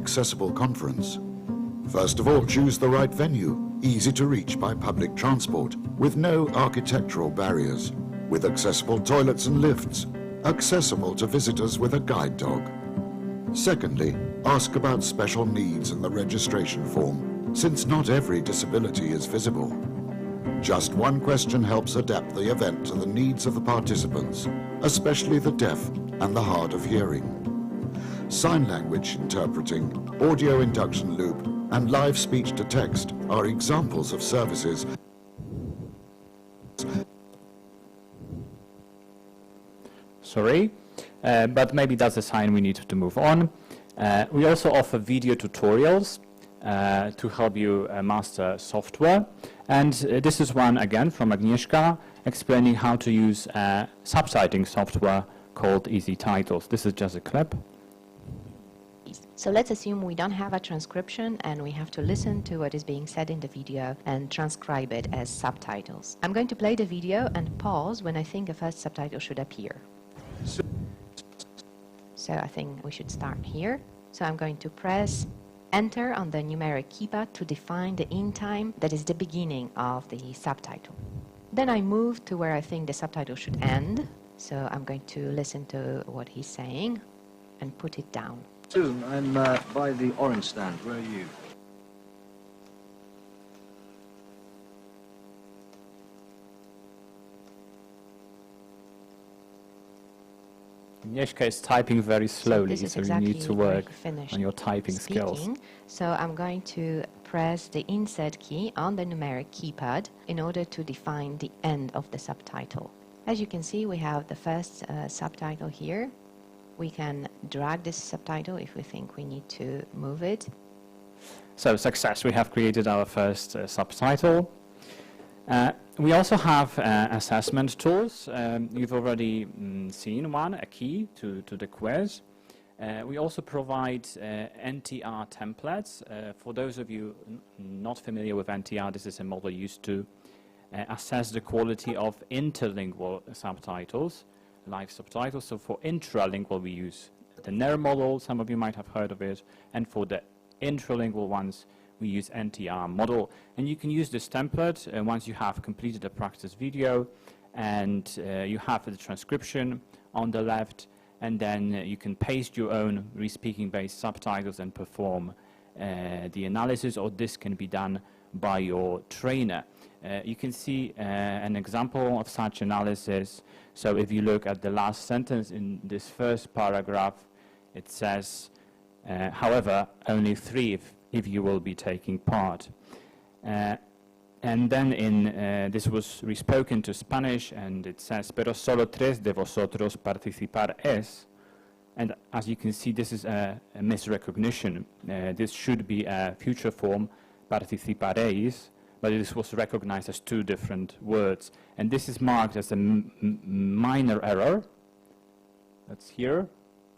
accessible conference. First of all, choose the right venue, easy to reach by public transport, with no architectural barriers, with accessible toilets and lifts, accessible to visitors with a guide dog. Secondly, ask about special needs in the registration form, since not every disability is visible. Just one question helps adapt the event to the needs of the participants, especially the deaf and the hard of hearing. Sign language interpreting, audio induction loop, and live speech to text are examples of services. Sorry, but maybe that's a sign we need to move on. We also offer video tutorials to help you master software. And this is one again from Agnieszka explaining how to use subtitling software called Easy Titles. This is just a clip. So let's assume we don't have a transcription and we have to listen to what is being said in the video and transcribe it as subtitles. I'm going to play the video and pause when I think a first subtitle should appear. So I think we should start here. So I'm going to press Enter on the numeric keypad to define the in time that is the beginning of the subtitle. Then I move to where I think the subtitle should end. So I'm going to listen to what he's saying and put it down. Soon, I'm by the orange stand. Where are you? Agnieszka is typing very slowly, so exactly you need to work on your typing skills. So I'm going to press the insert key on the numeric keypad in order to define the end of the subtitle. As you can see, we have the first subtitle here. We can drag this subtitle if we think we need to move it. So success, we have created our first subtitle. We also have assessment tools. You've already seen one, a key to the quiz. We also provide NTR templates. For those of you not familiar with NTR, this is a model used to assess the quality of interlingual subtitles, live subtitles. So for intralingual we use the NER model, some of you might have heard of it, and for the intralingual ones we use NTR model. And you can use this template once you have completed a practice video and you have the transcription on the left, and then you can paste your own re-speaking based subtitles and perform the analysis, or this can be done by your trainer. You can see an example of such analysis. So if you look at the last sentence in this first paragraph, it says, however, only 3 if you will be taking part. And then in this was respoken to Spanish, and it says, pero solo 3 de vosotros participar es. And as you can see, this is a misrecognition. This should be a future form, participaréis, but this was recognized as 2 different words. And this is marked as a minor error. That's here,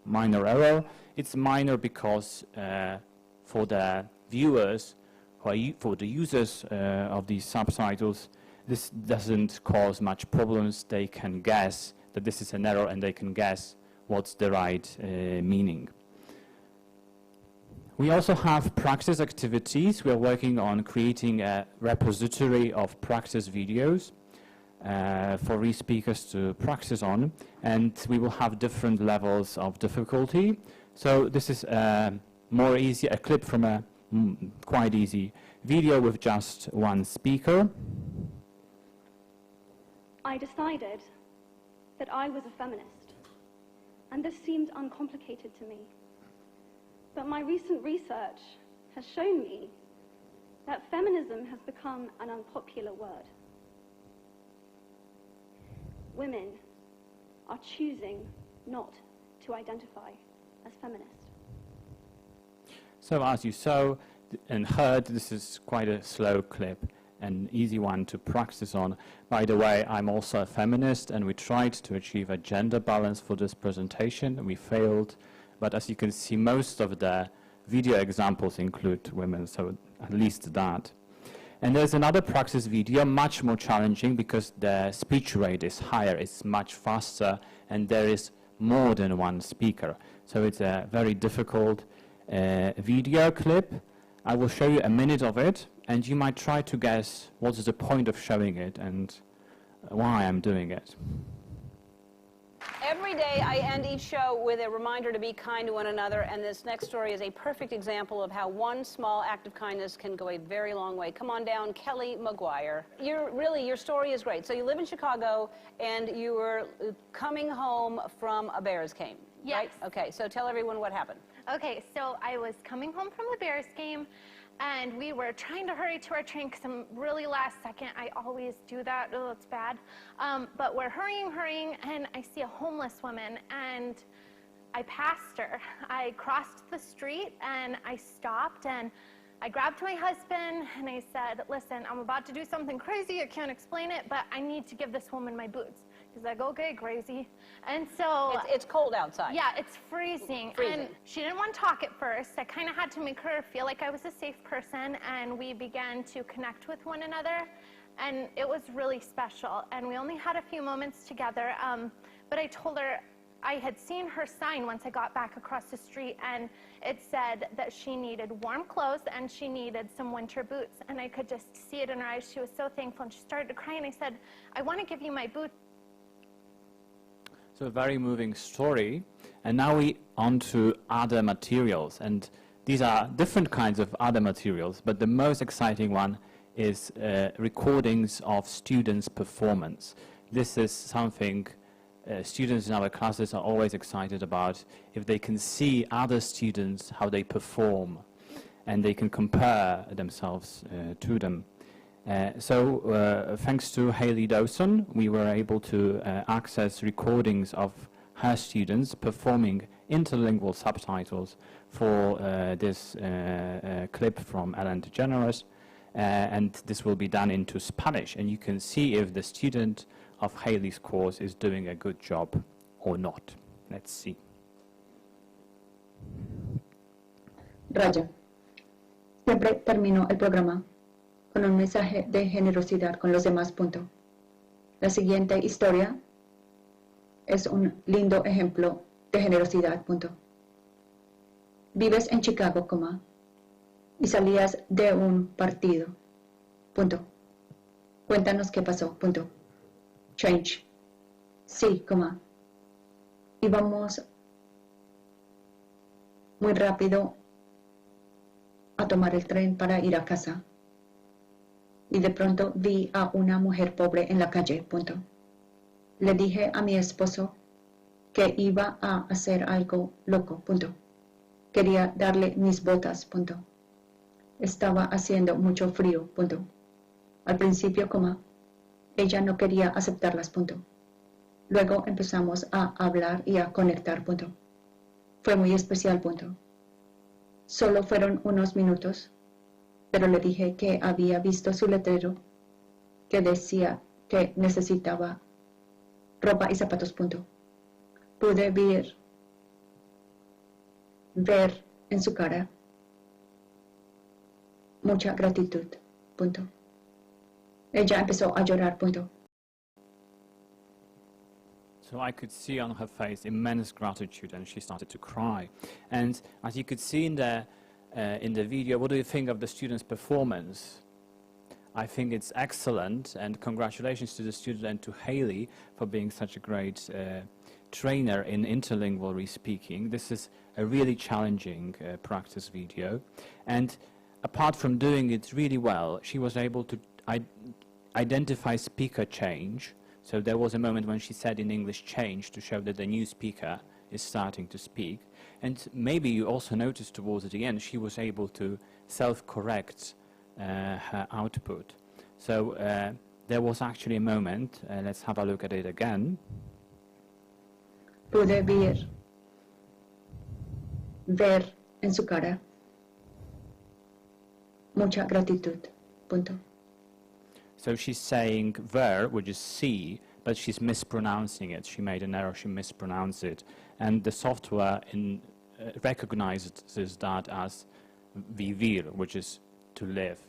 minor error. It's minor because for the viewers, for the users of these subtitles, this doesn't cause much problems. They can guess that this is an error, and they can guess what's the right meaning. We also have practice activities. We are working on creating a repository of practice videos for re-speakers to practice on, and we will have different levels of difficulty. So this is more easy, a clip from a quite easy video with just one speaker. I decided that I was a feminist, and this seemed uncomplicated to me. But my recent research has shown me that feminism has become an unpopular word. Women are choosing not to identify as feminist. So as you saw and heard, this is quite a slow clip, an easy one to practice on. By the way, I'm also a feminist, and we tried to achieve a gender balance for this presentation. We failed, but as you can see, most of the video examples include women, so at least that. And there's another practice video, much more challenging because the speech rate is higher, it's much faster, and there is more than one speaker. So it's very difficult. video clip. I will show you a minute of it, and you might try to guess what is the point of showing it and why I'm doing it. Every day I end each show with a reminder to be kind to one another, and this next story is a perfect example of how one small act of kindness can go a very long way. Come on down, Kelly McGuire. Your story is great. So you live in Chicago, and you were coming home from a Bears game, right? Yes. Okay, so tell everyone what happened. Okay, so I was coming home from the Bears game, and we were trying to hurry to our train because I'm really last second. I always do that. Oh, it's bad. But we're hurrying, and I see a homeless woman, and I passed her. I crossed the street, and I stopped, and I grabbed my husband, and I said, listen, I'm about to do something crazy. I can't explain it, but I need to give this woman my boots. He's like, okay, crazy. And so... It's cold outside. Yeah, it's freezing. And she didn't want to talk at first. I kind of had to make her feel like I was a safe person, and we began to connect with one another. And it was really special. And we only had a few moments together. But I told her I had seen her sign once I got back across the street, and it said that she needed warm clothes and she needed some winter boots. And I could just see it in her eyes. She was so thankful, and she started to cry, and I said, I want to give you my boots. So a very moving story. And now we on to other materials. And these are different kinds of other materials, but the most exciting one is recordings of students' performance. This is something students in our classes are always excited about, if they can see other students, how they perform, and they can compare themselves to them. So thanks to Haley Dawson, we were able to access recordings of her students performing interlingual subtitles for this clip from Ellen DeGeneres, and this will be done into Spanish, and you can see if the student of Haley's course is doing a good job or not. Let's see. Raya. Siempre termino el programa con un mensaje de generosidad con los demás. Punto. La siguiente historia es un lindo ejemplo de generosidad. Punto. Vives en Chicago, coma, y salías de un partido. Punto. Cuéntanos qué pasó. Punto. Change. Sí, coma. Íbamos muy rápido a tomar el tren para ir a casa. Y de pronto vi a una mujer pobre en la calle. Punto. Le dije a mi esposo que iba a hacer algo loco. Punto. Quería darle mis botas. Punto. Estaba haciendo mucho frío. Punto. Al principio, coma, ella no quería aceptarlas. Punto. Luego empezamos a hablar y a conectar. Punto. Fue muy especial. Punto. Solo fueron unos minutos, pero le dije que había visto su letrero que decía que necesitaba ropa y zapatos. Punto. Pude ver en su cara mucha gratitud. Punto. Ella empezó a llorar. Punto. So I could see on her face immense gratitude, and she started to cry. And as you could see in the video, what do you think of the students' performance? I think it's excellent, and congratulations to the student and to Haley for being such a great trainer in interlingual speaking. This is a really challenging practice video. And apart from doing it really well, she was able to identify speaker change. So there was a moment when she said in English change to show that the new speaker is starting to speak. And maybe you also noticed towards the end she was able to self-correct her output. So there was actually a moment, let's have a look at it again. Pude ver en su cara mucha gratitud. Punto. So she's saying ver, which is see, but she's mispronouncing it. She made an error, she mispronounced it. And the software recognizes that as vivir, which is to live.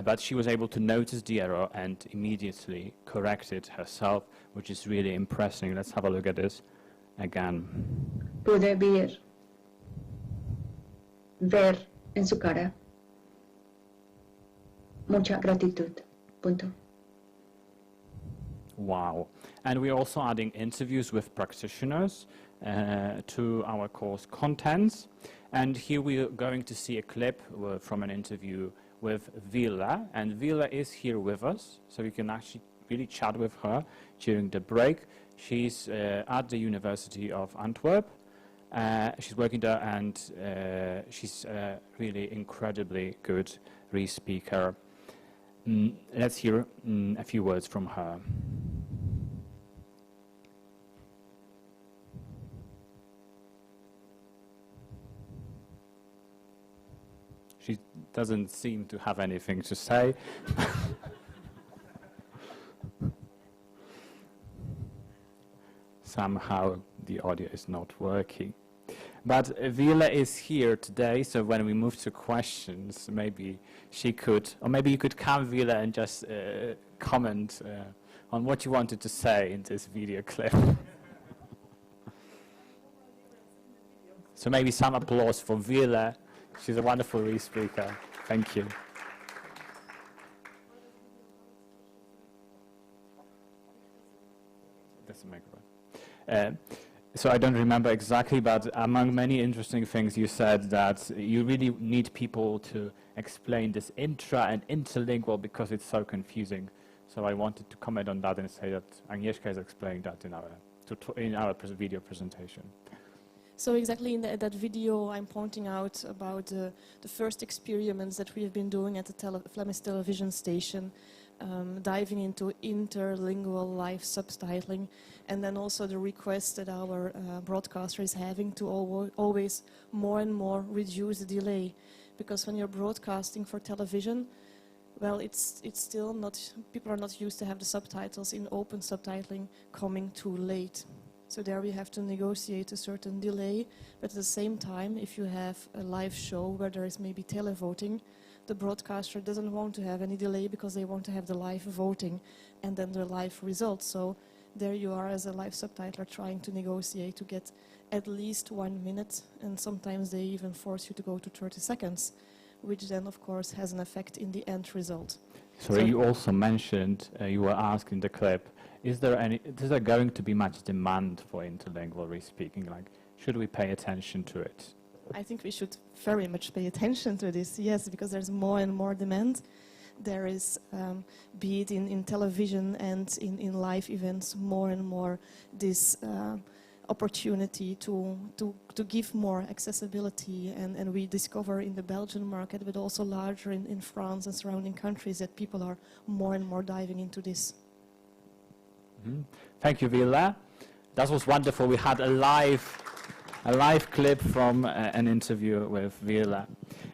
But she was able to notice the error and immediately correct it herself, which is really impressive. Let's have a look at this again. Pude ver en su cara mucha gratitud. Punto. Wow. And we're also adding interviews with practitioners to our course contents. And here we are going to see a clip from an interview with Vila. And Vila is here with us, so we can actually really chat with her during the break. She's at the University of Antwerp. She's working there, and she's a really incredibly good re-speaker. Let's hear a few words from her. She doesn't seem to have anything to say. Somehow the audio is not working. But Vila is here today, so when we move to questions, maybe she could, or maybe you could come, Vila, and just comment on what you wanted to say in this video clip. So maybe some applause for Vila. She's a wonderful re-speaker. Thank you. That's a microphone. So I don't remember exactly, but among many interesting things you said that you really need people to explain this intra and interlingual because it's so confusing. So I wanted to comment on that and say that Agnieszka is explaining that in our video presentation. So exactly in that video, I'm pointing out about the first experiments that we have been doing at the Flemish television station, diving into interlingual live subtitling, and then also the request that our broadcaster is having to always more and more reduce the delay. Because when you're broadcasting for television, well, it's still not, people are not used to have the subtitles in open subtitling coming too late. So there we have to negotiate a certain delay, but at the same time, if you have a live show where there is maybe televoting, the broadcaster doesn't want to have any delay because they want to have the live voting and then the live results. So there you are as a live subtitler trying to negotiate to get at least 1 minute, and sometimes they even force you to go to 30 seconds, which then of course has an effect in the end result. So you also mentioned, you were asked in the clip, is there going to be much demand for interlingual re-speaking? Like, should we pay attention to it? I think we should very much pay attention to this, yes, because there's more and more demand. There is, be it in television and in live events, more and more this opportunity to give more accessibility. And we discover in the Belgian market, but also larger in France and surrounding countries, that people are more and more diving into this. Mm-hmm. Thank you, Vila. That was wonderful. We had a live clip from an interview with Vila.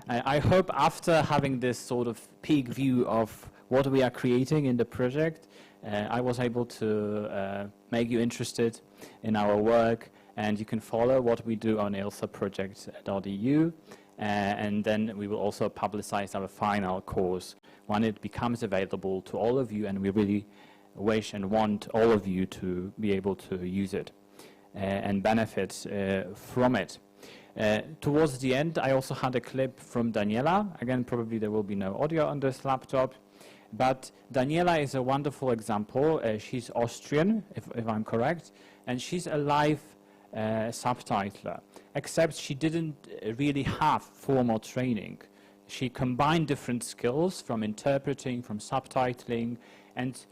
I hope after having this sort of peak view of what we are creating in the project, I was able to make you interested in our work, and you can follow what we do on ilsaproject.eu, and then we will also publicize our final course when it becomes available to all of you, and we really wish and want all of you to be able to use it and benefit from it. Towards the end, I also had a clip from Daniela. Again, probably there will be no audio on this laptop, but Daniela is a wonderful example. She's Austrian, if I'm correct, and she's a live subtitler, except she didn't really have formal training. She combined different skills from interpreting, from subtitling, and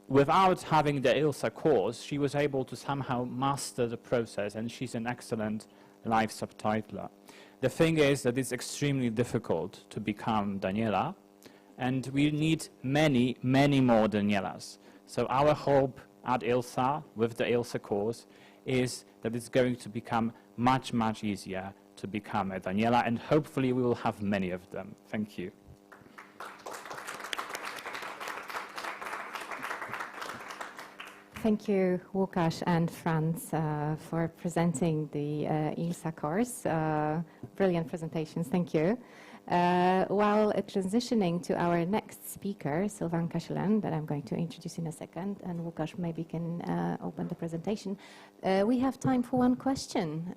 without having the ILSA course, she was able to somehow master the process, and she's an excellent live subtitler. The thing is that it's extremely difficult to become Daniela, and we need many, many more Danielas. So our hope at ILSA, with the ILSA course, is that it's going to become much, much easier to become a Daniela, and hopefully we will have many of them. Thank you. Thank you, Łukasz and Franz, for presenting the ILSA course. Brilliant presentations, thank you. While transitioning to our next speaker, Sylvain Cachelin, that I'm going to introduce in a second, and Łukasz maybe can open the presentation, we have time for one question.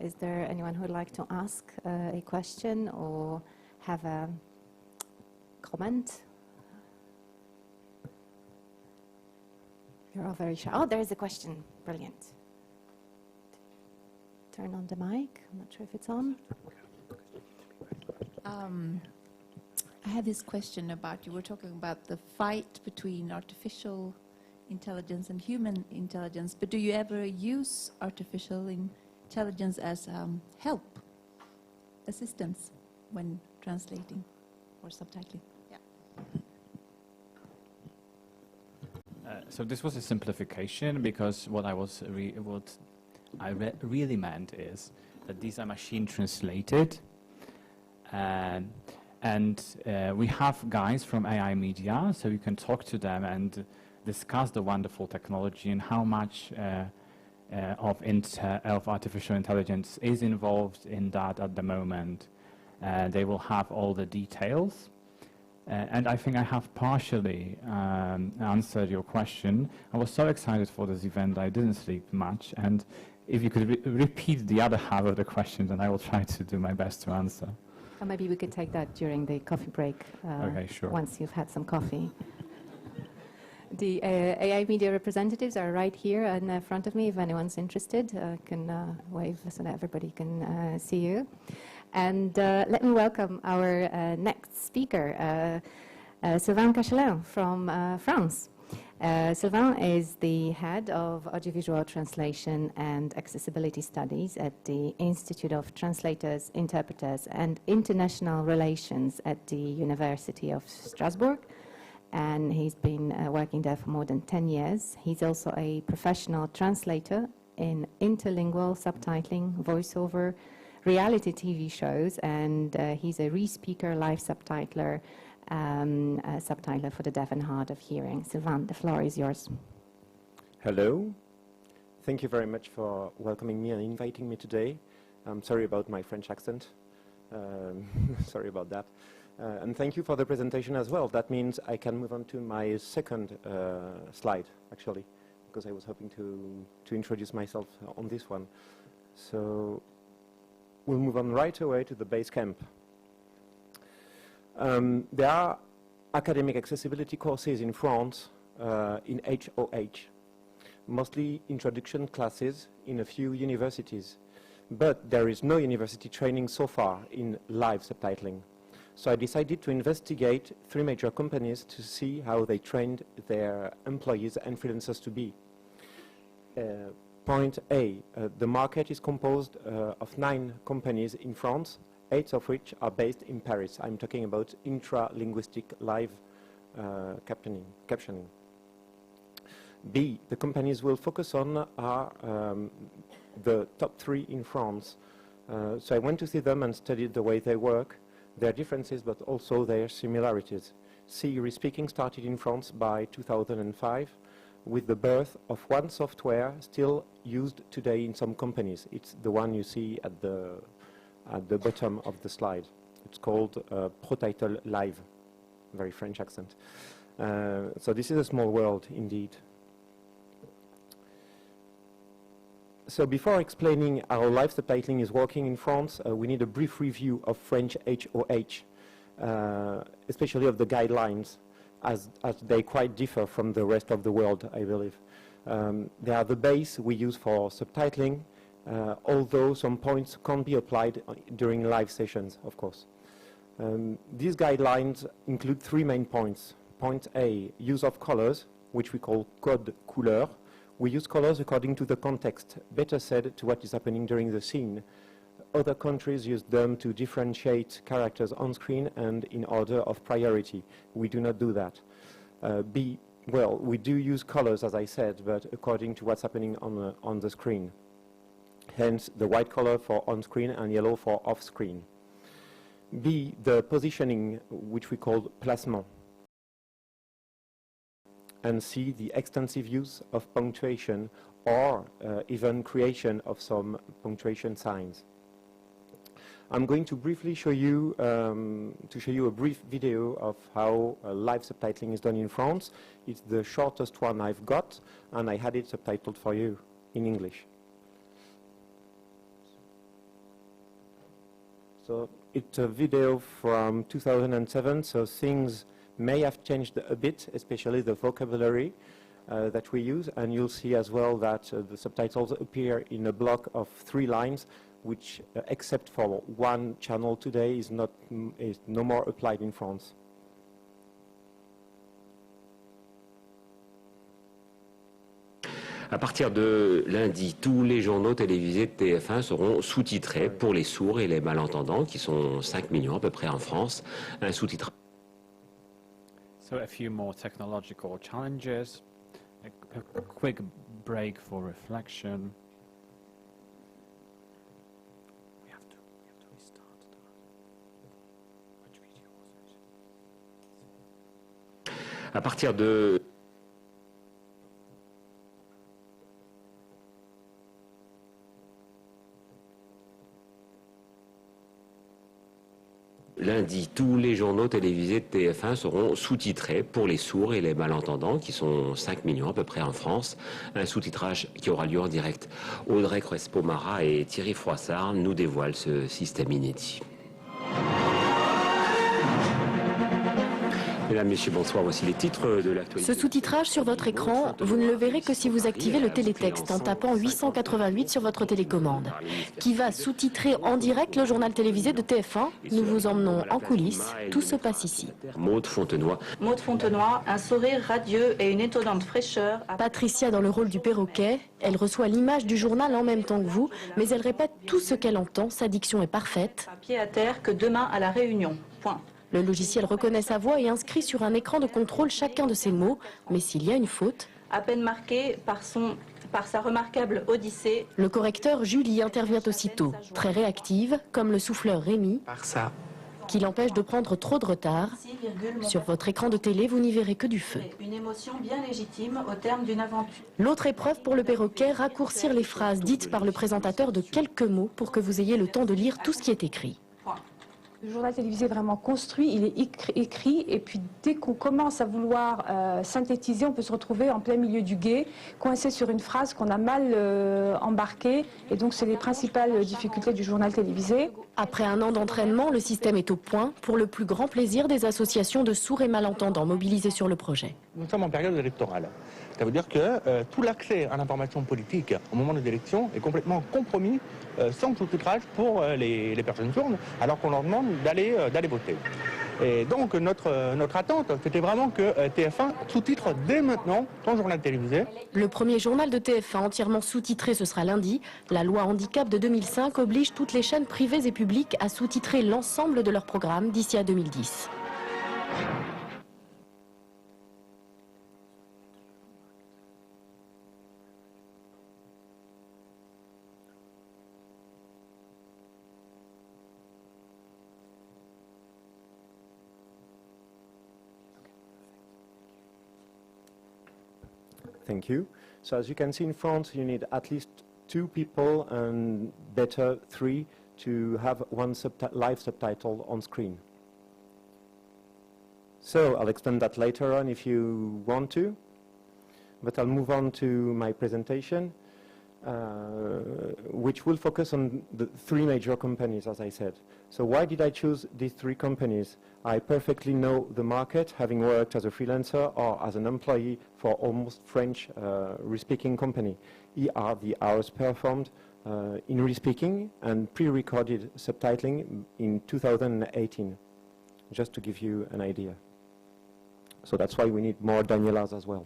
Is there anyone who would like to ask a question or have a comment? You're all very shy. Oh, there is a question. Brilliant. Turn on the mic. I'm not sure if it's on. I have this question about, you were talking about the fight between artificial intelligence and human intelligence, but do you ever use artificial intelligence as help, assistance, when translating or subtitling? Yeah. So this was a simplification, because what I really meant is that these are machine translated, and we have guys from AI Media, so you can talk to them and discuss the wonderful technology and how much of artificial intelligence is involved in that at the moment. They will have all the details. And I think I have partially answered your question. I was so excited for this event, I didn't sleep much. And if you could repeat the other half of the question, then I will try to do my best to answer. Or maybe we could take that during the coffee break. Okay, sure. Once you've had some coffee. The AI Media representatives are right here in front of me. If anyone's interested, can wave so that everybody can see you. And let me welcome our next speaker, Sylvain Cachelin from France. Sylvain is the head of audiovisual translation and accessibility studies at the Institute of Translators, Interpreters and International Relations at the University of Strasbourg. And he's been working there for more than 10 years. He's also a professional translator in interlingual subtitling, voiceover, reality TV shows, and he's a re-speaker, live subtitler, a subtitler for the deaf and hard of hearing. Sylvain, the floor is yours. Hello. Thank you very much for welcoming me and inviting me today. I'm sorry about my French accent. Sorry about that. And thank you for the presentation as well. That means I can move on to my second slide, actually, because I was hoping to introduce myself on this one. So we'll move on right away to the base camp. There are academic accessibility courses in France in HOH, mostly introduction classes in a few universities. But there is no university training so far in live subtitling. So I decided to investigate 3 major companies to see how they trained their employees and freelancers to be. Point A, the market is composed of 9 companies in France, 8 of which are based in Paris. I'm talking about intra-linguistic live captioning. B, the companies we'll focus on are the top 3 in France. So I went to see them and studied the way they work, their differences, but also their similarities. C, re-speaking started in France by 2005 with the birth of one software still used today in some companies. It's the one you see at the bottom of the slide. It's called ProTitle Live, very French accent. So this is a small world indeed. So before explaining how live subtitling is working in France, we need a brief review of French HOH, especially of the guidelines, as they quite differ from the rest of the world, I believe. They are the base we use for subtitling, although some points can't be applied during live sessions, of course. These guidelines include 3 main points. Point A, use of colors, which we call code couleur. We use colors according to the context, better said, to what is happening during the scene. Other countries use them to differentiate characters on screen and in order of priority. We do not do that. B, well, we do use colors, as I said, but according to what's happening on the screen. Hence, the white color for on-screen and yellow for off-screen. B, the positioning, which we call placement. And C, the extensive use of punctuation or even creation of some punctuation signs. I'm going to briefly show you a brief video of how live subtitling is done in France. It's the shortest one I've got, and I had it subtitled for you in English. So it's a video from 2007, so things may have changed a bit, especially the vocabulary that we use, and you'll see as well that the subtitles appear in a block of 3 lines, which, except for one channel today, is no more applied in France. À partir de lundi, tous les journaux télévisés de TF1 seront sous-titrés pour les sourds et les malentendants, qui sont 5 millions à peu près en France. Un sous-titre. So a few more technological challenges, a quick break for reflection. We have to restart that. Which video was it? À partir de lundi, tous les journaux télévisés de TF1 seront sous-titrés pour les sourds et les malentendants, qui sont 5 millions à peu près en France. Un sous-titrage qui aura lieu en direct. Audrey Crespo-Mara et Thierry Froissart nous dévoilent ce système inédit. Mesdames, Messieurs, bonsoir. Voici les titres de l'actualité. Ce sous-titrage sur votre écran, vous ne le verrez que si vous activez le télétexte en tapant 888 sur votre télécommande. Qui va sous-titrer en direct le journal télévisé de TF1. Nous vous emmenons en coulisses. Tout se passe ici. Maude Fontenoy. Maude Fontenoy, un sourire radieux et une étonnante fraîcheur. Patricia dans le rôle du perroquet. Elle reçoit l'image du journal en même temps que vous, mais elle répète tout ce qu'elle entend. Sa diction est parfaite. À pied à terre que demain à la Réunion. Point. Le logiciel reconnaît sa voix et inscrit sur un écran de contrôle chacun de ses mots. Mais s'il y a une faute... À peine marqué par sa remarquable odyssée... Le correcteur Julie intervient aussitôt, très réactive, comme le souffleur Rémi, qui l'empêche de prendre trop de retard. Sur votre écran de télé, vous n'y verrez que du feu. Une émotion bien légitime au terme d'une aventure. L'autre épreuve pour le perroquet, raccourcir les phrases dites par le présentateur de quelques mots pour que vous ayez le temps de lire tout ce qui est écrit. Le journal télévisé est vraiment construit, il est écrit, et puis dès qu'on commence à vouloir synthétiser, on peut se retrouver en plein milieu du gué, coincé sur une phrase qu'on a mal embarquée, et donc c'est les principales difficultés du journal télévisé. Après un an d'entraînement, le système est au point, pour le plus grand plaisir des associations de sourds et malentendants mobilisées sur le projet. Nous sommes en période électorale. Ça veut dire que tout l'accès à l'information politique au moment des élections est complètement compromis sans sous-titrage pour les personnes sourdes, alors qu'on leur demande d'aller voter. Et donc notre attente, c'était vraiment que TF1 sous-titre dès maintenant son journal télévisé. Le premier journal de TF1 entièrement sous-titré, ce sera lundi. La loi handicap de 2005 oblige toutes les chaînes privées et publiques à sous-titrer l'ensemble de leurs programmes d'ici à 2010. Thank you. So as you can see in France, you need at least 2 people and better 3 to have one live subtitle on screen. So I'll explain that later on if you want to, but I'll move on to my presentation, which will focus on the 3 major companies, as I said. So why did I choose these 3 companies? I perfectly know the market, having worked as a freelancer or as an employee for almost French re-speaking company. Here are the hours performed in re-speaking and pre-recorded subtitling in 2018, just to give you an idea. So that's why we need more Danielas as well.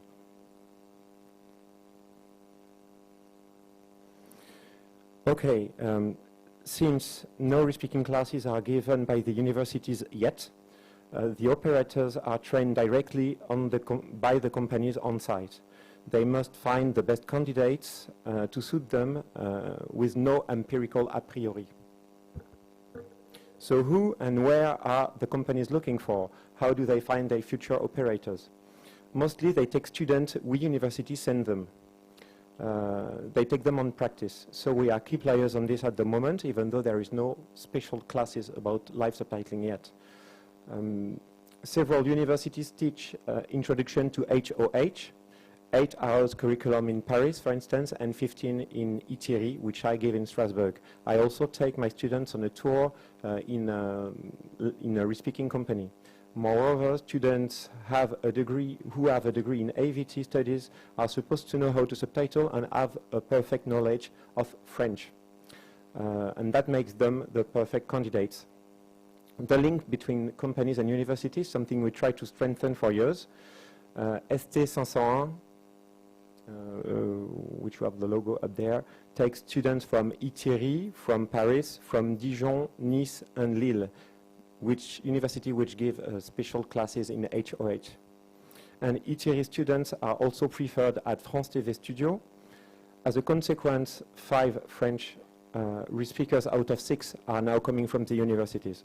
Okay, since no re-speaking classes are given by the universities yet, the operators are trained directly on by the companies on site. They must find the best candidates to suit them with no empirical a priori. So who and where are the companies looking for? How do they find their future operators? Mostly they take students we universities send them. They take them on practice. So we are key players on this at the moment, even though there is no special classes about live subtitling yet. Several universities teach introduction to HOH, 8 hours curriculum in Paris, for instance, and 15 in Ithiri, which I give in Strasbourg. I also take my students on a tour in a respeaking company. Moreover, students who have a degree in AVT studies are supposed to know how to subtitle and have a perfect knowledge of French. And that makes them the perfect candidates. The link between companies and universities, something we try to strengthen for years. ST 501, which you have the logo up there, takes students from Ithiri, from Paris, from Dijon, Nice, and Lille, which university which give special classes in HOH. And Ithiri students are also preferred at France TV Studio. As a consequence, 5 French speakers out of 6 are now coming from the universities.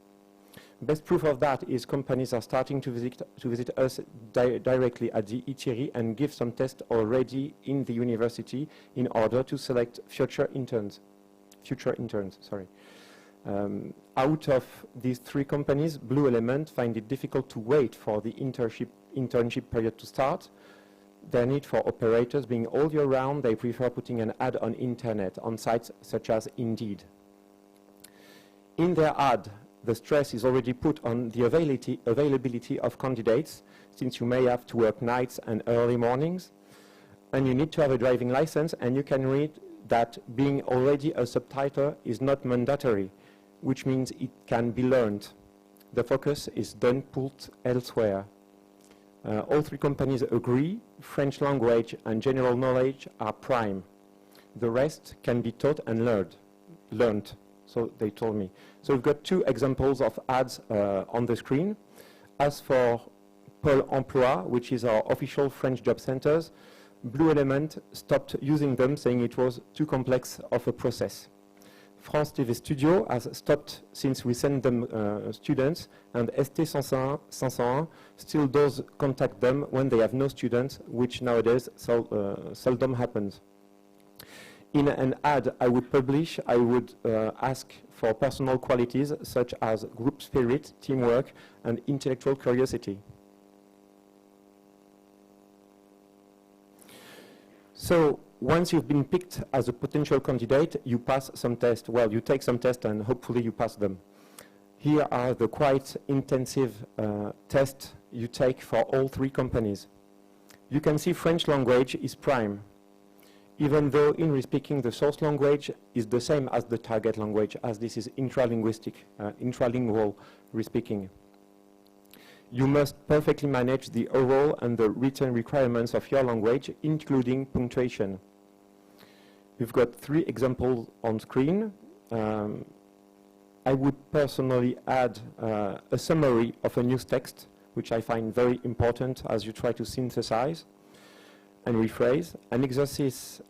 Best proof of that is companies are starting to visit us directly at the Ithiri and give some tests already in the university in order to select future interns. Out of these 3 companies, Blue Element find it difficult to wait for the internship period to start. Their need for operators being all year round, they prefer putting an ad on internet on sites such as Indeed. In their ad, the stress is already put on the availability of candidates, since you may have to work nights and early mornings, and you need to have a driving license, and you can read that being already a subtitler is not mandatory, which means it can be learned. The focus is then put elsewhere. All 3 companies agree French language and general knowledge are prime. The rest can be taught and learned, so they told me. So we've got 2 examples of ads on the screen. As for Pôle Emploi, which is our official French job centers, Blue Element stopped using them, saying it was too complex of a process. France TV Studio has stopped since we send them students, and ST 501 still does contact them when they have no students, which nowadays seldom happens. In an ad I would publish, I would ask for personal qualities such as group spirit, teamwork, and intellectual curiosity. So, once you've been picked as a potential candidate, you pass some tests. Well, you take some tests and hopefully you pass them. Here are the quite intensive tests you take for all 3 companies. You can see French language is prime, even though in respeaking the source language is the same as the target language, as this is intralingual respeaking. You must perfectly manage the oral and the written requirements of your language, including punctuation. We've got 3 examples on screen. I would personally add a summary of a news text, which I find very important as you try to synthesize and rephrase. An exercise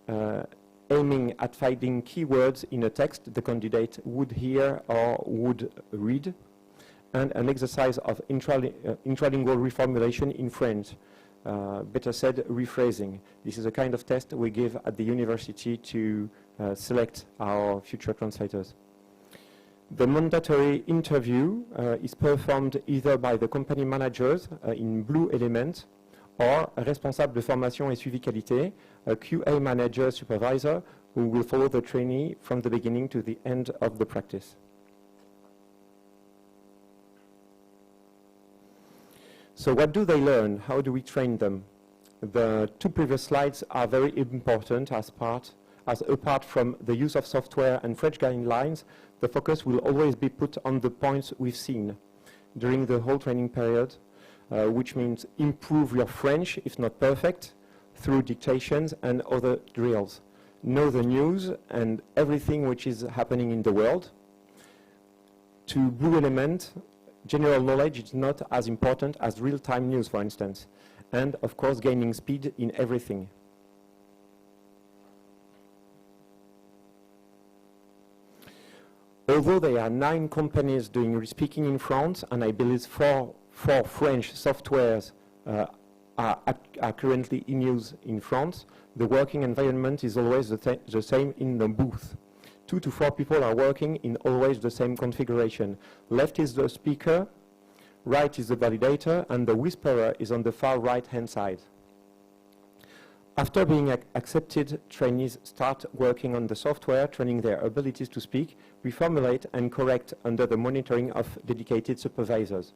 aiming at finding keywords in a text the candidate would hear or would read, and an exercise of intralingual reformulation in French. Better said, rephrasing. This is a kind of test we give at the university to select our future translators. The mandatory interview is performed either by the company managers in Blue Element or a responsable de formation et suivi qualité, a QA manager supervisor who will follow the trainee from the beginning to the end of the practice. So what do they learn? How do we train them? The 2 previous slides are very important apart from the use of software and French guidelines, the focus will always be put on the points we've seen during the whole training period, which means improve your French, if not perfect, through dictations and other drills. Know the news and everything which is happening in the world. To Blue Element, general knowledge is not as important as real-time news, for instance, and of course gaining speed in everything. Although there are 9 companies doing respeaking in France, and I believe 4 French softwares are currently in use in France, the working environment is always the same in the booth. 2 to 4 people are working in always the same configuration. Left is the speaker, right is the validator, and the whisperer is on the far right-hand side. After being accepted, trainees start working on the software, training their abilities to speak, reformulate and correct under the monitoring of dedicated supervisors.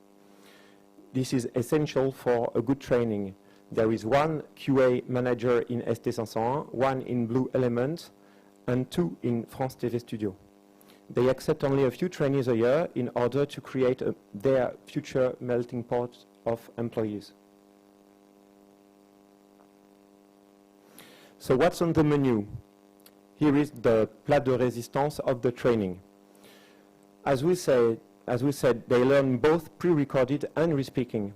This is essential for a good training. There is one QA manager in ST501, one in Blue Element, and 2 in France TV Studio. They accept only a few trainees a year in order to create their future melting pot of employees. So what's on the menu? Here is the plat de résistance of the training. As we said, they learn both pre-recorded and re-speaking.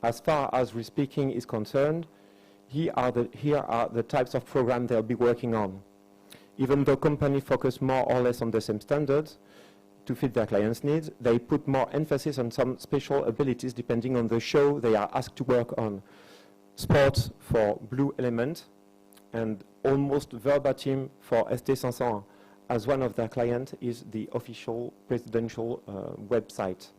As far as re-speaking is concerned, here are the types of programs they'll be working on. Even though companies focus more or less on the same standards to fit their clients' needs, they put more emphasis on some special abilities depending on the show they are asked to work on. Sports for Blue Element, and almost verbatim for ST501, as one of their clients is the official presidential website.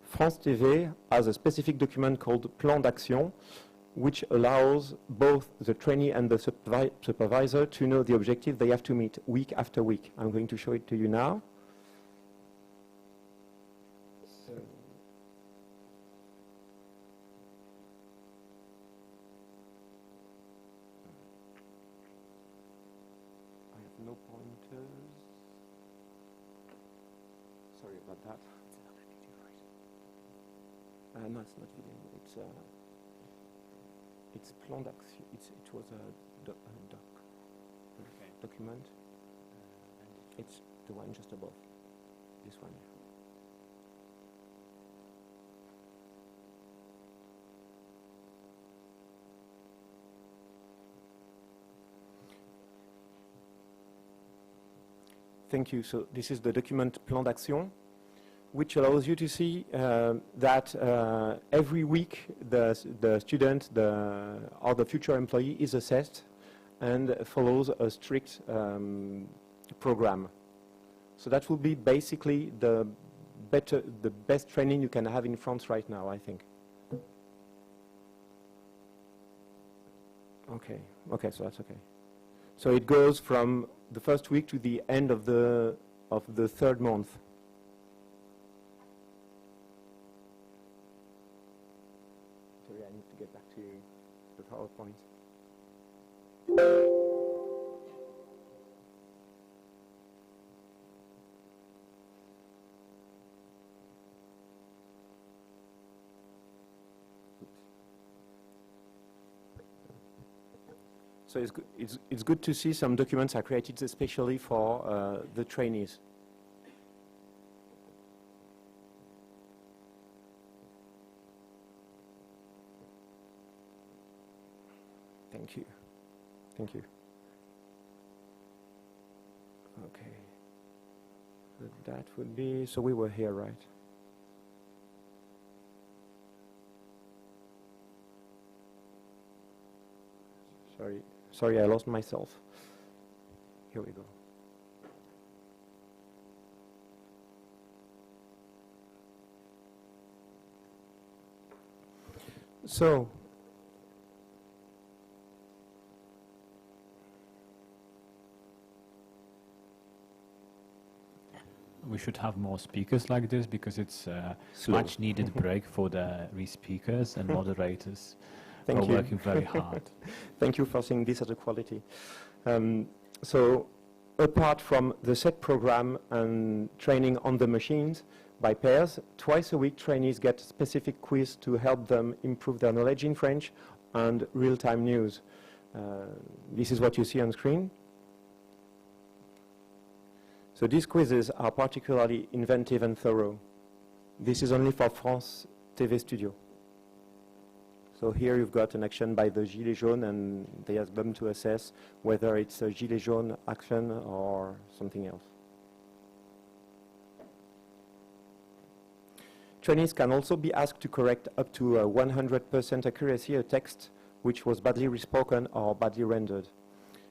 France TV has a specific document called Plan d'Action, which allows both the trainee and the supervisor to know the objective they have to meet week after week. I'm going to show it to you now. I have no pointers. Sorry about that. No, it's not video. It's plan d'action. It was a document. It's the one just above. This one. Thank you. So this is the document Plan d'Action, which allows you to see that every week the student or the future employee is assessed and follows a strict program. So that will be basically the best training you can have in France right now, I think. Okay, so that's okay. So it goes from the first week to the end of the third month. Sorry, I need to get back to the PowerPoint. So it's good to see some documents are created especially for the trainees. Thank you. Thank you. Okay. That would be, so we were here, right? Sorry, I lost myself. Here we go. So, we should have more speakers like this because it's a much needed break for the re-speakers and moderators. Thank you. Working very hard. Thank you for seeing this as a quality. So apart from the set program and training on the machines by pairs, twice a week trainees get specific quiz to help them improve their knowledge in French and real-time news. This is what you see on screen. So these quizzes are particularly inventive and thorough. This is only for France TV Studio. So here you've got an action by the Gilets jaunes, and they ask them to assess whether it's a Gilets jaunes action or something else. Trainees can also be asked to correct up to 100% accuracy a text which was badly respoken or badly rendered.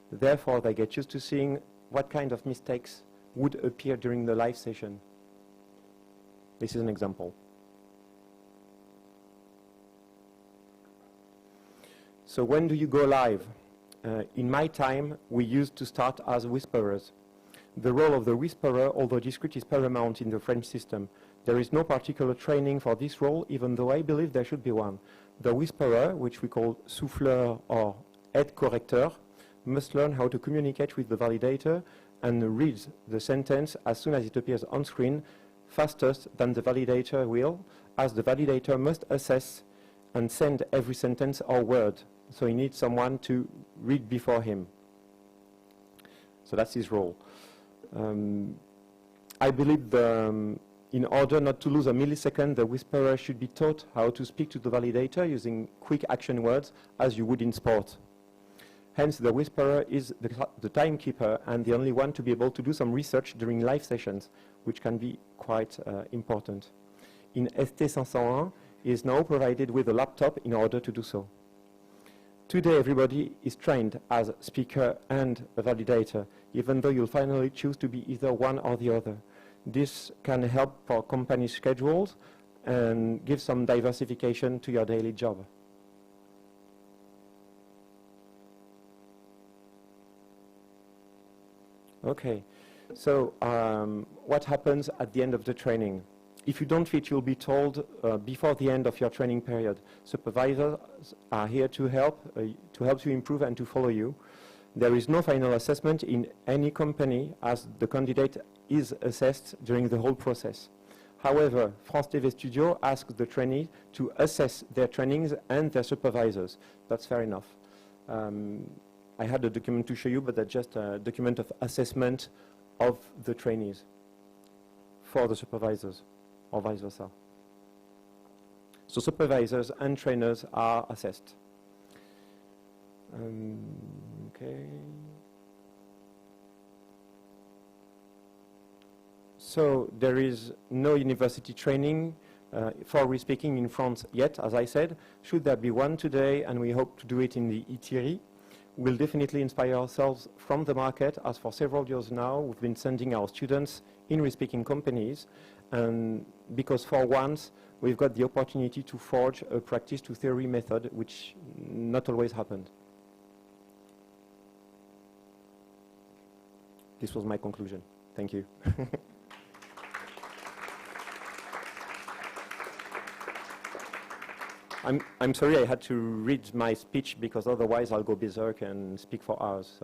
Therefore, they get used to seeing what kind of mistakes would appear during the live session. This is an example. So when do you go live? In my time, we used to start as whisperers. The role of the whisperer, although discreet, is paramount in the French system. There is no particular training for this role, even though I believe there should be one. The whisperer, which we call souffleur or aide correcteur, must learn how to communicate with the validator and read the sentence as soon as it appears on screen, fastest than the validator will, as the validator must assess and send every sentence or word. So he needs someone to read before him. So that's his role. I believe in order not to lose a millisecond, the whisperer should be taught how to speak to the validator using quick action words as you would in sport. Hence, the whisperer is the timekeeper and the only one to be able to do some research during live sessions, which can be quite important. In ST501, he is now provided with a laptop in order to do so. Today, everybody is trained as speaker and a validator, even though you'll finally choose to be either one or the other. This can help for company schedules and give some diversification to your daily job. Okay, so what happens at the end of the training? If you don't fit, you'll be told before the end of your training period. Supervisors are here to help you improve and to follow you. There is no final assessment in any company as the candidate is assessed during the whole process. However, France TV Studio asks the trainee to assess their trainings and their supervisors. That's fair enough. I had a document to show you, but that's just a document of assessment of the trainees for the supervisors, or vice versa. So supervisors and trainers are assessed. Okay. So there is no university training for re-speaking in France yet, as I said. Should there be one today, and we hope to do it in the ITIRI, we'll definitely inspire ourselves from the market, as for several years now we've been sending our students in re-speaking companies, and because for once we've got the opportunity to forge a practice to theory method, which not always happened. This was my conclusion. Thank you. I'm sorry I had to read my speech because otherwise I'll go berserk and speak for hours.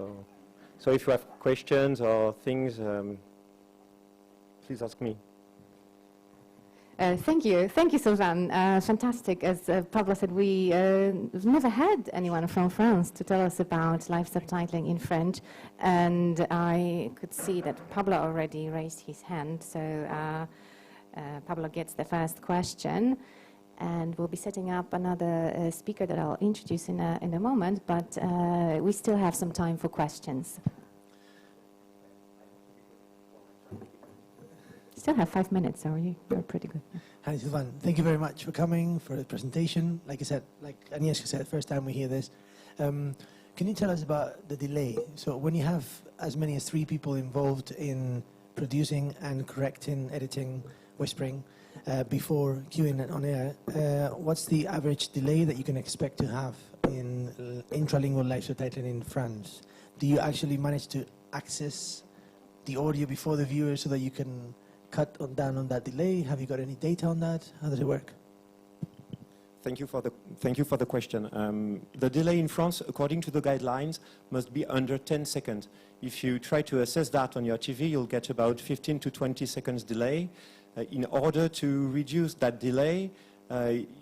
So if you have questions or things, please ask me. Thank you, Sylvain. Fantastic. As Pablo said, we've never had anyone from France to tell us about live subtitling in French, and I could see that Pablo already raised his hand, so Pablo gets the first question, and we'll be setting up another speaker that I'll introduce in a moment, but we still have some time for questions. Still have 5 minutes, so you're pretty good. Hi, Sylvain. Thank you very much for coming for the presentation. Like I said, like Agnieszka said, first time we hear this. Can you tell us about the delay? So when you have as many as 3 people involved in producing and correcting, editing, whispering, before queuing it on air, what's the average delay that you can expect to have in intralingual live subtitling in France? Do you actually manage to access the audio before the viewer so that you can cut down on that delay? Have you got any data on that? How does it work? Thank you for the question. The delay in France, according to the guidelines, must be under 10 seconds. If you try to assess that on your TV, you'll get about 15 to 20 seconds delay. In order to reduce that delay,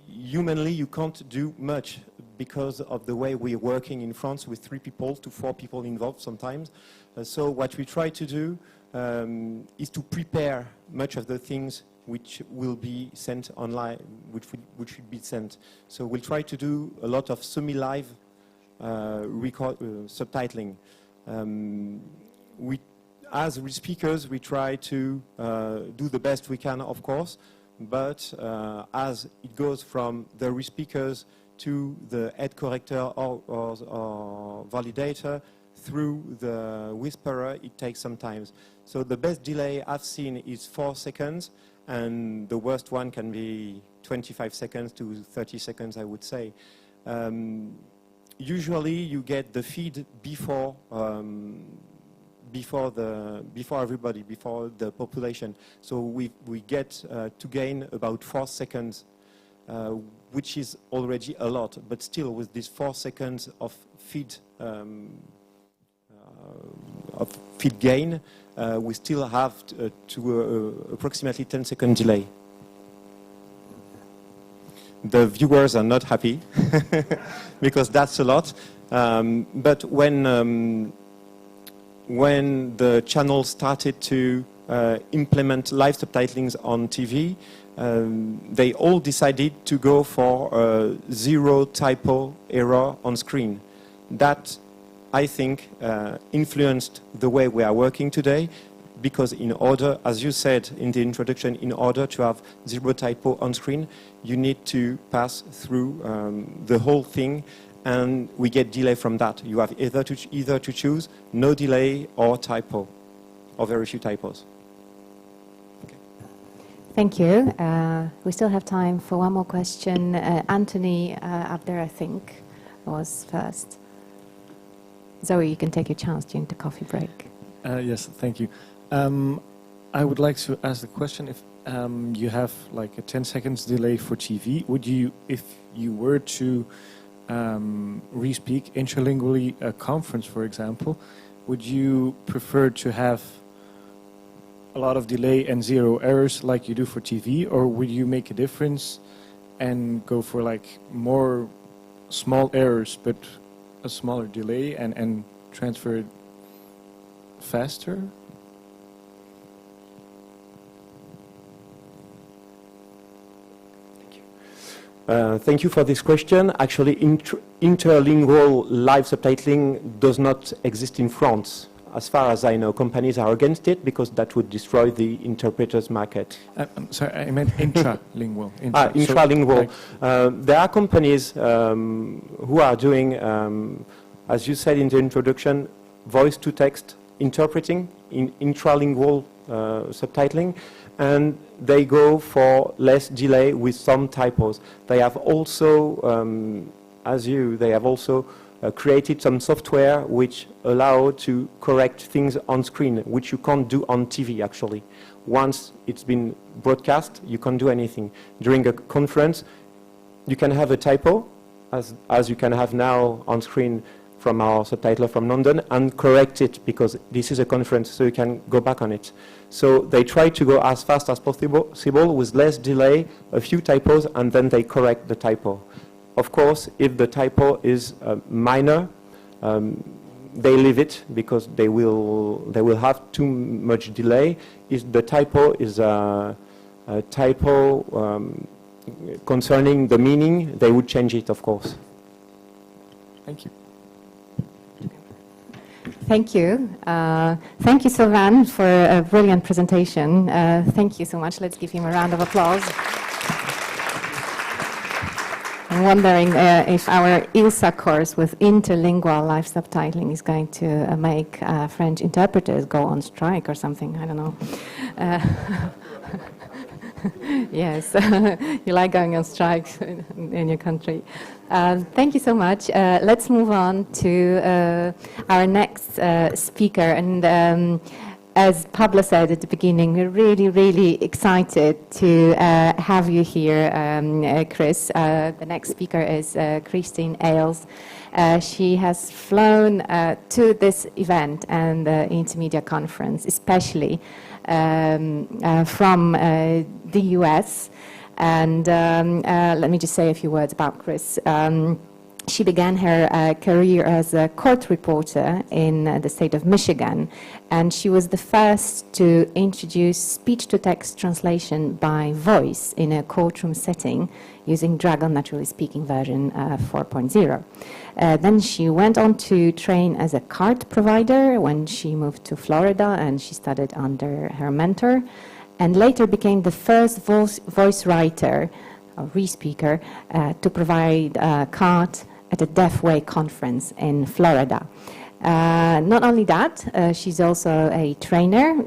humanly you can't do much because of the way we're working in France with 3 people to 4 people involved sometimes. So what we try to do is to prepare much of the things which will be sent online, which should be sent. So we'll try to do a lot of semi-live subtitling. As speakers, we try to do the best we can, of course, but as it goes from the re-speakers to the head corrector or validator, through the whisperer, it takes some time. So the best delay I've seen is 4 seconds, and the worst one can be 25 seconds to 30 seconds, I would say. usually you get the feed before everybody, before the population. So we get to gain about 4 seconds, which is already a lot. But still, with these 4 seconds of feed gain, we still have to approximately 10-second delay. The viewers are not happy because that's a lot. But when the channel started to implement live subtitling on TV, they all decided to go for 0 typo error on screen. That, I think, influenced the way we are working today, because in order, as you said in the introduction, in order to have 0 typo on screen, you need to pass through the whole thing, and we get delay from that. You have either to choose no delay or typo, or very few typos. Okay. Thank you. We still have time for one more question. Anthony, up there, I think, was first. Zoe, you can take your chance during the coffee break. Yes, thank you. I would like to ask the question, if you have like a 10 seconds delay for TV, would you, if you were to re-speak interlingually a conference, for example, would you prefer to have a lot of delay and 0 errors like you do for TV, or would you make a difference and go for like more small errors but a smaller delay and transfer it faster? Thank you for this question. Actually, interlingual live subtitling does not exist in France. As far as I know, companies are against it because that would destroy the interpreters market. I'm sorry, I meant intralingual. Intralingual. There are companies who are doing, as you said in the introduction, voice-to-text interpreting in intralingual subtitling, and they go for less delay with some typos. They have also, created some software which allow to correct things on screen, which you can't do on TV actually. Once it's been broadcast, you can't do anything. During a conference, you can have a typo, as you can have now on screen from our subtitler from London, and correct it, because this is a conference, so you can go back on it. So they try to go as fast as possible with less delay, a few typos, and then they correct the typo. Of course, if the typo is minor, they leave it because they will have too much delay. If the typo is a typo concerning the meaning, they would change it, of course. Thank you. Thank you. Thank you, Sylvain, for a brilliant presentation. Thank you so much. Let's give him a round of applause. I'm wondering if our ILSA course with interlingual live subtitling is going to make French interpreters go on strike or something. I don't know. Yes, you like going on strikes in your country. Thank you so much. Let's move on to our next speaker. And as Pablo said at the beginning, we're really, really excited to have you here, Chris. The next speaker is Christine Ailes. She has flown to this event and the Intermedia Conference, especially from the US. And let me just say a few words about Chris. She began her career as a court reporter in the state of Michigan, and she was the first to introduce speech-to-text translation by voice in a courtroom setting using Dragon Naturally Speaking version 4.0. Then she went on to train as a card provider when she moved to Florida, and she studied under her mentor, and later became the first voice writer or re-speaker to provide a card at a Deaf Way conference in Florida. Not only that, she's also a trainer.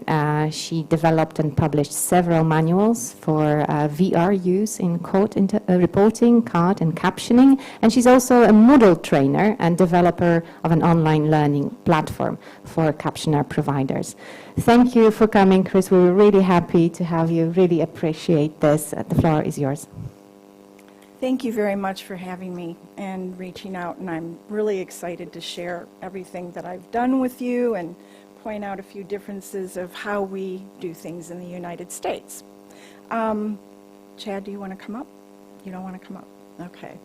She developed and published several manuals for VR use in court reporting, card and captioning, and she's also a model trainer and developer of an online learning platform for captioner providers. Thank you for coming, Chris. We were really happy to have you. Really appreciate this. The floor is yours. Thank you very much for having me and reaching out, and I'm really excited to share everything that I've done with you and point out a few differences of how we do things in the United States. Chad, do you want to come up? You don't want to come up? Okay.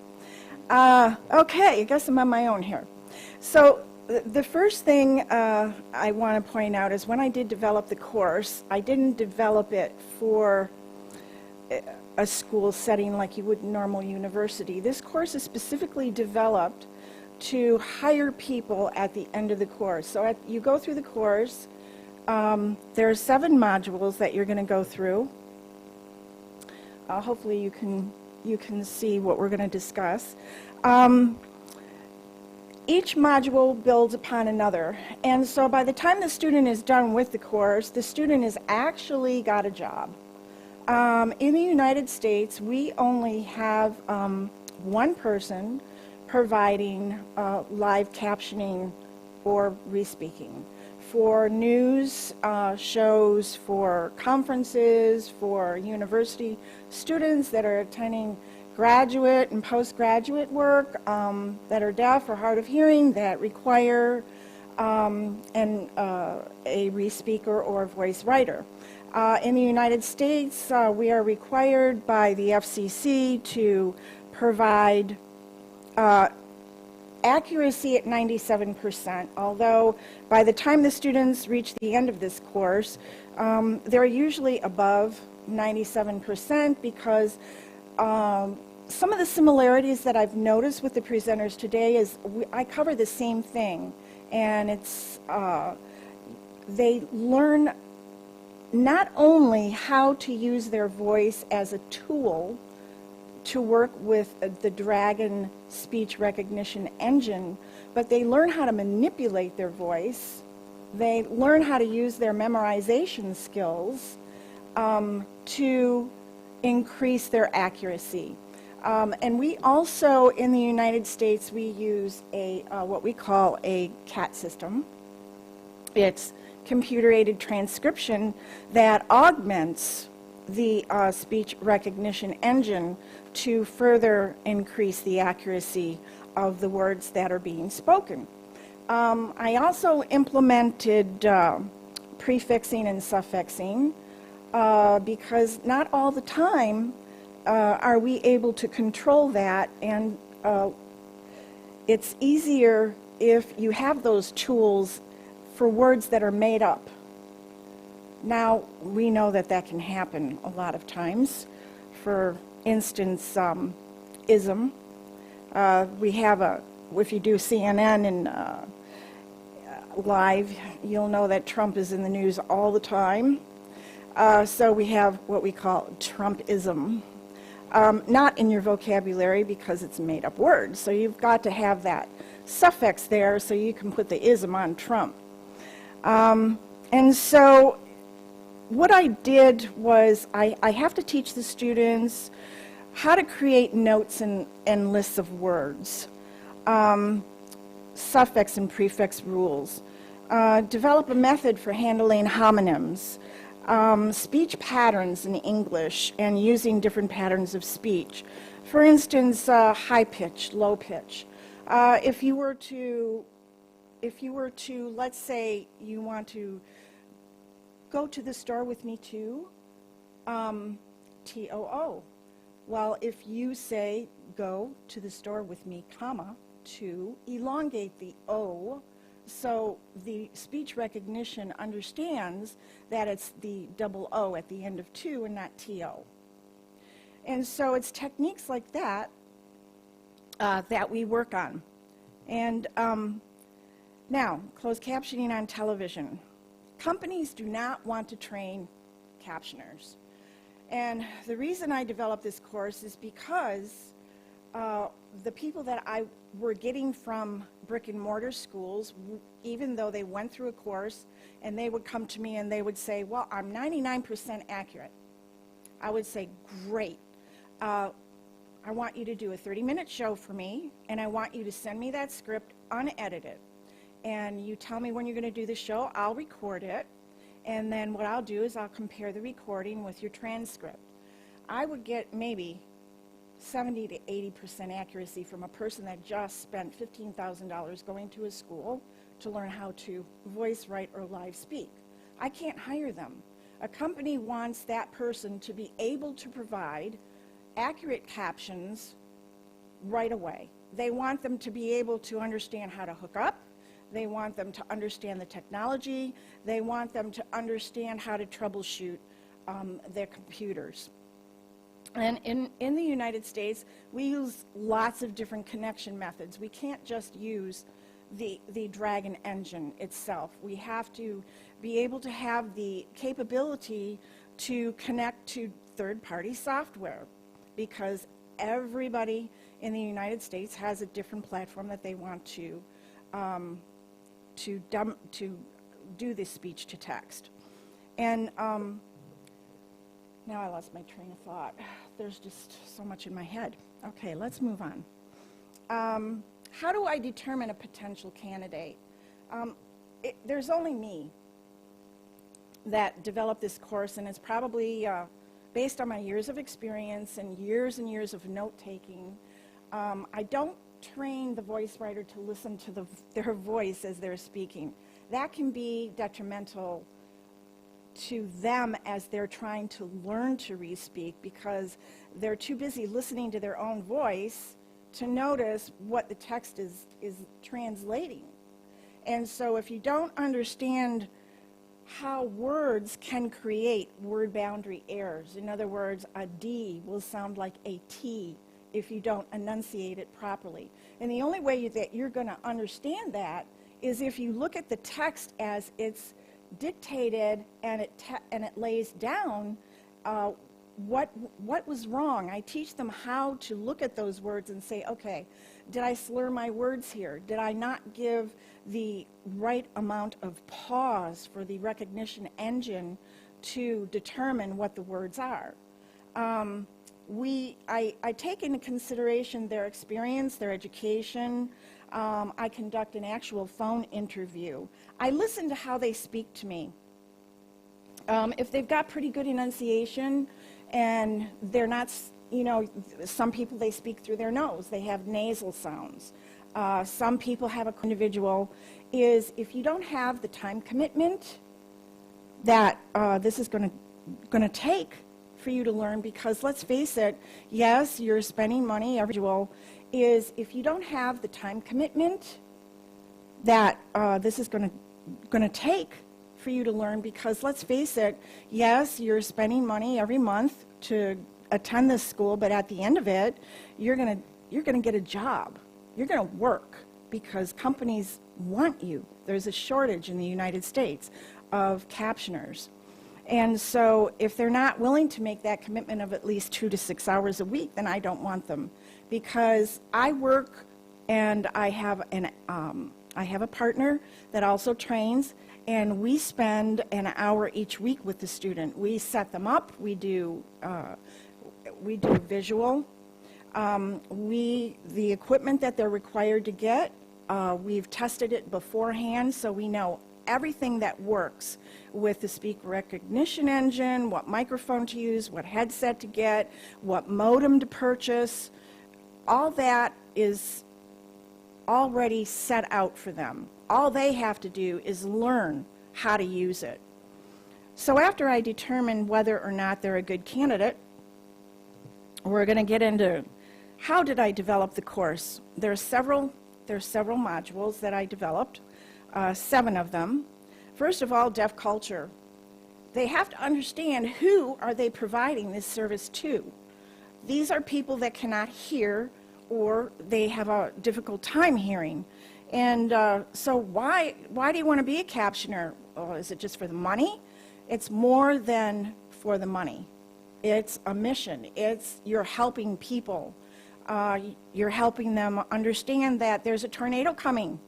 Okay, I guess I'm on my own here. So the first thing I want to point out is when I did develop the course, I didn't develop it for a school setting like you would in normal university. This course is specifically developed to hire people at the end of the course. So you go through the course. There are 7 modules that you're going to go through. Hopefully you can see what we're going to discuss. Each module builds upon another. And so by the time the student is done with the course, the student has actually got a job. In the United States, we only have one person providing live captioning or respeaking for news shows, for conferences, for university students that are attending graduate and postgraduate work, that are deaf or hard of hearing, that require a respeaker or voice writer. In the United States, we are required by the FCC to provide accuracy at 97%, although by the time the students reach the end of this course, they're usually above 97% because some of the similarities that I've noticed with the presenters today is I cover the same thing, and it's they learn not only how to use their voice as a tool to work with the Dragon speech recognition engine, but they learn how to manipulate their voice. They learn how to use their memorization skills to increase their accuracy. And we also, in the United States, we use a what we call a CAT system. It's computer-aided transcription that augments the speech recognition engine to further increase the accuracy of the words that are being spoken. I also implemented prefixing and suffixing because not all the time are we able to control that, and it's easier if you have those tools for words that are made up. Now, we know that that can happen a lot of times. For instance, ism. We have if you do CNN and live, you'll know that Trump is in the news all the time. So we have what we call Trumpism. Not in your vocabulary because it's a made-up word. So you've got to have that suffix there so you can put the ism on Trump. And so what I did was I have to teach the students how to create notes and lists of words, suffix and prefix rules, develop a method for handling homonyms, speech patterns in English and using different patterns of speech. For instance, high pitch, low pitch. If you were to, let's say you want to go to the store with me too, T-O-O. Well, if you say go to the store with me, comma, to elongate the O, so the speech recognition understands that it's the double O at the end of to and not T-O. And so it's techniques like that that we work on. And now, closed captioning on television. Companies do not want to train captioners. And the reason I developed this course is because the people that I were getting from brick and mortar schools, even though they went through a course, and they would come to me and they would say, well, I'm 99% accurate. I would say, great. I want you to do a 30-minute show for me, and I want you to send me that script unedited. And you tell me when you're going to do the show, I'll record it, and then what I'll do is I'll compare the recording with your transcript. I would get maybe 70 to 80% accuracy from a person that just spent $15,000 going to a school to learn how to voice, write, or live speak. I can't hire them. A company wants that person to be able to provide accurate captions right away. They want them to be able to understand how to hook up. They want them to understand the technology. They want them to understand how to troubleshoot their computers. And in the United States, we use lots of different connection methods. We can't just use the Dragon engine itself. We have to be able to have the capability to connect to third-party software, because everybody in the United States has a different platform that they want to do this speech to text. And now I lost my train of thought. There's just so much in my head. Okay, let's move on. How do I determine a potential candidate? There's only me that developed this course, and it's probably based on my years of experience and years of note-taking. I don't train the voice writer to listen to their voice as they're speaking. That can be detrimental to them as they're trying to learn to re-speak, because they're too busy listening to their own voice to notice what the text is translating. And so if you don't understand how words can create word boundary errors, in other words, a D will sound like a T if you don't enunciate it properly. And the only way that you're going to understand that is if you look at the text as it's dictated and it lays down what was wrong. I teach them how to look at those words and say, okay, did I slur my words here? Did I not give the right amount of pause for the recognition engine to determine what the words are? I take into consideration their experience, their education. I conduct an actual phone interview. I listen to how they speak to me. If they've got pretty good enunciation and they're not, you know, some people, they speak through their nose. They have nasal sounds. Some people have a individual is if you don't have the time commitment that this is going to take for you to learn, because let's face it, yes, you're spending money every individual is if you don't have the time commitment that this is going to take for you to learn, because let's face it, yes, you're spending money every month to attend this school, but at the end of it, you're going to get a job. You're going to work because companies want you. There's a shortage in the United States of captioners. And so if they're not willing to make that commitment of at least 2 to 6 hours a week, then I don't want them, because I work and I have a partner that also trains, and we spend an hour each week with the student. We set them up. We do visual. The equipment that they're required to get, we've tested it beforehand, so we know everything that works with the speak recognition engine, what microphone to use, what headset to get, what modem to purchase. All that is already set out for them. All they have to do is learn how to use it. So after I determine whether or not they're a good candidate, we're going to get into how did I develop the course. There's several modules that I developed, 7 of them. First of all, deaf culture. They have to understand who are they providing this service to. These are people that cannot hear, or they have a difficult time hearing. And so why do you want to be a captioner? Oh, is it just for the money? It's more than for the money. It's a mission. You're helping people. You're helping them understand that there's a tornado coming,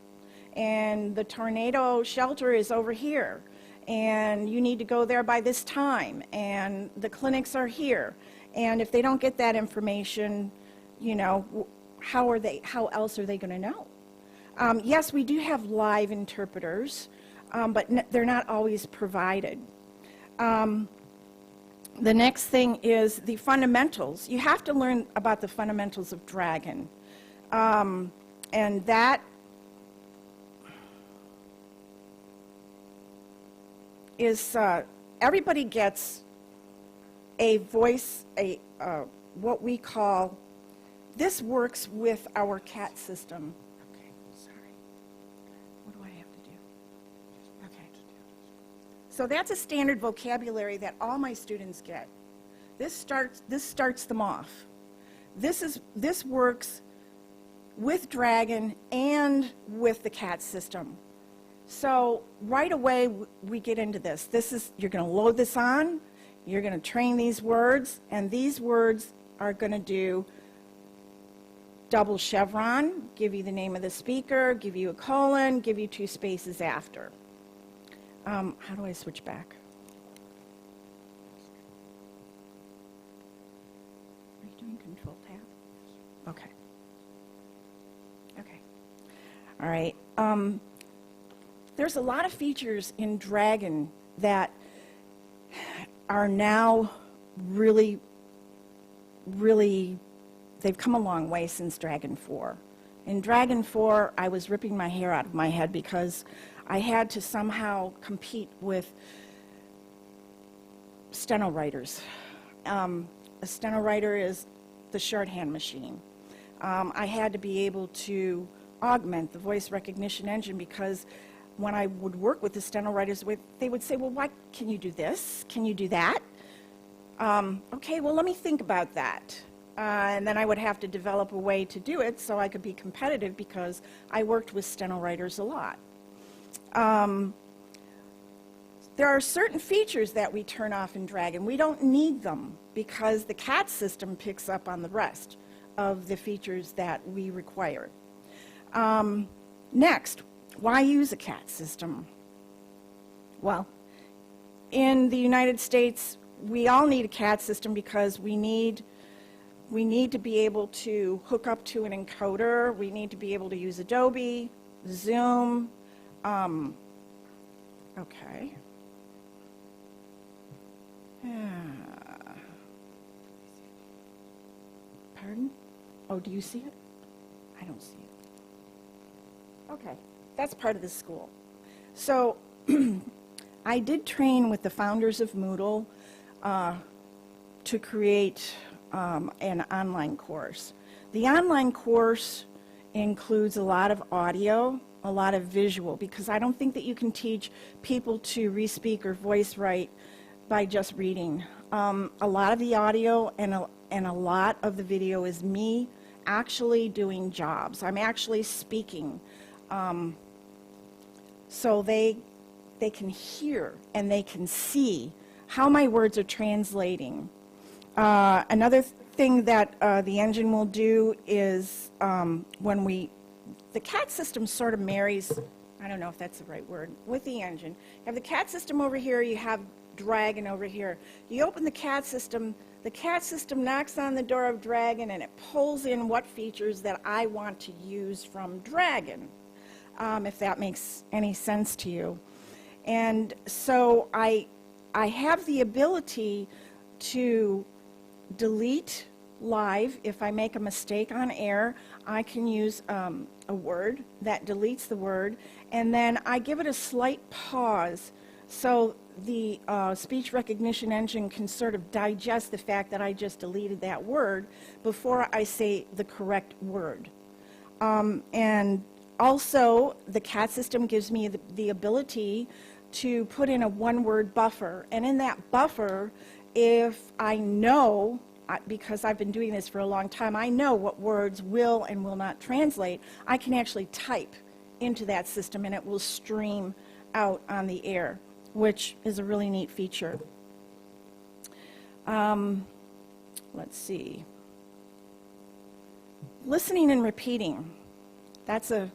and the tornado shelter is over here, and you need to go there by this time, and the clinics are here. And if they don't get that information, you know, how else are they going to know? Yes, we do have live interpreters, but they're not always provided. The next thing is the fundamentals. You have to learn about the fundamentals of Dragon. And that is, everybody gets a voice, what we call, this works with our CAT system. Okay, sorry. What do I have to do? Okay. So that's a standard vocabulary that all my students get. This starts them off. This works with Dragon and with the CAT system. So right away we get into this. You're going to load this on, you're going to train these words, and these words are going to do double chevron, give you the name of the speaker, give you a colon, give you 2 spaces after. How do I switch back? Are you doing Control Tab? Okay. Okay. All right. There's a lot of features in Dragon that are now really, they've come a long way since Dragon 4. In Dragon 4, I was ripping my hair out of my head because I had to somehow compete with steno writers. A steno writer is the shorthand machine. I had to be able to augment the voice recognition engine because when I would work with the steno writers, they would say, well, why can you do this? Can you do that? Okay, well, let me think about that. And then I would have to develop a way to do it so I could be competitive because I worked with steno writers a lot. There are certain features that we turn off in Dragon. We don't need them because the CAT system picks up on the rest of the features that we require. Next, why use a CAT system? Well, in the United States, we all need a CAT system because we need to be able to hook up to an encoder. We need to be able to use Adobe, Zoom. Okay. Pardon? Oh, do you see it? I don't see it. Okay, that's part of the school. So I did train with the founders of Moodle to create an online course. The online course includes a lot of audio, a lot of visual, because I don't think that you can teach people to re-speak or voice write by just reading. A lot of the audio and a lot of the video is me actually doing jobs. I'm actually speaking. So they can hear and they can see how my words are translating. Another thing that the engine will do is the CAT system sort of marries, I don't know if that's the right word, with the engine. You have the CAT system over here, you have Dragon over here. You open the CAT system knocks on the door of Dragon and it pulls in what features that I want to use from Dragon, if that makes any sense to you. And so I have the ability to delete live. If I make a mistake on air, I can use a word that deletes the word, and then I give it a slight pause so the speech recognition engine can sort of digest the fact that I just deleted that word before I say the correct word. And also, the CAT system gives me the ability to put in a one-word buffer, and in that buffer, if I know, because I've been doing this for a long time, I know what words will and will not translate, I can actually type into that system and it will stream out on the air, which is a really neat feature. Let's see. Listening and repeating. That's a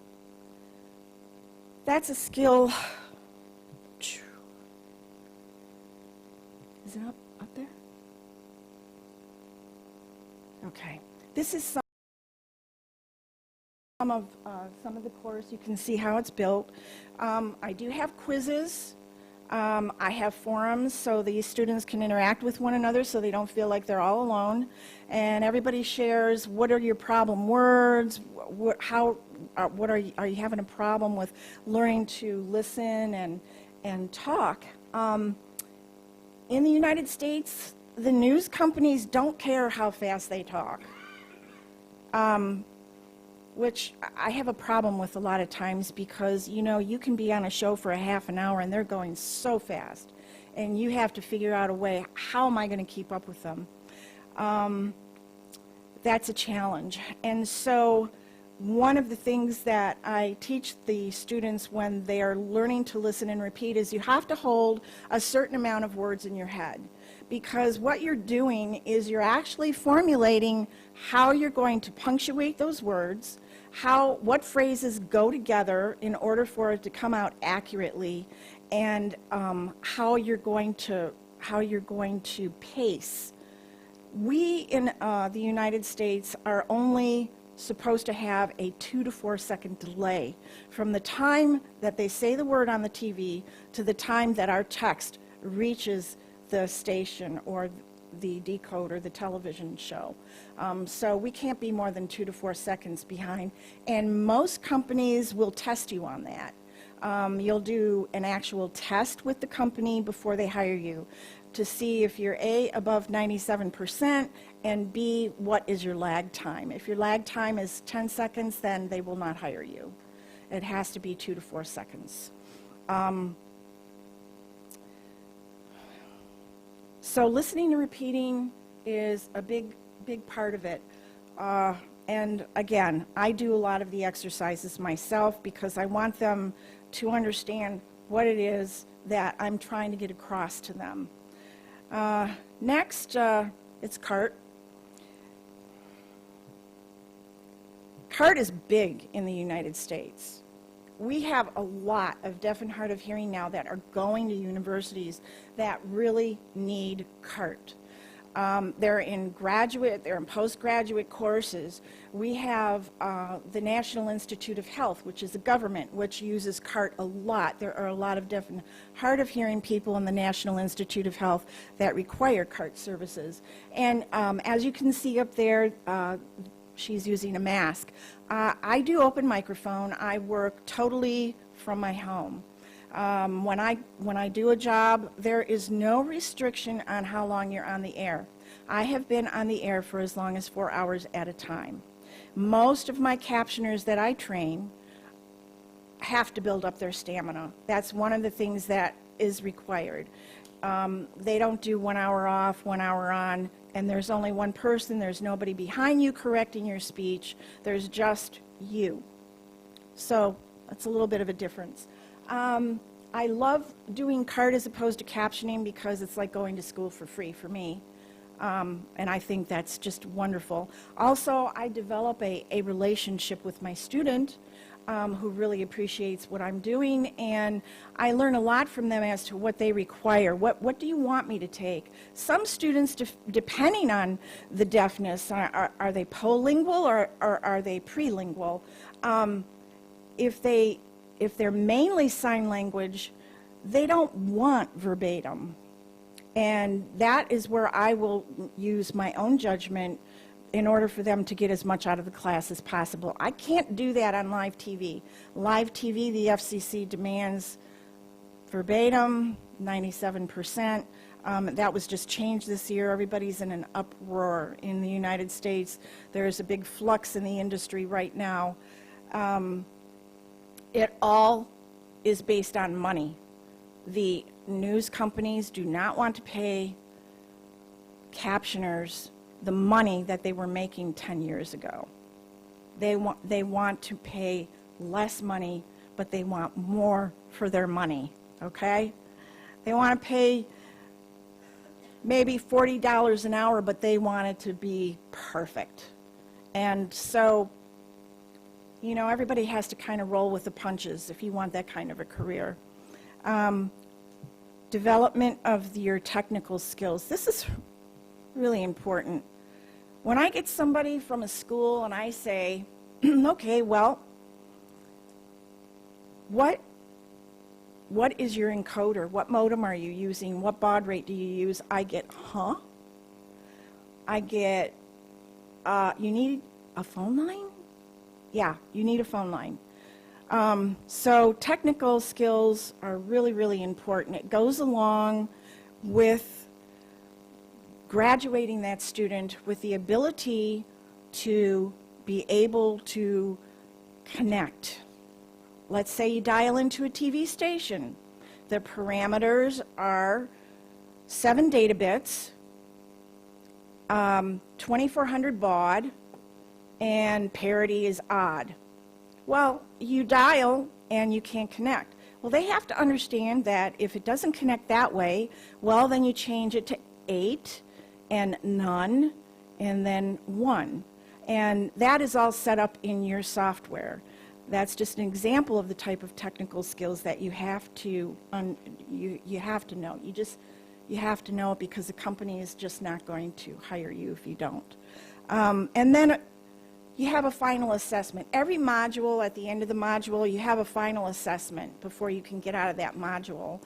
skill. Is it up there? Okay. This is some of the course. You can see how it's built. I do have quizzes. I have forums so the students can interact with one another so they don't feel like they're all alone. And everybody shares what are your problem words, what are you having a problem with learning to listen and talk. In the United States, the news companies don't care how fast they talk, which I have a problem with a lot of times because, you know, you can be on a show for a half an hour and they're going so fast, and you have to figure out a way, how am I going to keep up with them? That's a challenge. And so one of the things that I teach the students when they are learning to listen and repeat is you have to hold a certain amount of words in your head, because what you're doing is you're actually formulating how you're going to punctuate those words, what phrases go together in order for it to come out accurately, and how you're going to pace. We in the United States are only supposed to have a 2 to 4 second delay from the time that they say the word on the TV to the time that our text reaches the station or the decoder, the television show. So we can't be more than 2 to 4 seconds behind, and most companies will test you on that. You'll do an actual test with the company before they hire you to see if you're A, above 97%, and B, what is your lag time. If your lag time is 10 seconds, then they will not hire you. It has to be 2 to 4 seconds. So listening and repeating is a big part of it. And again, I do a lot of the exercises myself because I want them to understand what it is that I'm trying to get across to them. Next, it's CART. CART is big in the United States. We have a lot of deaf and hard of hearing now that are going to universities that really need CART. They're in graduate, they're in postgraduate courses. We have the National Institute of Health, which is a government, which uses CART a lot. There are a lot of deaf and hard of hearing people in the National Institute of Health that require CART services. And as you can see up there, she's using a mask. I do open microphone. I work totally from my home. When I do a job, there is no restriction on how long you're on the air. I have been on the air for as long as 4 hours at a time. Most of my captioners that I train have to build up their stamina. That's one of the things that is required. They don't do 1 hour off, 1 hour on, and there's only one person. There's nobody behind you correcting your speech. There's just you. So that's a little bit of a difference. I love doing CART as opposed to captioning because it's like going to school for free for me. And I think that's just wonderful. Also, I develop a relationship with my student who really appreciates what I'm doing, and I learn a lot from them as to what they require. What do you want me to take? Some students, depending on the deafness, are they polingual or are they prelingual? If they're mainly sign language, they don't want verbatim. And that is where I will use my own judgment in order for them to get as much out of the class as possible. I can't do that on live TV. Live TV, the FCC demands verbatim, 97%. That was just changed this year. Everybody's in an uproar in the United States. There's a big flux in the industry right now. It all is based on money. The news companies do not want to pay captioners the money that they were making 10 years ago. They want to pay less money, but they want more for their money, okay? They want to pay maybe $40 an hour, but they want it to be perfect. And so, you know, everybody has to kind of roll with the punches if you want that kind of a career. Development of your technical skills. This is really important. When I get somebody from a school and I say, okay, well, what is your encoder? What modem are you using? What baud rate do you use? I get, huh? I get, you need a phone line? Yeah, you need a phone line. So technical skills are really, really important. It goes along with graduating that student with the ability to be able to connect. Let's say you dial into a TV station. The parameters are 7 data bits, 2400 baud, and parity is odd. Well, you dial and you can't connect. Well, they have to understand that if it doesn't connect that way, well, then you change it to 8 and none and then 1. And that is all set up in your software. That's just an example of the type of technical skills that you have to you have to know. You have to know it because the company is just not going to hire you if you don't. And then you have a final assessment. Every module, at the end of the module, you have a final assessment before you can get out of that module.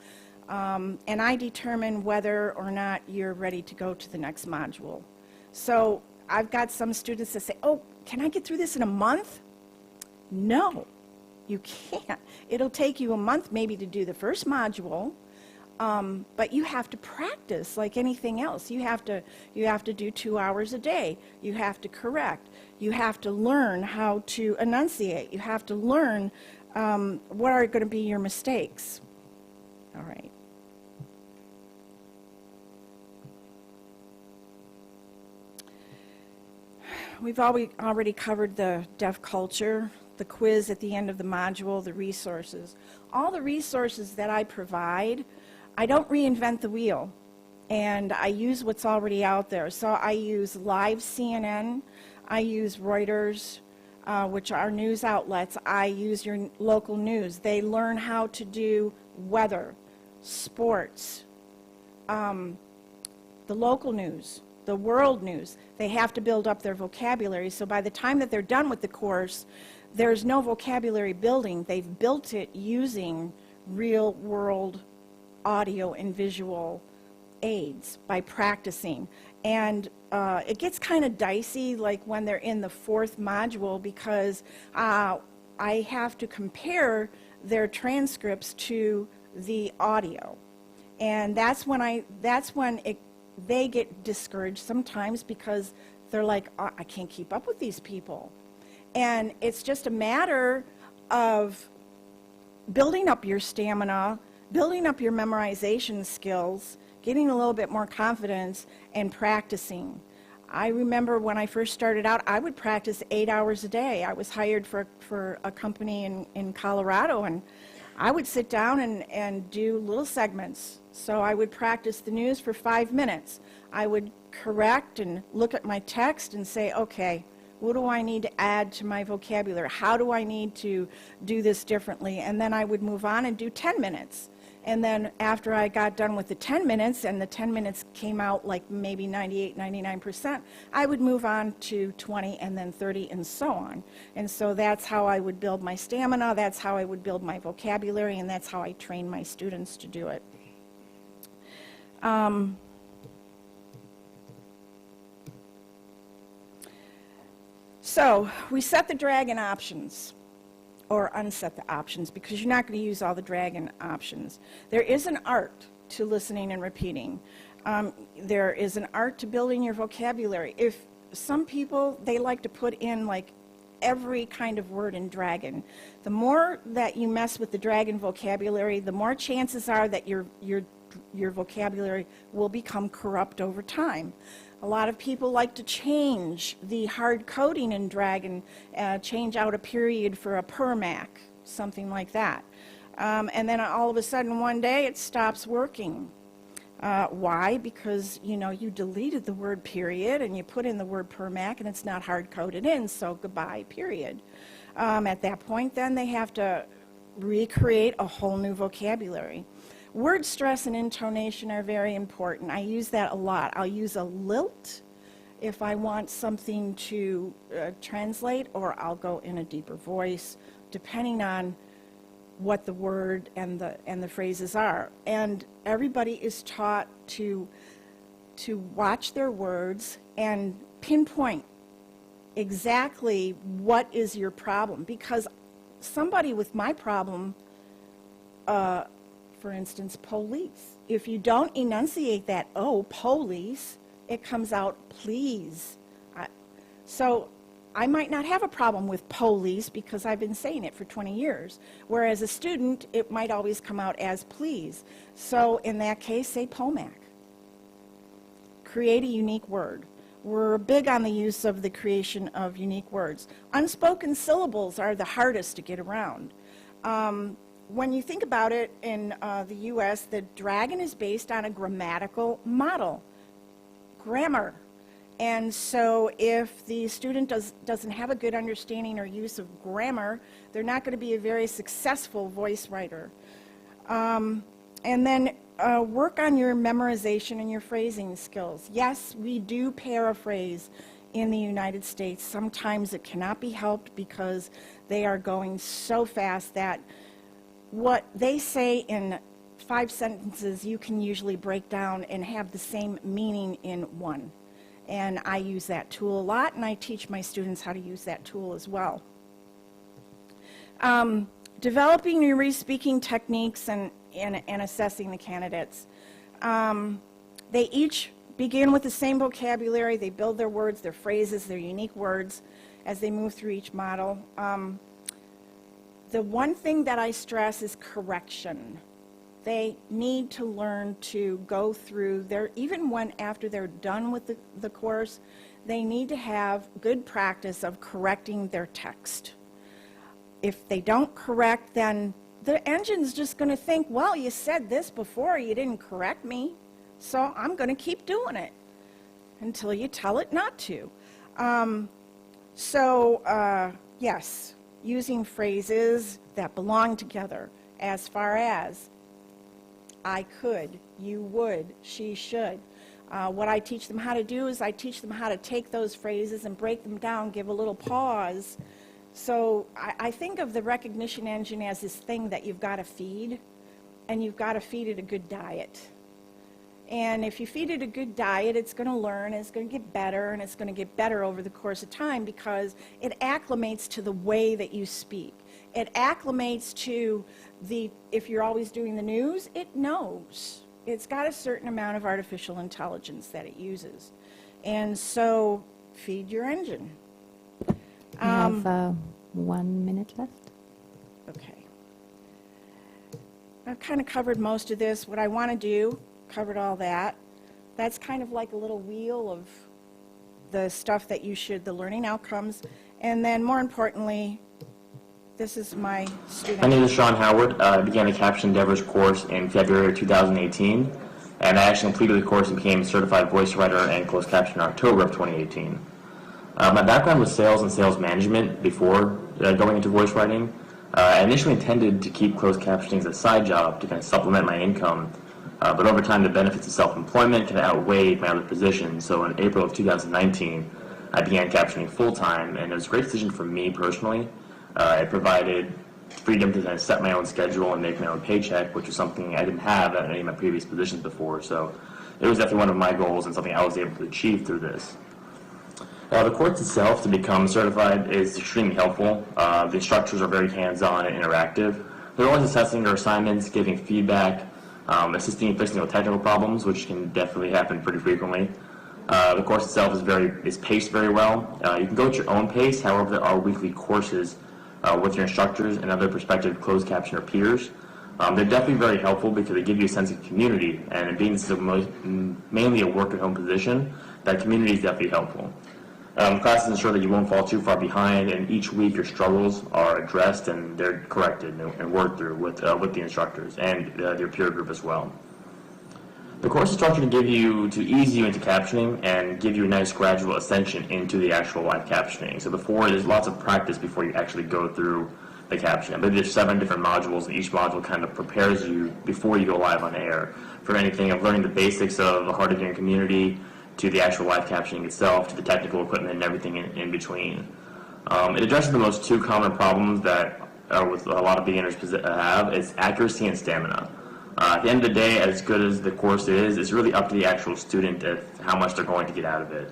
And I determine whether or not you're ready to go to the next module. So I've got some students that say, oh, can I get through this in a month? No, you can't. It'll take you a month maybe to do the first module, but you have to practice like anything else. You have to do 2 hours a day. You have to correct. You have to learn how to enunciate. You have to learn what are going to be your mistakes. All right. We've already covered the deaf culture, the quiz at the end of the module, the resources. All the resources that I provide, I don't reinvent the wheel, and I use what's already out there. So I use live CNN, I use Reuters, which are news outlets. I use your local news. They learn how to do weather, sports, the local news, the world news. They have to build up their vocabulary, so by the time that they're done with the course, there's no vocabulary building. They've built it using real-world audio and visual aids by practicing. And it gets kind of dicey, like when they're in the 4th module, because I have to compare their transcripts to the audio. And that's when they get discouraged sometimes because they're like, oh, I can't keep up with these people. And it's just a matter of building up your stamina, building up your memorization skills, getting a little bit more confidence, and practicing. I remember when I first started out, I would practice 8 hours a day. I was hired for a company in Colorado, and I would sit down and do little segments. So I would practice the news for 5 minutes. I would correct and look at my text and say, okay, what do I need to add to my vocabulary? How do I need to do this differently? And then I would move on and do 10 minutes. And then after I got done with the 10 minutes and the 10 minutes came out like maybe 98, 99%, I would move on to 20 and then 30 and so on. And so that's how I would build my stamina, that's how I would build my vocabulary, and that's how I train my students to do it. So we set the dragon options, or unset the options, because you're not going to use all the dragon options. There is an art to listening and repeating. There is an art to building your vocabulary. If some people, they like to put in like every kind of word in dragon. The more that you mess with the dragon vocabulary, the more chances are that your vocabulary will become corrupt over time. A lot of people like to change the hard coding in Dragon, change out a period for a permac, something like that. And then all of a sudden one day it stops working. Why? Because, you know, you deleted the word period and you put in the word permac and it's not hard-coded in, so goodbye, period. At that point, then they have to recreate a whole new vocabulary. Word stress and intonation are very important. I use that a lot. I'll use a lilt if I want something to translate, or I'll go in a deeper voice, depending on what the word and the phrases are. And everybody is taught to watch their words and pinpoint exactly what is your problem, because somebody with my problem, for instance, police, if you don't enunciate that, oh, police, it comes out please. So I might not have a problem with police because I've been saying it for 20 years, whereas a student, it might always come out as please. So in that case, say POMAC. Create a unique word. We're big on the use of the creation of unique words. Unspoken syllables are the hardest to get around. When you think about it, in the U.S., the dragon is based on a grammatical model, grammar. And so if the student doesn't have a good understanding or use of grammar, they're not going to be a very successful voice writer. And then work on your memorization and your phrasing skills. Yes, we do paraphrase in the United States. Sometimes it cannot be helped because they are going so fast that what they say in 5 sentences you can usually break down and have the same meaning in one. And I use that tool a lot, and I teach my students how to use that tool as well. Developing your re-speaking techniques and assessing the candidates. They each begin with the same vocabulary. They build their words, their phrases, their unique words as they move through each model. The one thing that I stress is correction. They need to learn to go through even when after they're done with the course, they need to have good practice of correcting their text. If they don't correct, then the engine's just going to think, well, you said this before, you didn't correct me, so I'm going to keep doing it until you tell it not to. Yes, using phrases that belong together, as far as I could, you would, she should. What I teach them how to do is I teach them how to take those phrases and break them down, give a little pause. So I think of the recognition engine as this thing that you've got to feed, and you've got to feed it a good diet. And if you feed it a good diet, it's going to learn, it's going to get better, and it's going to get better over the course of time because it acclimates to the way that you speak. It acclimates to if you're always doing the news, it knows. It's got a certain amount of artificial intelligence that it uses. And so feed your engine. We have 1 minute left. Okay. I've kind of covered most of this. What I want to do, covered all that. That's kind of like a little wheel of the stuff that the learning outcomes. And then more importantly, this is my student. My name is Sean Howard. I began the Caption Endeavors course in February 2018, and I actually completed the course and became a certified voice writer and closed captioner in October of 2018. My background was sales and sales management before going into voice writing. I initially intended to keep closed captioning as a side job to kind of supplement my income, but over time the benefits of self-employment kind of outweighed my other positions. So in April of 2019, I began captioning full-time, and it was a great decision for me personally. It provided freedom to kind of set my own schedule and make my own paycheck, which was something I didn't have at any of my previous positions before. So it was definitely one of my goals and something I was able to achieve through this. The course itself, to become certified, is extremely helpful. The instructors are very hands-on and interactive. They're always assessing their assignments, giving feedback, assisting in fixing technical problems, which can definitely happen pretty frequently. The course itself is paced very well. You can go at your own pace. However, there are weekly courses with your instructors and other prospective closed captioner peers. They're definitely very helpful because they give you a sense of community, and being this is mainly a work-at-home position, that community is definitely helpful. Classes ensure that you won't fall too far behind, and each week your struggles are addressed and they're corrected and worked through with the instructors and your peer group as well. The course is structured to ease you into captioning and give you a nice gradual ascension into the actual live captioning. So there's lots of practice before you actually go through the captioning. I believe there's 7 different modules, and each module kind of prepares you before you go live on air for anything of learning the basics of the hard of hearing community to the actual live captioning itself, to the technical equipment and everything in between. It addresses the most 2 common problems that with a lot of beginners have is accuracy and stamina. At the end of the day, as good as the course is, it's really up to the actual student of how much they're going to get out of it.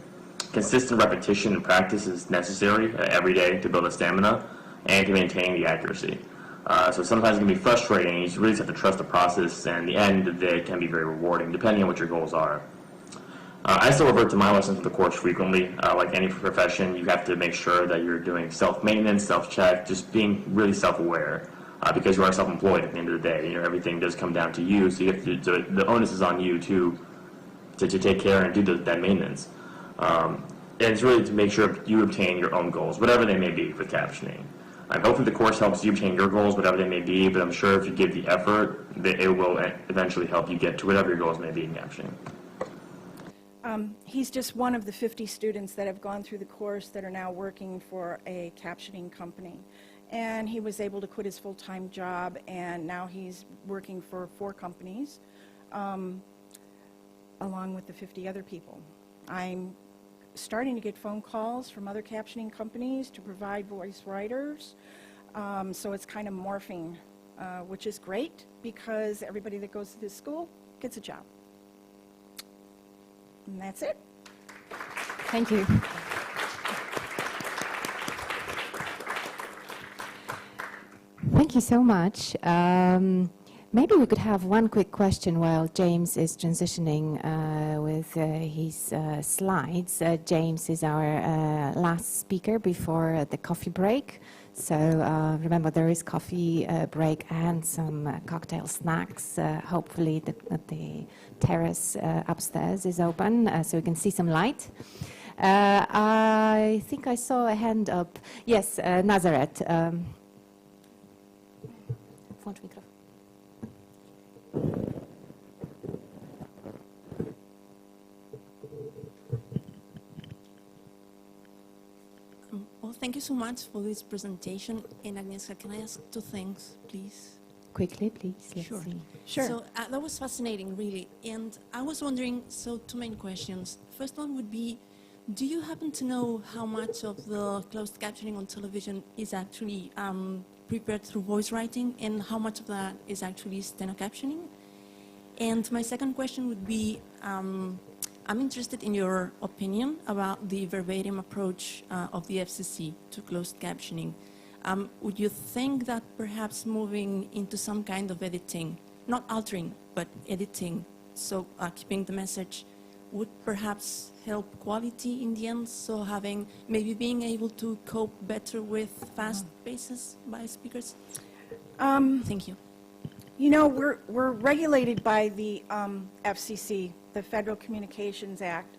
Consistent repetition and practice is necessary every day to build a stamina and to maintain the accuracy. So sometimes it can be frustrating. You really have to trust the process, and the end of the day can be very rewarding, depending on what your goals are. I still revert to my lessons of the course frequently. Like any profession, you have to make sure that you're doing self-maintenance, self-check, just being really self-aware. Because you are self-employed at the end of the day, everything does come down to you. So you have to, the onus is on you to take care and do that maintenance. And it's really to make sure you obtain your own goals, whatever they may be with captioning. Hopefully the course helps you obtain your goals, whatever they may be. But I'm sure if you give the effort, that it will eventually help you get to whatever your goals may be in captioning. He's just one of the 50 students that have gone through the course that are now working for a captioning company. And he was able to quit his full-time job, and now he's working for 4 companies, along with the 50 other people. I'm starting to get phone calls from other captioning companies to provide voice writers, so it's kind of morphing, which is great because everybody that goes to this school gets a job. And that's it. Thank you. Thank you so much. Maybe we could have one quick question while James is transitioning with his slides. James is our last speaker before the coffee break. So remember, there is coffee break and some cocktail snacks. Hopefully the terrace upstairs is open so we can see some light. I think I saw a hand up. Yes, Nazareth. Włącz mikrofon. Well, thank you so much for this presentation. And Agnieszka, can I ask 2 things, please? Quickly, please. Let's Sure. see. Sure. So that was fascinating, really. And I was wondering, so 2 main questions. First one would be, do you happen to know how much of the closed captioning on television is actually prepared through voice writing, and how much of that is actually steno captioning? And my second question would be, I'm interested in your opinion about the verbatim approach of the FCC to closed captioning. Would you think that perhaps moving into some kind of editing, not altering, but editing, so keeping the message, would perhaps help quality in the end, so maybe being able to cope better with fast paces by speakers? Thank you. You know, we're regulated by the FCC, the Federal Communications Act.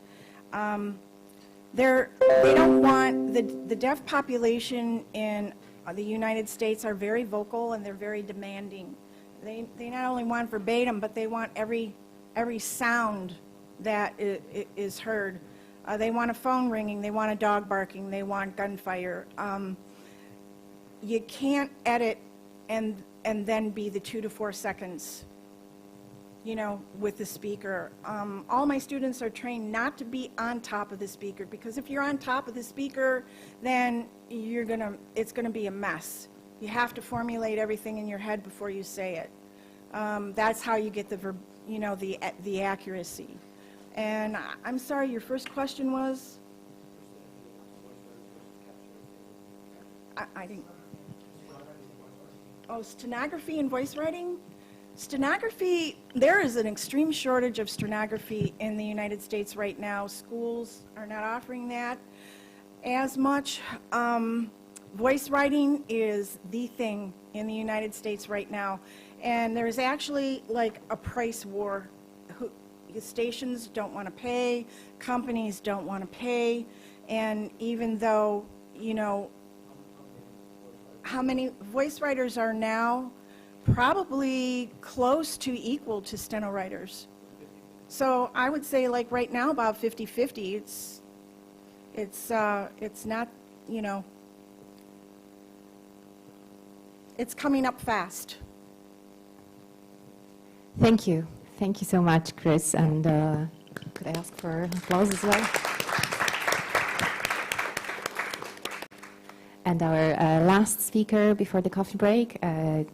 They don't want, the deaf population in the United States are very vocal and they're very demanding. They not only want verbatim, but they want every sound that is heard. They want a phone ringing, they want a dog barking, they want gunfire. You can't edit and then be the 2 to 4 seconds, you know, with the speaker. All my students are trained not to be on top of the speaker, because if you're on top of the speaker, then it's gonna be a mess. You have to formulate everything in your head before you say it. That's how you get the accuracy. And I'm sorry, your first question was? I didn't. Oh, stenography and voice writing? Stenography, there is an extreme shortage of stenography in the United States right now. Schools are not offering that as much. Voice writing is the thing in the United States right now. And there's actually like a price war. Stations don't want to pay, companies don't want to pay, and even though, you know, how many voice writers are now? Probably close to equal to steno writers. So I would say, like, right now, about 50-50. It's not, you know, it's coming up fast. Thank you. Thank you so much, Chris. And could I ask for applause as well? And our last speaker before the coffee break,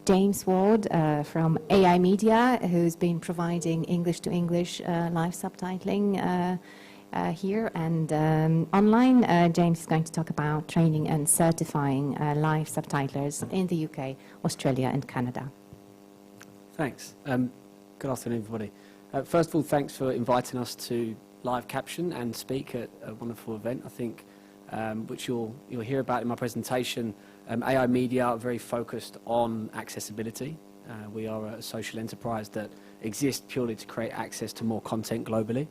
James Ward from AI Media, who's been providing English-to-English live subtitling here and online. James is going to talk about training and certifying live subtitlers in the UK, Australia and Canada. Thanks. Good afternoon, everybody. First of all, thanks for inviting us to live caption and speak at a wonderful event, I think, which you'll hear about in my presentation. AI Media are very focused on accessibility. We are a social enterprise that exists purely to create access to more content globally.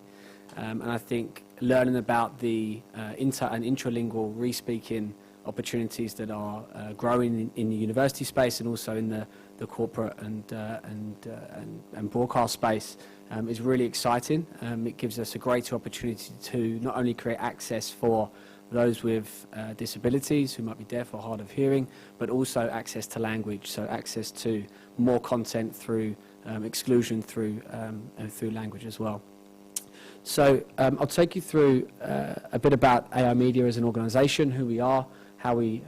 And I think learning about the inter and intralingual re-speaking opportunities that are growing in the university space and also in the corporate and broadcast space is really exciting. It gives us a greater opportunity to not only create access for those with disabilities who might be deaf or hard of hearing, but also access to language, so access to more content through exclusion through language as well. So I'll take you through a bit about AI Media as an organisation, who we are, how we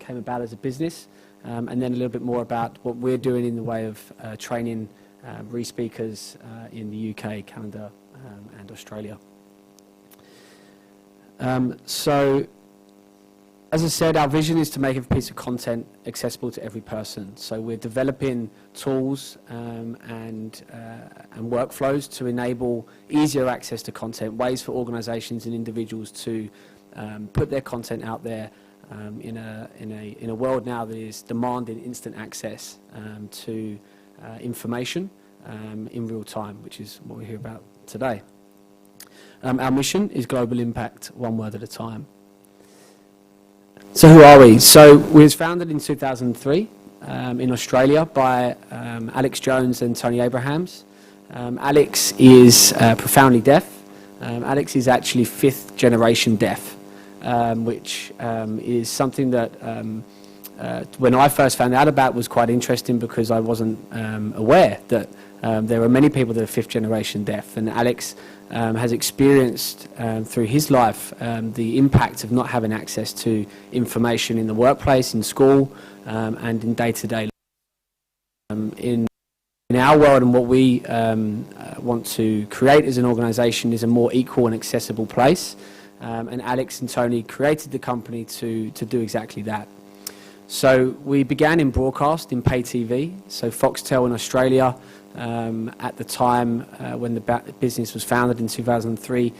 came about as a business, and then a little bit more about what we're doing in the way of training re-speakers in the UK, Canada and Australia. So, as I said, our vision is to make a piece of content accessible to every person. So we're developing tools and workflows to enable easier access to content, ways for organisations and individuals to put their content out there in a world now that is demanding instant access to information in real time, which is what we hear about today. Our mission is global impact, one word at a time. So who are we? So we was founded in 2003 in Australia by Alex Jones and Tony Abrahams. Alex is profoundly deaf. Alex is actually 5th generation deaf, which is something that when I first found out about was quite interesting, because I wasn't aware that there are many people that are 5th generation deaf, and Alex has experienced through his life the impact of not having access to information in the workplace, in school, and in day-to-day life. In our world, and what we want to create as an organisation is a more equal and accessible place, and Alex and Tony created the company to do exactly that. So we began in broadcast, in pay TV, so Foxtel in Australia. At the time when the business was founded in 2003,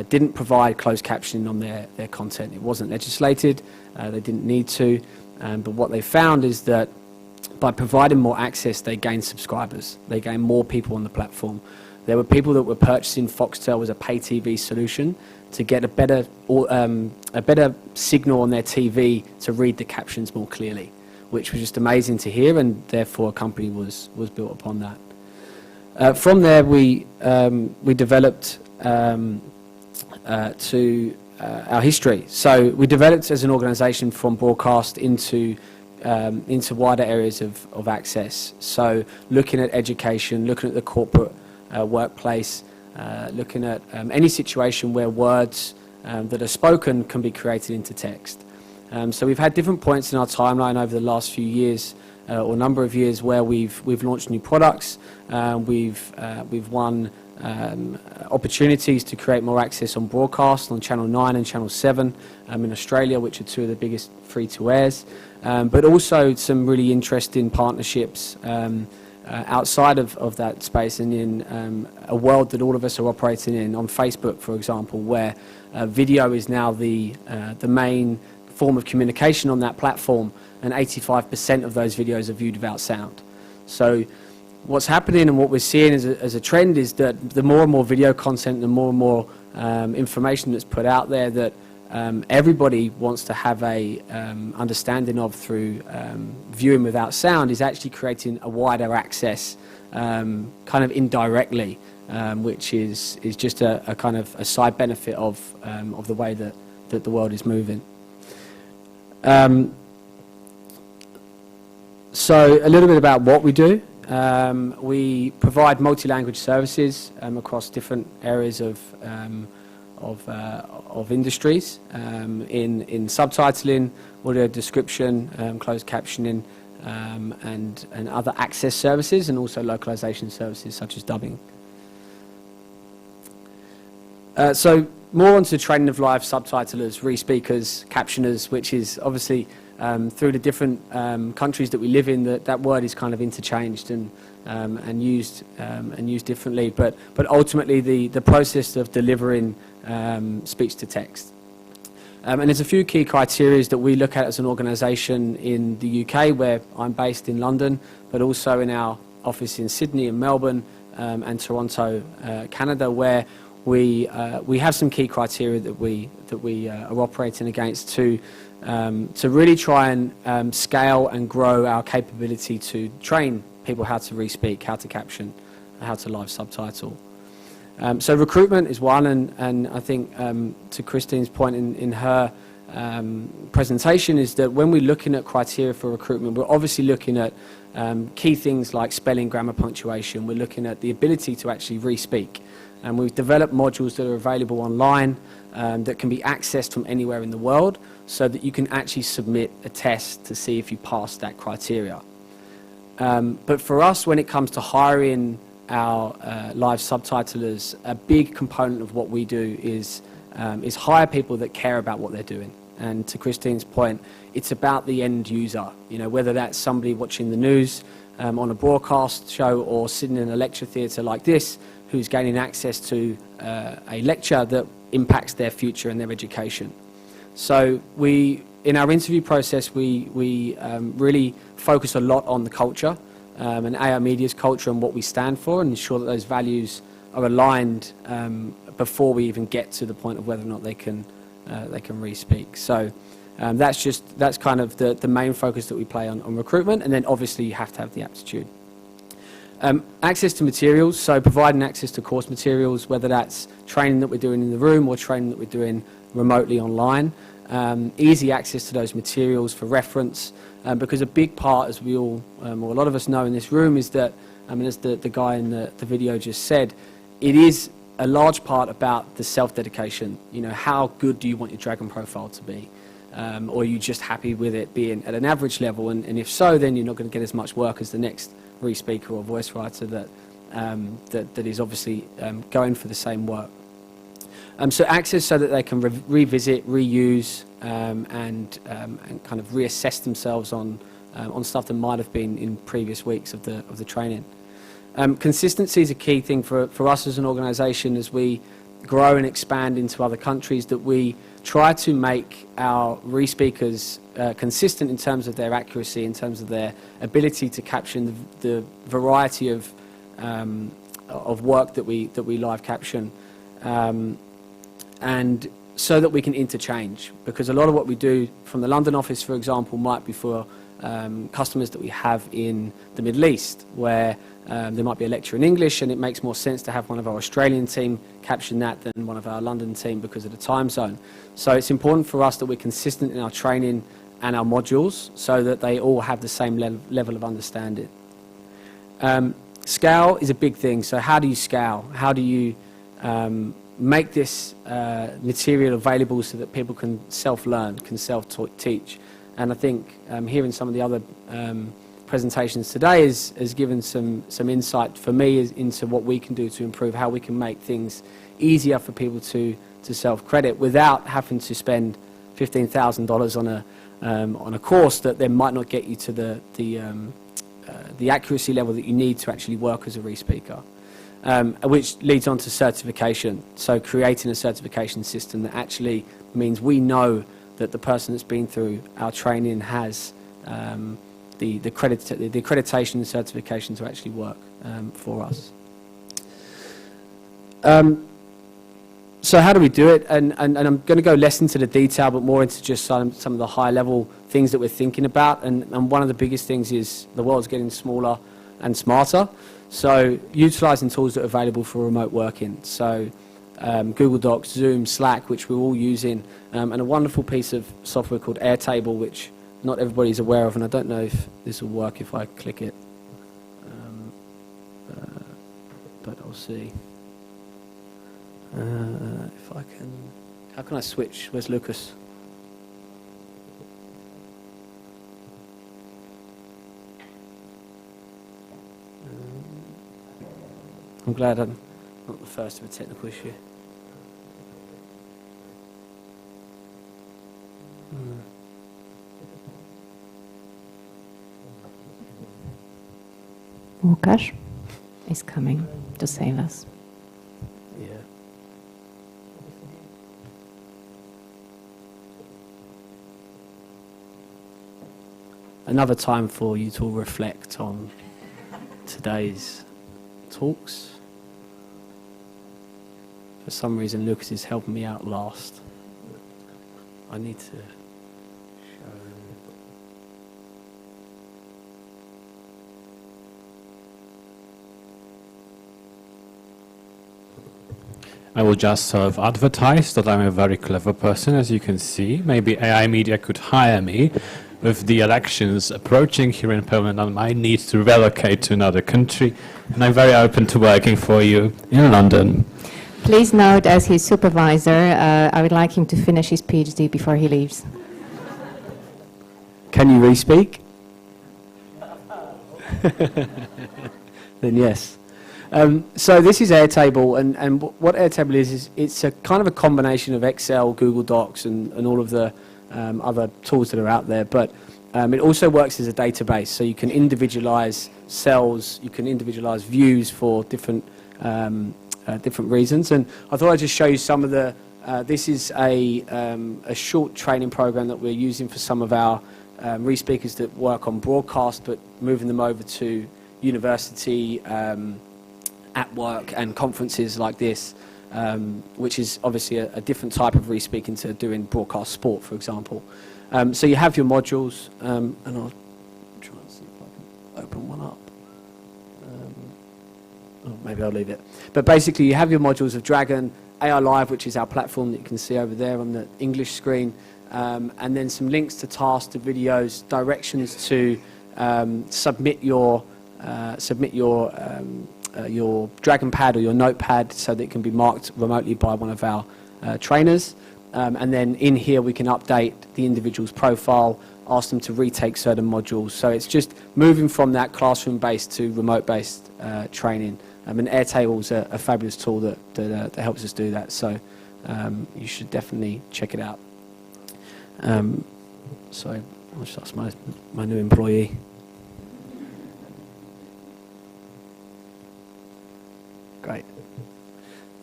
didn't provide closed captioning on their content. It wasn't legislated, they didn't need to, but what they found is that by providing more access, they gained subscribers, they gained more people on the platform. There were people that were purchasing Foxtel as a pay TV solution to get a better signal on their TV to read the captions more clearly, which was just amazing to hear, and therefore a company was built upon that. From there, we developed to our history. So we developed as an organisation from broadcast into wider areas of access. So looking at education, looking at the corporate workplace, looking at any situation where words that are spoken can be created into text. So we've had different points in our timeline over the last few years, or number of years, where we've launched new products. We've won opportunities to create more access on broadcast on Channel 9 and Channel 7 in Australia, which are 2 of the biggest free-to-airs, but also some really interesting partnerships outside of that space, and in a world that all of us are operating in, on Facebook, for example, where video is now the main form of communication on that platform, and 85% of those videos are viewed without sound. So what's happening and what we're seeing as a trend is that the more and more video content, the more and more information that's put out there that everybody wants to have a understanding of through viewing without sound, is actually creating a wider access kind of indirectly which is just a kind of a side benefit of the way that the world is moving. So a little bit about what we do. We provide multi-language services across different areas of industries in subtitling, audio description, closed captioning, and other access services, and also localization services such as dubbing. So more onto the training of live subtitlers, re-speakers, captioners, which is obviously through the different countries that we live in, that word is kind of interchanged and used differently. But ultimately, the process of delivering speech to text. And there's a few key criteria that we look at as an organisation in the UK, where I'm based in London, but also in our office in Sydney and Melbourne and Toronto, Canada, where we have some key criteria that we are operating against to really try and scale and grow our capability to train people how to re-speak, how to caption, how to live subtitle. So recruitment is one, and I think to Christine's point in her presentation is that when we're looking at criteria for recruitment, we're obviously looking at key things like spelling, grammar, punctuation. We're looking at the ability to actually re-speak. And we've developed modules that are available online that can be accessed from anywhere in the world, so that you can actually submit a test to see if you pass that criteria. But for us, when it comes to hiring our live subtitlers, a big component of what we do is hire people that care about what they're doing. And to Christine's point, it's about the end user, whether that's somebody watching the news on a broadcast show or sitting in a lecture theatre like this, who's gaining access to a lecture that impacts their future and their education. So in our interview process, we really focus a lot on the culture and AR Media's culture and what we stand for, and ensure that those values are aligned before we even get to the point of whether or not they can re-speak. So that's kind of the main focus that we play on recruitment, and then obviously you have to have the aptitude. Access to materials, so providing access to course materials, whether that's training that we're doing in the room or training that we're doing remotely online. Easy access to those materials for reference, because a big part, as we all, or a lot of us know in this room, is that, as the guy in the video just said, it is a large part about the self-dedication. How good do you want your Dragon profile to be? Or are you just happy with it being at an average level? And if so, then you're not going to get as much work as the next re-speaker or voice writer that is obviously going for the same work. So access so that they can revisit, reuse, and kind of reassess themselves on stuff that might have been in previous weeks of the training. Consistency is a key thing for us as an organisation as we grow and expand into other countries, that we try to make our re-speakers consistent in terms of their accuracy, in terms of their ability to caption the variety of work that we live caption, and so that we can interchange, because a lot of what we do from the London office, for example, might be for customers that we have in the Middle East, where there might be a lecture in English, and it makes more sense to have one of our Australian team caption that than one of our London team because of the time zone. So it's important for us that we're consistent in our training and our modules, so that they all have the same level of understanding. Scale is a big thing. So how do you scale? How do you make this material available so that people can self-learn, can self-teach? And I think hearing some of the other presentations today has given some insight for me into what we can do to improve how we can make things easier for people to self-credit without having to spend $15,000 on a course that then might not get you to the accuracy level that you need to actually work as a re-speaker. Which leads on to certification. So creating a certification system that actually means we know that the person that's been through our training has the accreditation and certification to actually work for us. So how do we do it? And I'm going to go less into the detail, but more into just some of the high-level things that we're thinking about. And one of the biggest things is the world's getting smaller. and smarter. So utilising tools that are available for remote working. So Google Docs, Zoom, Slack, which we're all using, and a wonderful piece of software called Airtable, which not everybody's aware of, and I don't know if this will work if I click it, but I'll see. If I can, how can I switch? Where's Lucas? I'm glad I'm not the first of a technical issue. Łukasz is coming to save us. Yeah. Another time for you to reflect on today's talks. For some reason, Lucas is helping me out last. I need to show. I will just sort of advertise that I'm a very clever person, as you can see. Maybe AI Media could hire me with the elections approaching here in Poland and my need to relocate to another country. And I'm very open to working for you in London. Please note, as his supervisor, I would like him to finish his PhD before he leaves. Can you re-speak? Then yes. So this is Airtable, and what Airtable is it's a kind of a combination of Excel, Google Docs, and all of the other tools that are out there. But it also works as a database, so you can individualize cells, you can individualize views for different reasons. And I thought I'd just show you some of the. This is a short training program that we're using for some of our re-speakers that work on broadcast, but moving them over to university. At work and conferences like this, which is obviously a different type of re-speaking to doing broadcast sport, for example. So you have your modules, and I'll try and see if I can open one up. Maybe I'll leave it. But basically, you have your modules of Dragon, AI Live, which is our platform that you can see over there on the English screen, and then some links to tasks, to videos, directions to submit your Dragon pad or your notepad so that it can be marked remotely by one of our trainers. And then in here we can update the individual's profile, ask them to retake certain modules. So it's just moving from that classroom-based to remote-based training. And Airtable is a fabulous tool that helps us do that. So you should definitely check it out. So that's my new employee. Great,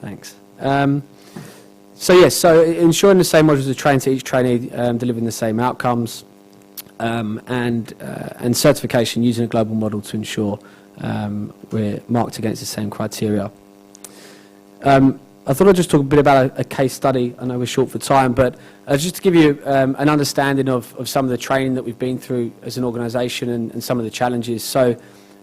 thanks. So yes, so ensuring the same modules are trained to each trainee, delivering the same outcomes, and certification using a global model to ensure we're marked against the same criteria. I thought I'd just talk a bit about a case study. I know we're short for time, but just to give you an understanding of some of the training that we've been through as an organisation and some of the challenges. So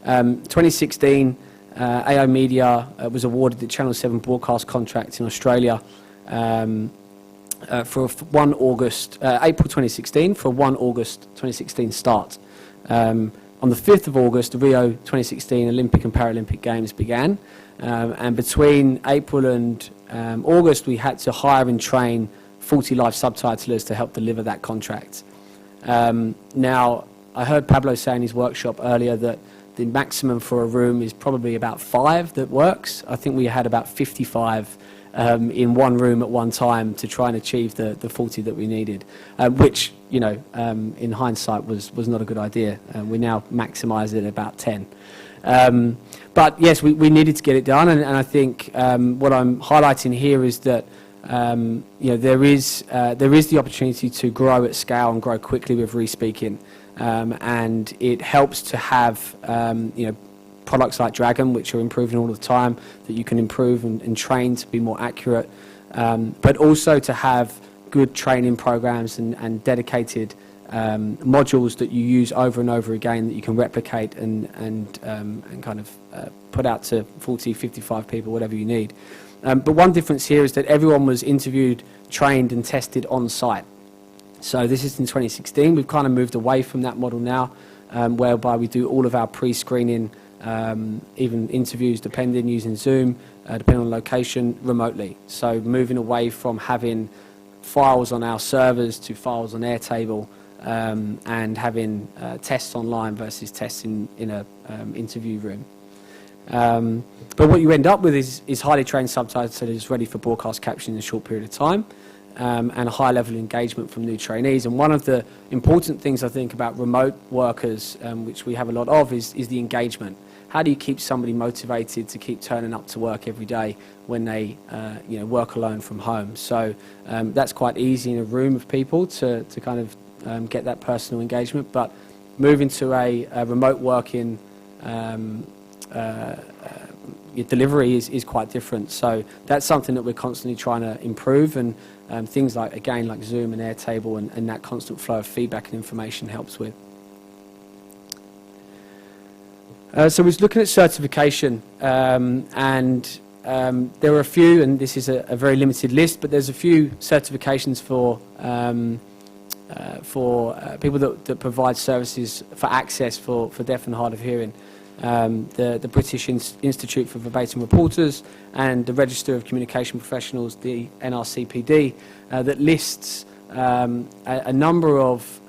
2016, AI Media was awarded the Channel 7 broadcast contract in Australia for 1 August, April 2016, for 1 August 2016 start. On the 5th of August, the Rio 2016 Olympic and Paralympic Games began, and between April and August, we had to hire and train 40 live subtitlers to help deliver that contract. Now, I heard Pablo say in his workshop earlier that the maximum for a room is probably about 5 that works. I think we had about 55 in one room at one time to try and achieve the 40 that we needed, which, you know, in hindsight was not a good idea. We now maximise it at about 10. But yes, we needed to get it done, and I think what I'm highlighting here is that you know, there is the opportunity to grow at scale and grow quickly with re-speaking, and it helps to have you know, products like Dragon, which are improving all the time, that you can improve and train to be more accurate, but also to have good training programs and dedicated modules that you use over and over again that you can replicate and kind of put out to 40, 55 people, whatever you need. But one difference here is that everyone was interviewed, trained and tested on site. So this is in 2016. We've kind of moved away from that model now, whereby we do all of our pre-screening, even interviews depending, using Zoom, depending on location, remotely. So moving away from having files on our servers to files on Airtable, and having tests online versus tests in a interview room. But what you end up with is highly trained subtitlers ready for broadcast captioning in a short period of time, and a high level of engagement from new trainees. And one of the important things I think about remote workers, which we have a lot of, is the engagement. How do you keep somebody motivated to keep turning up to work every day when they work alone from home? So that's quite easy in a room of people to kind of get that personal engagement, but moving to a remote working delivery is quite different. So that's something that we're constantly trying to improve, and things like Zoom and Airtable and that constant flow of feedback and information helps with. So we're looking at certification, and there are a few, and this is a very limited list, but there's a few certifications for people that provide services for access for deaf and hard of hearing. The British Institute for Verbatim Reporters and the Register of Communication Professionals, the NRCPD, that lists a number of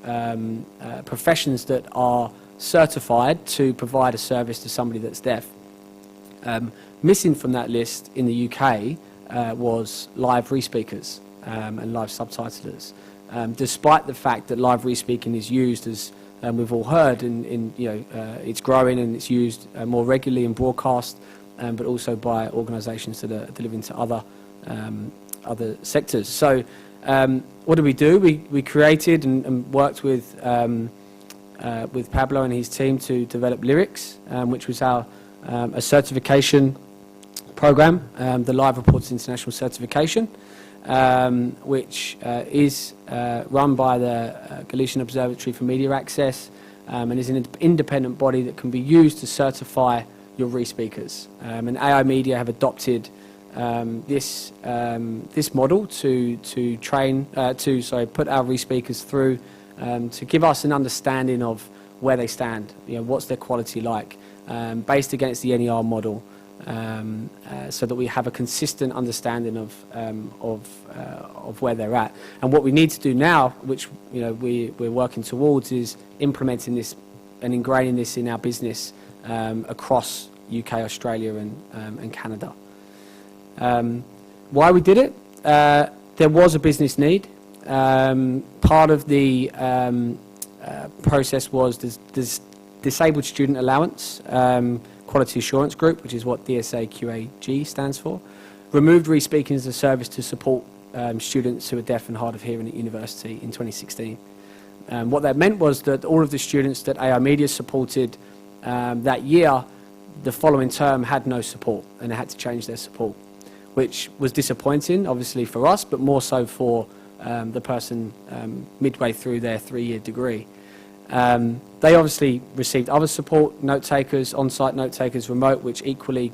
professions that are certified to provide a service to somebody that's deaf. Missing from that list in the UK was live re-speakers and live subtitlers. Despite the fact that live re-speaking is used, as we've all heard, it's growing and it's used more regularly in broadcast, but also by organisations that are delivering to other sectors. So what did we do? We created and worked with Pablo and his team to develop Lyrics, which was a certification program, the Live Reporters International Certification, which is run by the Galician Observatory for Media Access, and is an independent body that can be used to certify your re-speakers. And AI Media have adopted this model to put our re-speakers through, to give us an understanding of where they stand, what's their quality like, based against the NER model, so that we have a consistent understanding of where they're at. And what we need to do now, which we're working towards, is implementing this and ingraining this in our business across UK, Australia, and Canada. Why we did it? There was a business need. Part of the process was this disabled student allowance, quality assurance group, which is what DSA QAG stands for, removed re-speaking as a service to support students who are deaf and hard of hearing at university in 2016. What that meant was that all of the students that AI Media supported that year, the following term had no support, and they had to change their support, which was disappointing, obviously, for us, but more so for the person midway through their 3-year degree. They obviously received other support, note takers, on-site note takers, remote, which equally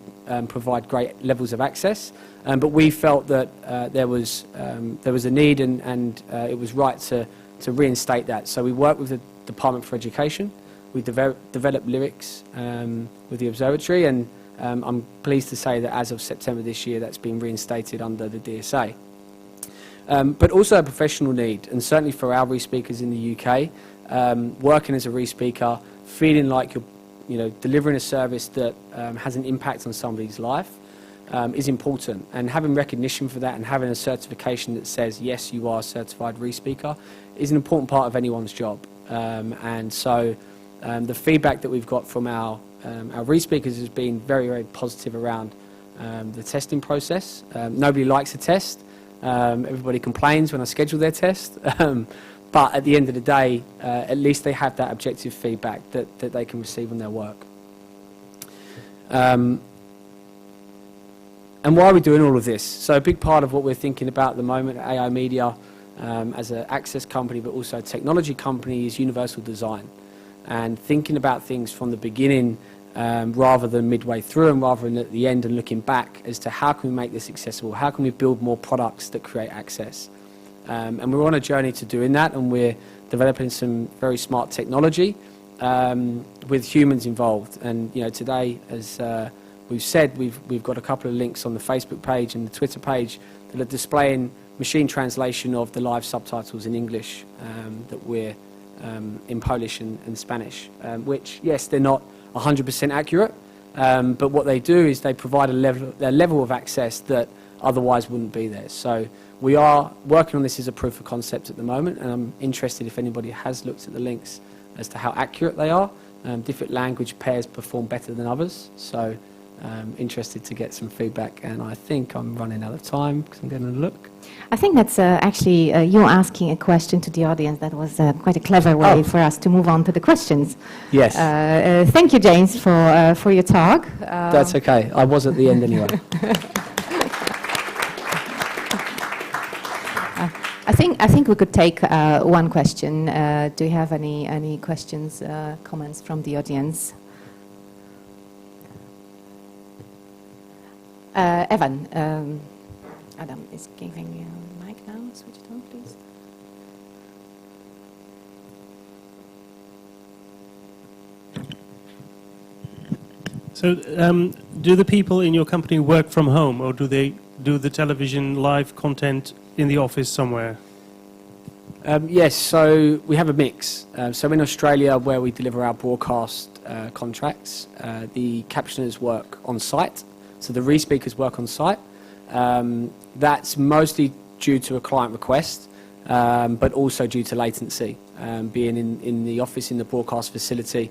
provide great levels of access. But we felt that there was a need, and it was right to reinstate that. So we worked with the Department for Education. We developed Lyrics with the Observatory, and I'm pleased to say that as of September this year, that's been reinstated under the DSA. But also a professional need, and certainly for our re-speakers in the UK, working as a re-speaker, feeling like you're delivering a service that has an impact on somebody's life is important. And having recognition for that and having a certification that says, yes, you are a certified re-speaker, is an important part of anyone's job. And so the feedback that we've got from our re-speakers has been very, very positive around the testing process. Nobody likes a test. Everybody complains when I schedule their test. But at the end of the day, at least they have that objective feedback that they can receive on their work. And why are we doing all of this? So a big part of what we're thinking about at the moment at AI Media as an access company, but also a technology company, is universal design. And thinking about things from the beginning rather than midway through and rather than at the end and looking back as to how can we make this accessible, how can we build more products that create access. And we're on a journey to doing that, and we're developing some very smart technology with humans involved. And today, as we've said, we've got a couple of links on the Facebook page and the Twitter page that are displaying machine translation of the live subtitles in English that we're in Polish and Spanish, which, yes, they're not 100% accurate, but what they do is they provide a level of access that otherwise wouldn't be there. So we are working on this as a proof of concept at the moment, and I'm interested if anybody has looked at the links as to how accurate they are. Different language pairs perform better than others, so interested to get some feedback, and I think I'm running out of time because I'm going to look. I think that's actually you asking a question to the audience. That was quite a clever way for us to move on to the questions. Yes. Thank you, James, for your talk. That's okay. I was at the end anyway. I think we could take one question. Do you have any questions, comments from the audience? Evan, Adam is giving you a mic now. Switch it on, please. So, do the people in your company work from home, or do they do the television live content in the office somewhere? Yes, so we have a mix. So in Australia, where we deliver our broadcast contracts, the captioners work on site, so the re-speakers work on site. That's mostly due to a client request, but also due to latency. Being in the office in the broadcast facility,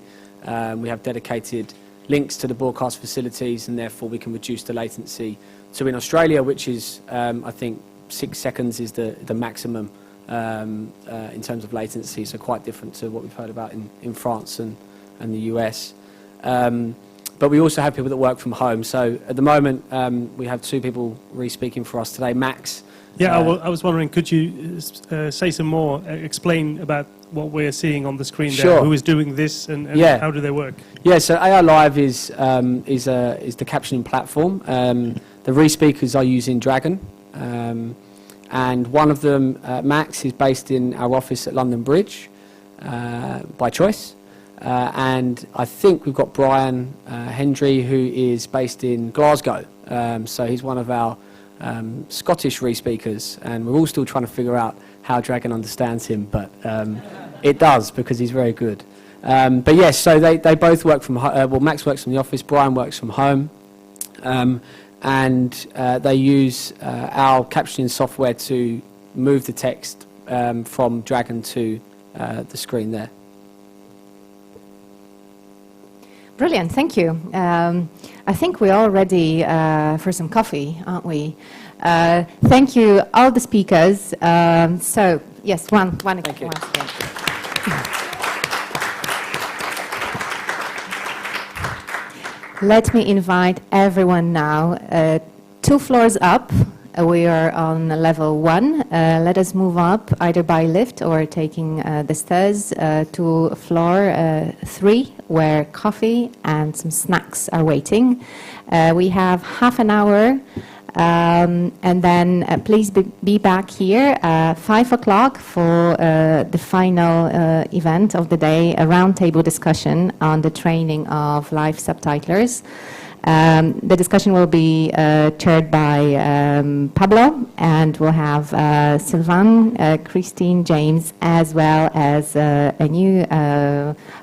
we have dedicated links to the broadcast facilities, and therefore we can reduce the latency. So in Australia, which is, I think, 6 seconds is the maximum in terms of latency, so quite different to what we've heard about in France and the US. But we also have people that work from home. So at the moment, we have 2 people re-speaking for us today. Max. Yeah, I was wondering, could you say some more, explain about what we're seeing on the screen there? Sure. Who is doing this, and Yeah. how do they work? Yeah, so AI Live is the captioning platform. The re-speakers are using Dragon. And one of them, Max, is based in our office at London Bridge by choice. And I think we've got Brian Hendry, who is based in Glasgow. So he's one of our Scottish re-speakers, and we're all still trying to figure out how Dragon understands him, but it does, because he's very good. But yes, so they both work from home. Well, Max works from the office, Brian works from home. And they use our captioning software to move the text from Dragon to the screen there. Brilliant, thank you. I think we're all ready for some coffee, aren't we? Thank you, all the speakers. So, yes, one again. Let me invite everyone now 2 floors up. We are on level 1. Let us move up either by lift or taking the stairs to floor 3, where coffee and some snacks are waiting. We have half an hour, and then please be back here 5 o'clock for the final event of the day, a roundtable discussion on the training of live subtitlers. The discussion will be chaired by Pablo, and we'll have Sylvain, Christine, James, as well as a new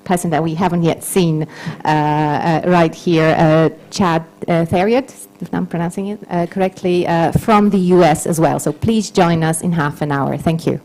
person that we haven't yet seen right here, Chad Theriot, if I'm pronouncing it correctly, from the US as well. So please join us in half an hour. Thank you.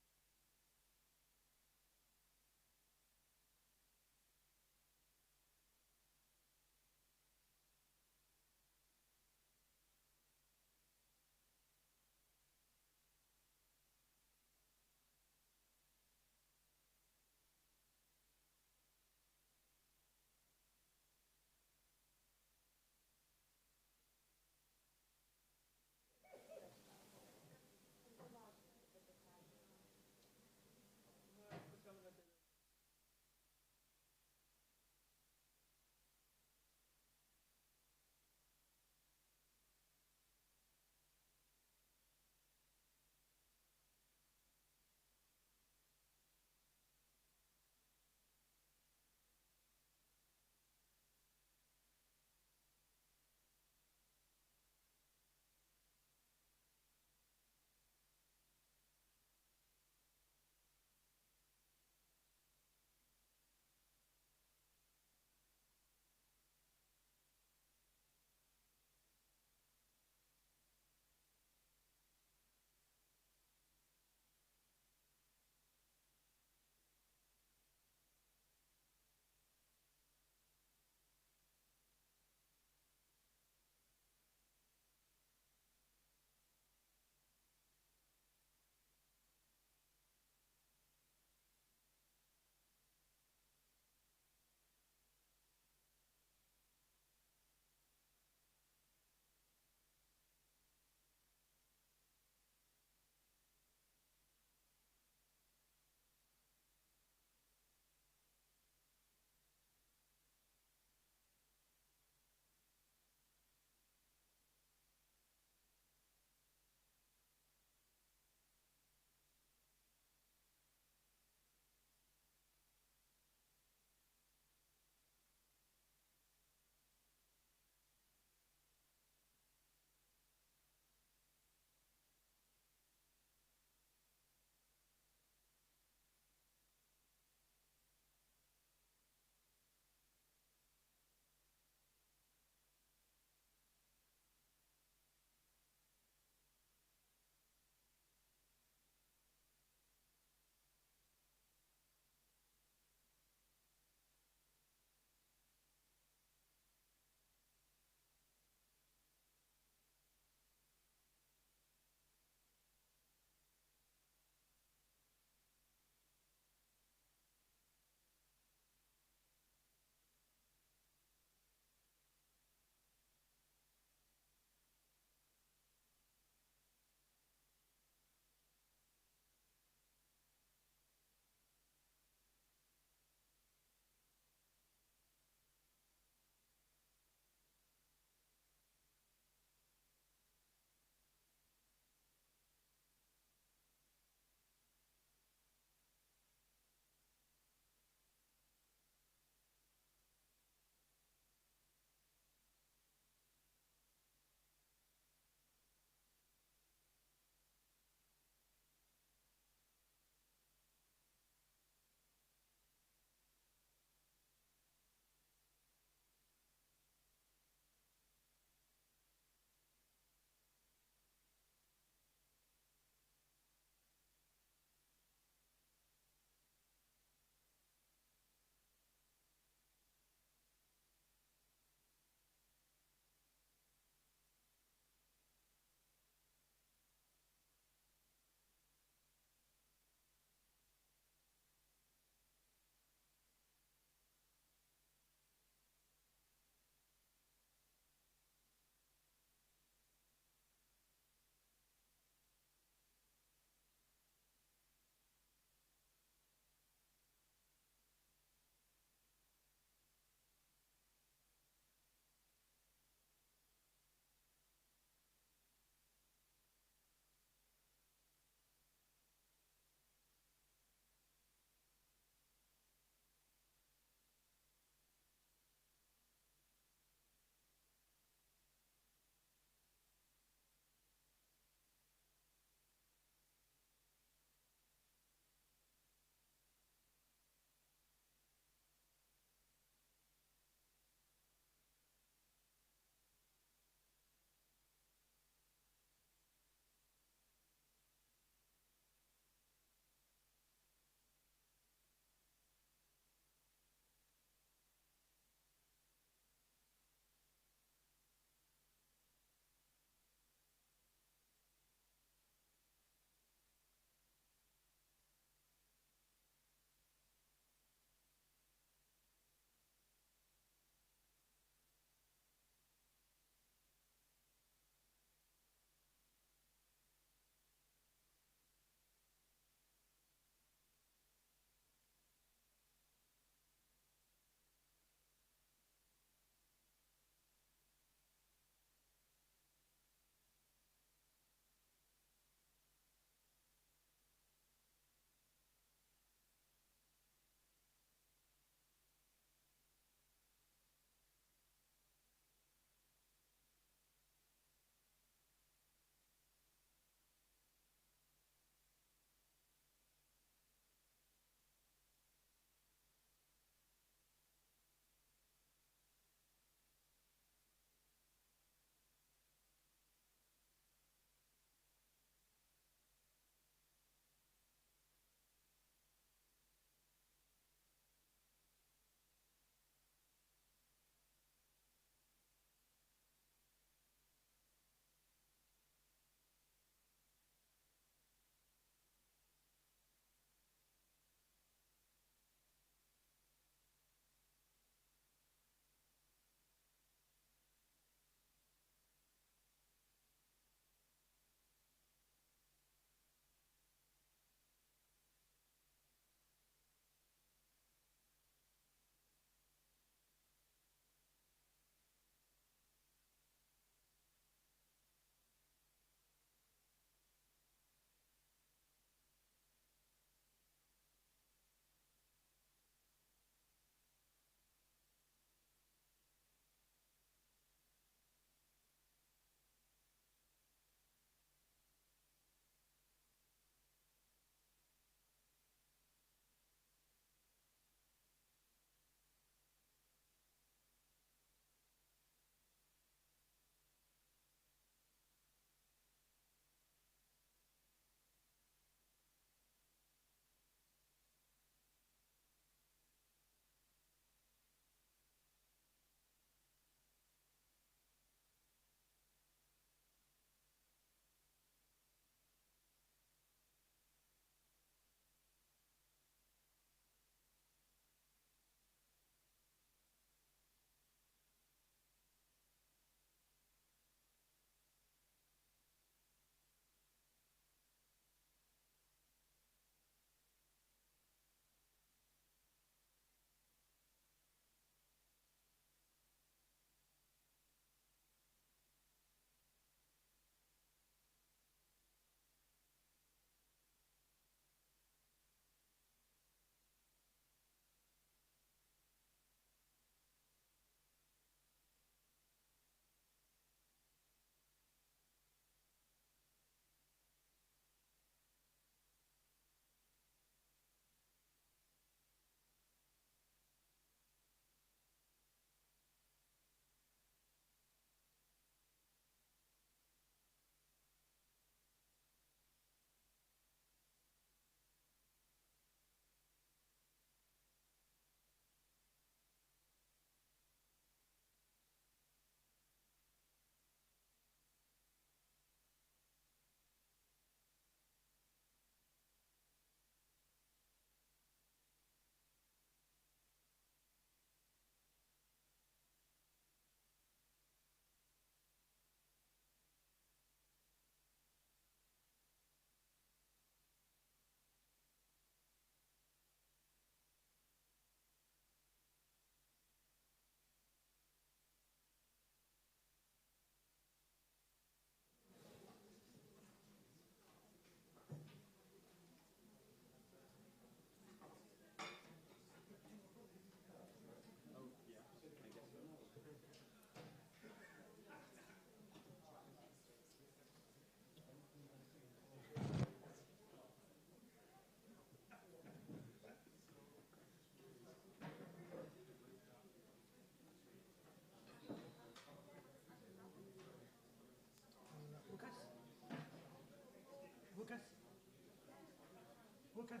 Play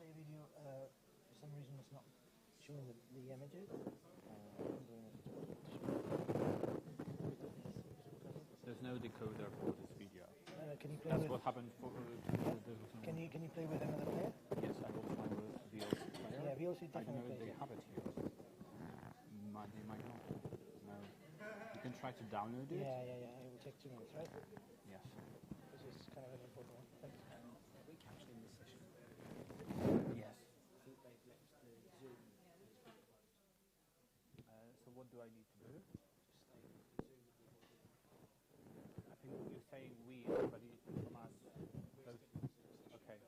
a video, for some reason it's not showing the images. There's no decoder for this video. Can you play That's with, what happened for can you play with another player? Yes, I will try with VLC player. Yeah, VLC I definitely don't know if plays they it. have it here. They might not. No. You can try to download it. Yeah. It will take 2 minutes, right? Yes. This is kind of an important one. Thanks. Are we capturing this session? Yes. I think they've left the Zoom. So what do I need to do? Just stay with the Zoom. I think you're saying we, everybody from us. Both. Okay.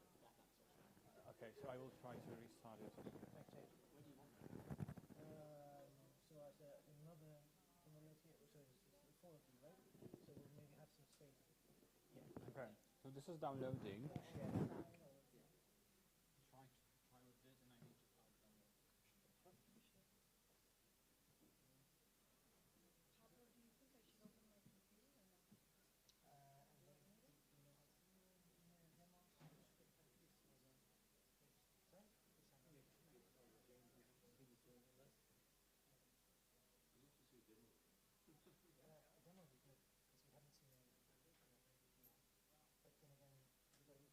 Okay, so I will try to restart it. So as another here, so it's the 4 of you, right? So we'll maybe have some space. Yeah. Okay, so this is downloading. Try with this, and I need to demo would be good, because we haven't seen any. But then again, would I need to wait to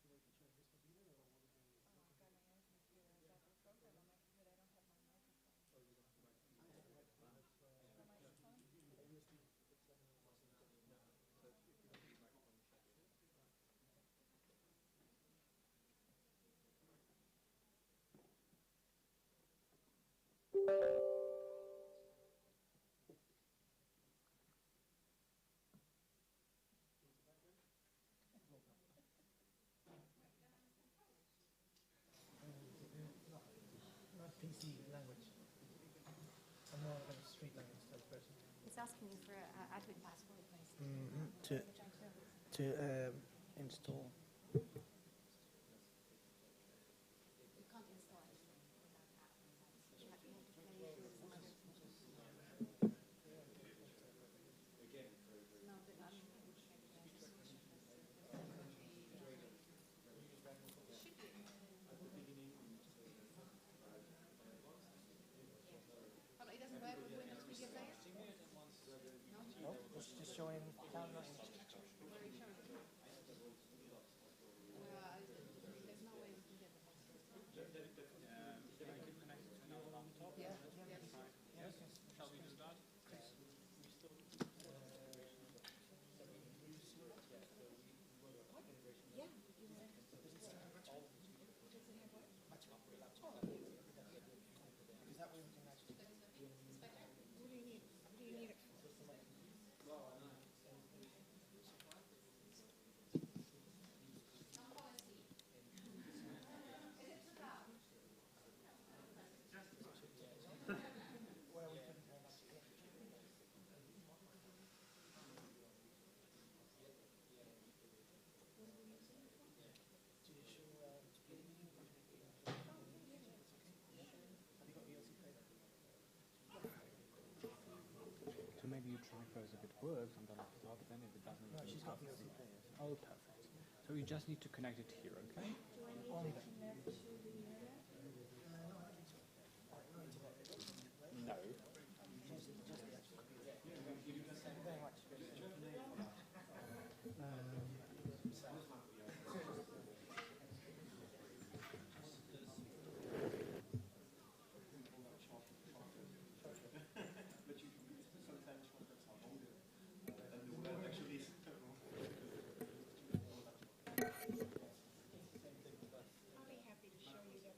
show this computer, or will it be? Got my own computer. I've got the program on my computer. I don't have my microphone. Oh, you don't have a microphone. The microphone? A USB. Not PC language. I'm more of a street language type person. It's asking you for an admin password, basically. To install. You can't install it without that. You have to play it with some other No, but I mean, should be. Oh, it doesn't work with Windows Media Player? No, it's just showing downloading. Where are you showing it? There's no way we can get the password. Can I get connected to another laptop? Yeah. Yes? Shall we do that? Yeah. Because that way we can actually. What do you need? What do you need it for? Well, we couldn't turn that. So maybe you try first if it works on the laptop, then if it doesn't. No, then she's got pass VLC it. players. Oh, perfect. So you just need to connect it here, okay? Only that. No. Thank you very much. I'll be happy to show you the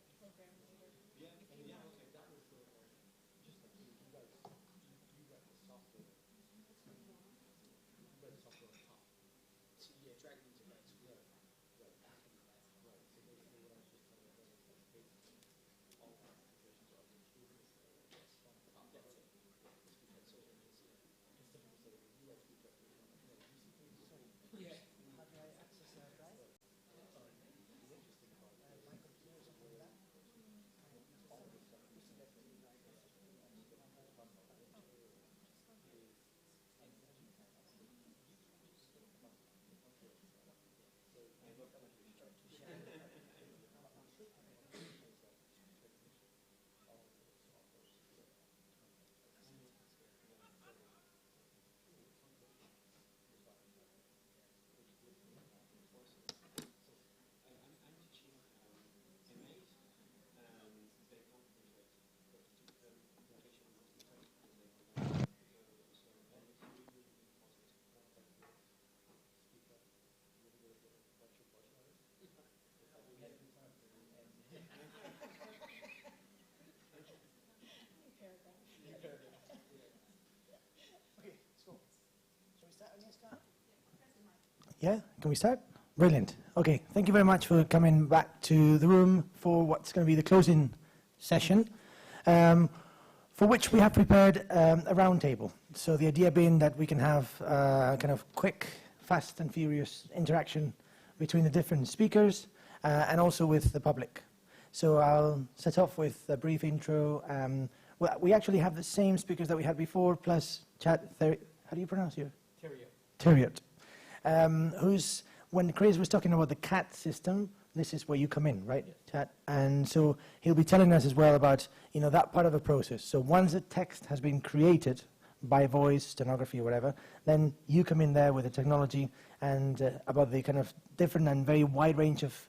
Yeah, can we start? Brilliant. Okay, thank you very much for coming back to the room for what's going to be the closing session, for which we have prepared a roundtable. So the idea being that we can have kind of quick, fast and furious interaction between the different speakers and also with the public. So I'll set off with a brief intro. Well, we actually have the same speakers that we had before, plus Chad, how do you pronounce your? Theriot. Who's, when Chris was talking about the CAT system, this is where you come in, right, Chad? And so he'll be telling us as well about, that part of the process. So once a text has been created by voice, stenography, or whatever, then you come in there with the technology and about the kind of different and very wide range of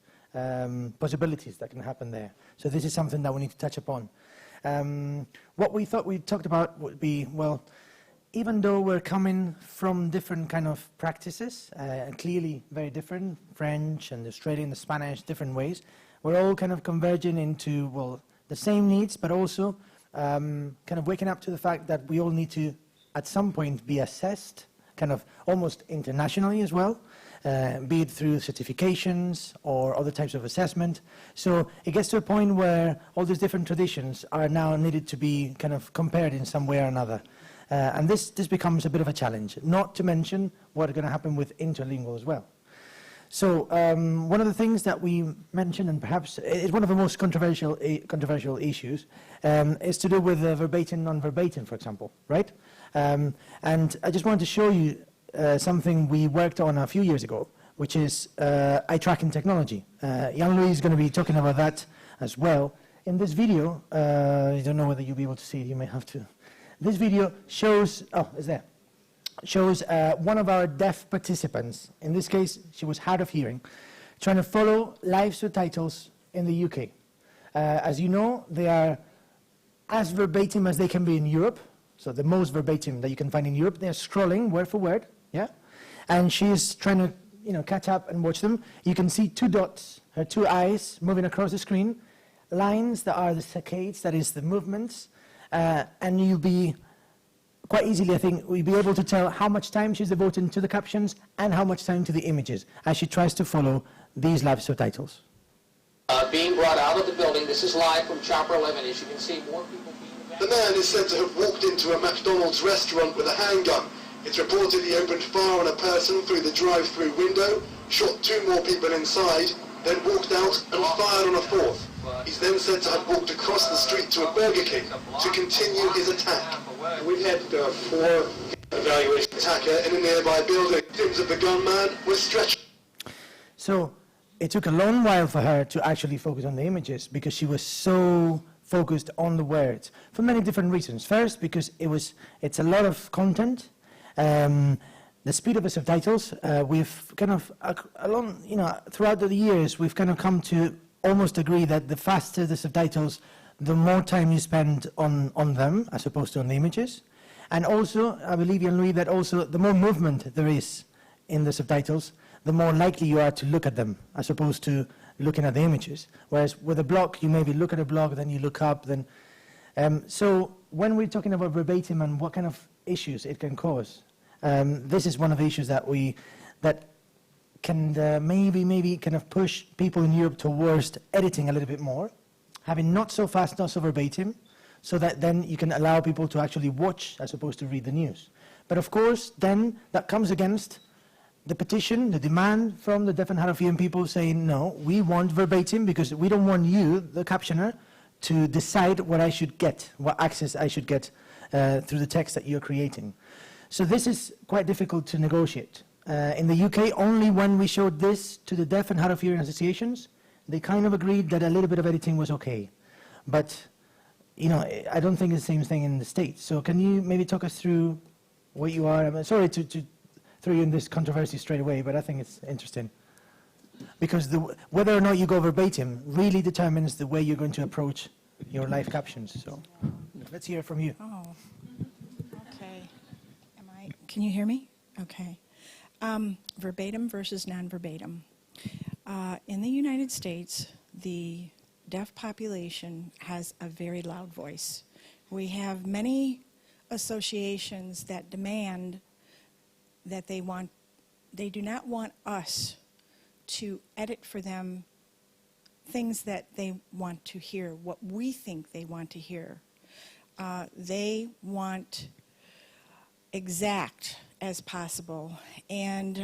possibilities that can happen there. So this is something that we need to touch upon. What we thought we talked about would be, well, even though we're coming from different kind of practices, clearly very different, French and Australian, the Spanish, different ways, we're all kind of converging into, well, the same needs, but also kind of waking up to the fact that we all need to, at some point, be assessed, kind of almost internationally as well, be it through certifications or other types of assessment. So it gets to a point where all these different traditions are now needed to be kind of compared in some way or another. And this becomes a bit of a challenge, not to mention what's going to happen with interlingual as well. So one of the things that we mentioned, and perhaps is one of the most controversial issues, is to do with verbatim, non-verbatim, for example, right? And I just wanted to show you something we worked on a few years ago, which is eye tracking technology. Jan-Louis is going to be talking about that as well. In this video, I don't know whether you'll be able to see it, you may have to. This video shows, shows one of our deaf participants. In this case, she was hard of hearing, trying to follow live subtitles in the UK. As you know, they are as verbatim as they can be in Europe. So the most verbatim that you can find in Europe. They're scrolling word for word, yeah? And she's trying to, catch up and watch them. You can see two dots, her two eyes moving across the screen, lines that are the saccades, that is the movements, and you'll be quite easily, I think, we'll be able to tell how much time she's devoting to the captions and how much time to the images as she tries to follow these live subtitles. Being brought out of the building, this is live from Chopper 11. As you can see, more people being... The man is said to have walked into a McDonald's restaurant with a handgun. It's reported he opened fire on a person through the drive-through window, shot two more people inside, then walked out and fired on a fourth. He's then said to have walked across the street to a Burger King to continue his attack. We've had four evaluation attacker in a nearby building. Victims of the gunman were stretched. So it took a long while for her to actually focus on the images because she was so focused on the words for many different reasons. First, because it's a lot of content. The speed of the subtitles, we've kind of, throughout the years, we've kind of come to almost agree that the faster the subtitles, the more time you spend on them, as opposed to on the images. And also, I believe, Jan-Louis, that also the more movement there is in the subtitles, the more likely you are to look at them, as opposed to looking at the images. Whereas with a blog, you maybe look at a blog, then you look up, then... so when we're talking about verbatim and what kind of issues it can cause, this is one of the issues that can maybe kind of push people in Europe towards editing a little bit more, having not so fast, not so verbatim, so that then you can allow people to actually watch as opposed to read the news. But of course, then that comes against the petition, the demand from the deaf and hard of hearing people saying, no, we want verbatim because we don't want you, the captioner, to decide what I should get, what access I should get through the text that you're creating. So this is quite difficult to negotiate. In the UK, only when we showed this to the deaf and hard of hearing associations, they kind of agreed that a little bit of editing was okay. But, I don't think it's the same thing in the States. So can you maybe talk us through what you are? I'm sorry to throw you in this controversy straight away, but I think it's interesting. Because whether or not you go verbatim really determines the way you're going to approach your live captions. So let's hear from you. Oh, okay. Can you hear me? Okay. Verbatim versus non-verbatim. In the United States, the deaf population has a very loud voice. We have many associations that demand that they do not want us to edit for them things that they want to hear, what we think they want to hear. They want exact as possible. And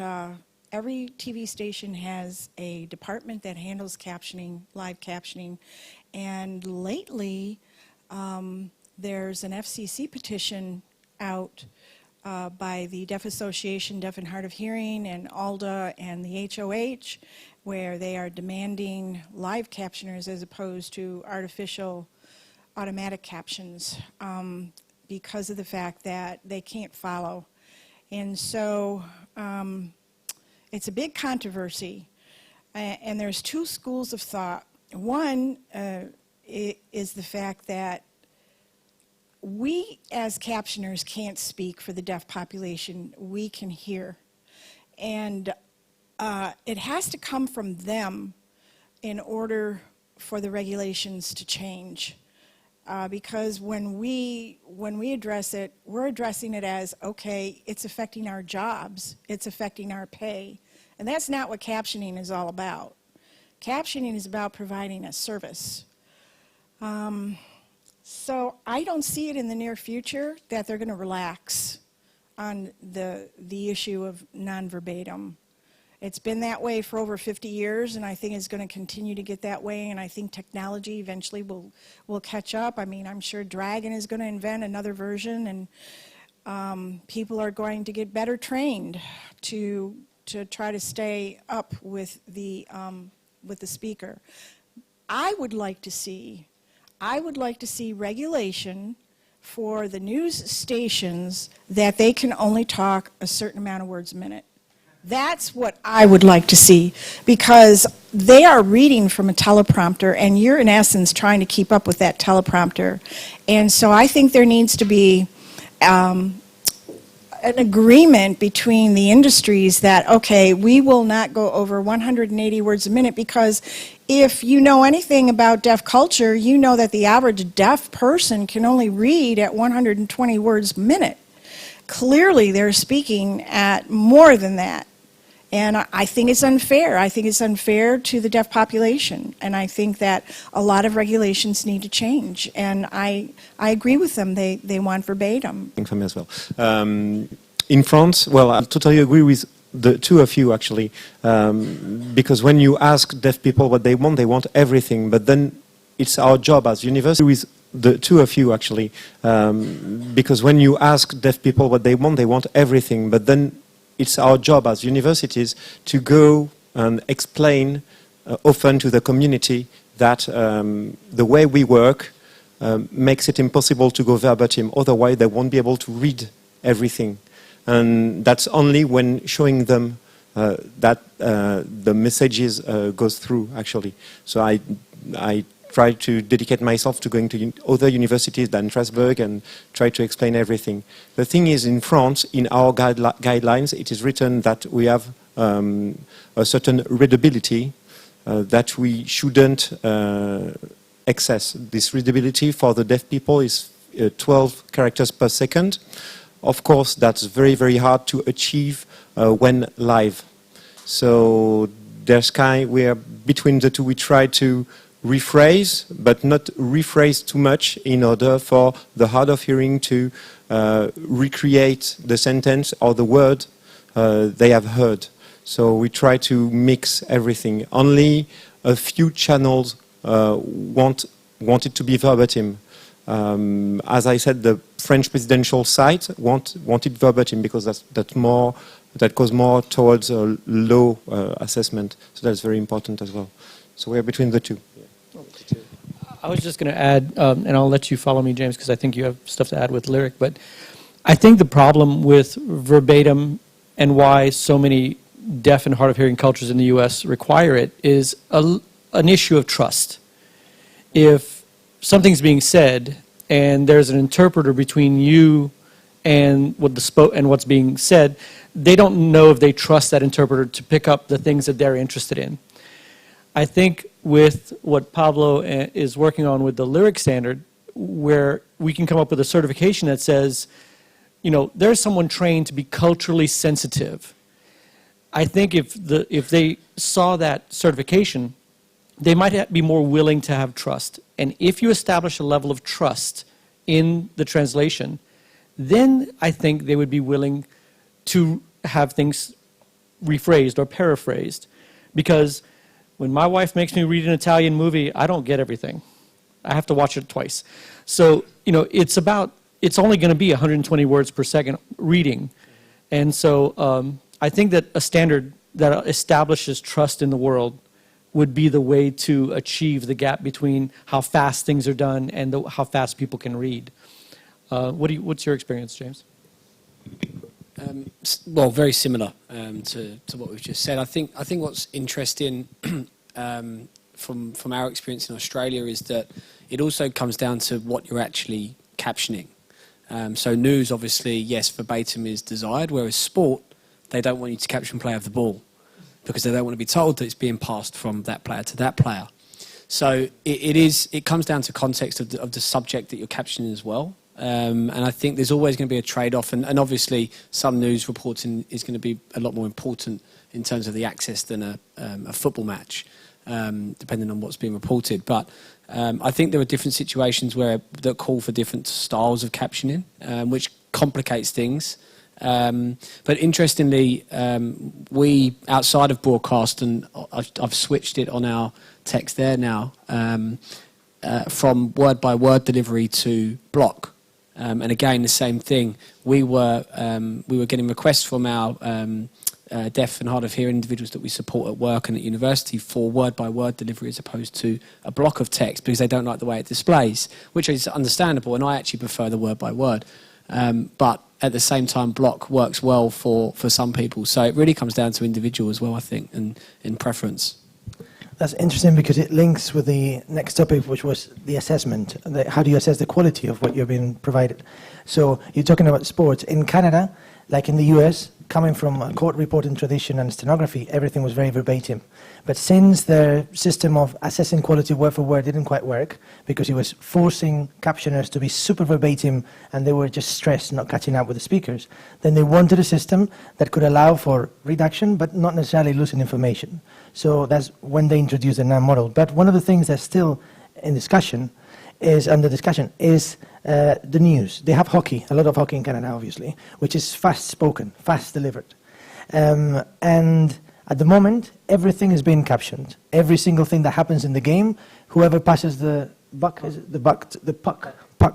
every TV station has a department that handles captioning, live captioning. And lately, there's an FCC petition out by the Deaf Association, Deaf and Hard of Hearing, and ALDA and the HOH, where they are demanding live captioners as opposed to artificial automatic captions because of the fact that they can't follow. And so it's a big controversy. And there's two schools of thought. One is the fact that we as captioners can't speak for the deaf population. We can hear. And it has to come from them in order for the regulations to change. Because when we address it, we're addressing it as, okay, it's affecting our jobs, it's affecting our pay. And that's not what captioning is all about. Captioning is about providing a service. So I don't see it in the near future that they're going to relax on the issue of non-verbatim. It's been that way for over 50 years, and I think it's going to continue to get that way, and I think technology eventually will catch up. I mean, I'm sure Dragon is going to invent another version, and people are going to get better trained to try to stay up with the speaker. I would like to see regulation for the news stations that they can only talk a certain amount of words a minute. That's what I would like to see, because they are reading from a teleprompter, and you're in essence trying to keep up with that teleprompter. And so I think there needs to be an agreement between the industries that, okay, we will not go over 180 words a minute, because if you know anything about deaf culture, you know that the average deaf person can only read at 120 words a minute. Clearly, they're speaking at more than that. And I think it's unfair. I think it's unfair to the deaf population. And I think that a lot of regulations need to change. And I agree with them. They want verbatim. For me as well. In France, well, I totally agree with the two of you, actually. Because when you ask deaf people what they want everything. But then it's our job as university with the two of you, actually. Because when you ask deaf people what they want everything. But then it's our job as universities to go and explain often to the community that the way we work makes it impossible to go verbatim. Otherwise, they won't be able to read everything. And that's only when showing them that the messages goes through, actually. So I try to dedicate myself to going to other universities than Strasbourg and try to explain everything. The thing is, in France, in our guidelines, it is written that we have a certain readability that we shouldn't excess. This readability for the deaf people is 12 characters per second. Of course, that's very, very hard to achieve when live. So there's where between the two we try to rephrase, but not rephrase too much in order for the hard of hearing to recreate the sentence or the word they have heard. So we try to mix everything. Only a few channels want it to be verbatim. As I said, the French presidential site want it verbatim because that goes more towards a low assessment. So that's very important as well. So we are between the two. I was just going to add, and I'll let you follow me, James, because I think you have stuff to add with lyric, but I think the problem with verbatim and why so many deaf and hard of hearing cultures in the U.S. require it is an issue of trust. If something's being said and there's an interpreter between you and what's being said, they don't know if they trust that interpreter to pick up the things that they're interested in. I think with what Pablo is working on with the lyric standard, where we can come up with a certification that says there's someone trained to be culturally sensitive. I think if they saw that certification, they might be more willing to have trust. And if you establish a level of trust in the translation, then I think they would be willing to have things rephrased or paraphrased. Because when my wife makes me read an Italian movie, I don't get everything. I have to watch it twice. So, it's only going to be 120 words per second reading. And so I think that a standard that establishes trust in the world would be the way to achieve the gap between how fast things are done and how fast people can read. What's your experience, James? Well, very similar to what we've just said. I think what's interesting from our experience in Australia is that it also comes down to what you're actually captioning. So news, obviously, yes, verbatim is desired, whereas sport, they don't want you to caption play of the ball because they don't want to be told that it's being passed from that player to that player. So it comes down to context of the subject that you're captioning as well. And I think there's always going to be a trade-off, and obviously some news reporting is going to be a lot more important in terms of the access than a football match, depending on what's being reported. But I think there are different situations that call for different styles of captioning, which complicates things. But interestingly, we, outside of broadcast, and I've switched it on our text there now, from word-by-word delivery to block. And again, the same thing. We were getting requests from our deaf and hard of hearing individuals that we support at work and at university for word-by-word delivery as opposed to a block of text because they don't like the way it displays, which is understandable, and I actually prefer the word-by-word. But at the same time, block works well for some people. So it really comes down to individual as well, I think, and in preference. That's interesting because it links with the next topic, which was the assessment. How do you assess the quality of what you're being provided? So you're talking about sports. In Canada, like in the US, coming from a court reporting tradition and stenography, everything was very verbatim. But since the system of assessing quality word for word didn't quite work, because it was forcing captioners to be super verbatim and they were just stressed not catching up with the speakers, then they wanted a system that could allow for reduction but not necessarily losing information. So that's when they introduced the NAM model. But one of the things that's still in discussion is, under discussion, is the news. They have hockey, a lot of hockey in Canada, obviously, which is fast spoken, fast delivered. And at the moment, everything is being captioned. Every single thing that happens in the game, whoever passes the puck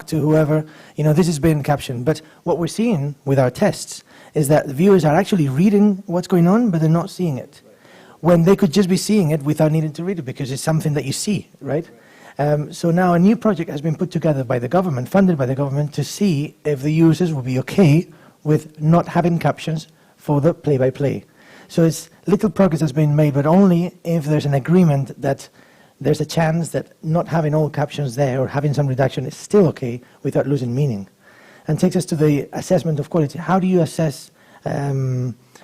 to whoever, this is being captioned. But what we're seeing with our tests is that the viewers are actually reading what's going on, but they're not seeing it. When they could just be seeing it without needing to read it, because it's something that you see, right? So now a new project has been put together by the government, funded by the government, to see if the users will be okay with not having captions for the play-by-play. So it's little progress has been made, but only if there's an agreement that there's a chance that not having all captions there or having some reduction is still okay without losing meaning. And takes us to the assessment of quality. How do you assess,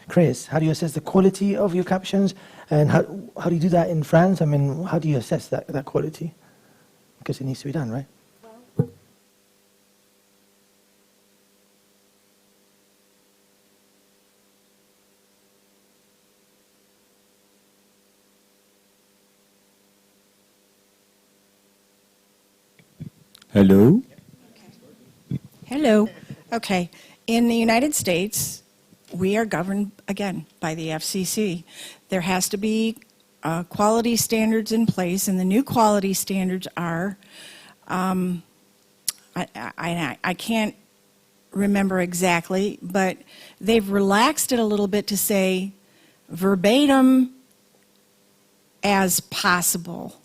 Chris, how do you assess the quality of your captions? And how do you do that in France? I mean, how do you assess that quality? Because it needs to be done, right? Hello? Hello. Okay. In the United States, we are governed, again, by the FCC. There has to be quality standards in place, and the new quality standards are, I can't remember exactly, but they've relaxed it a little bit to say verbatim as possible.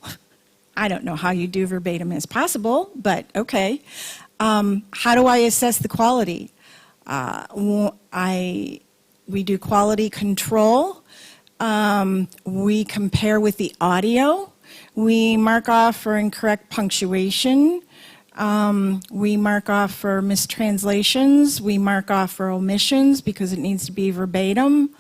I don't know how you do verbatim as possible, but okay. How do I assess the quality? We do quality control. We compare with the audio. We mark off for incorrect punctuation. We mark off for mistranslations. We mark off for omissions because it needs to be verbatim.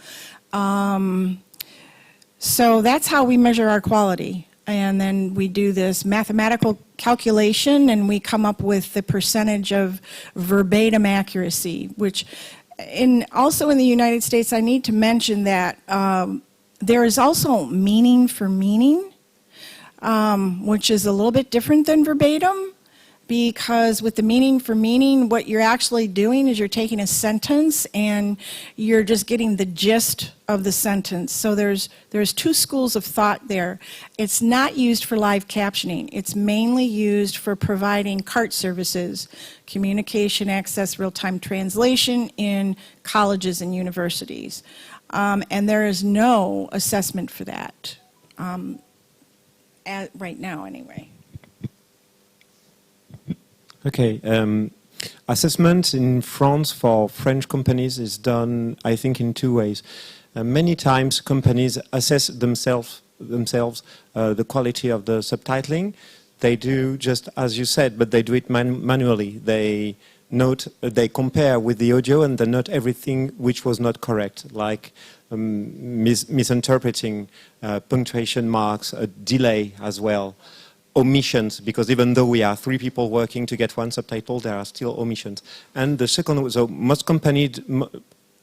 So that's how we measure our quality. and then we do this mathematical calculation, and we come up with the percentage of verbatim accuracy, which also in the United States, I need to mention that there is also meaning for meaning, which is a little bit different than verbatim, because with the meaning for meaning, what you're actually doing is you're taking a sentence and you're just getting the gist of the sentence. So there's two schools of thought there. It's not used for live captioning. It's mainly used for providing CART services, communication access real-time translation, in colleges and universities. And there is no assessment for that, right now anyway. Okay. Assessment in France for French companies is done, I think, in two ways. Many times companies assess themselves the quality of the subtitling. They do just as you said, but they do it manually. They compare with the audio and they note everything which was not correct, like misinterpreting, punctuation marks, a delay as well. Omissions, because even though we are 3 people working to get one subtitle, there are still omissions. And the second, so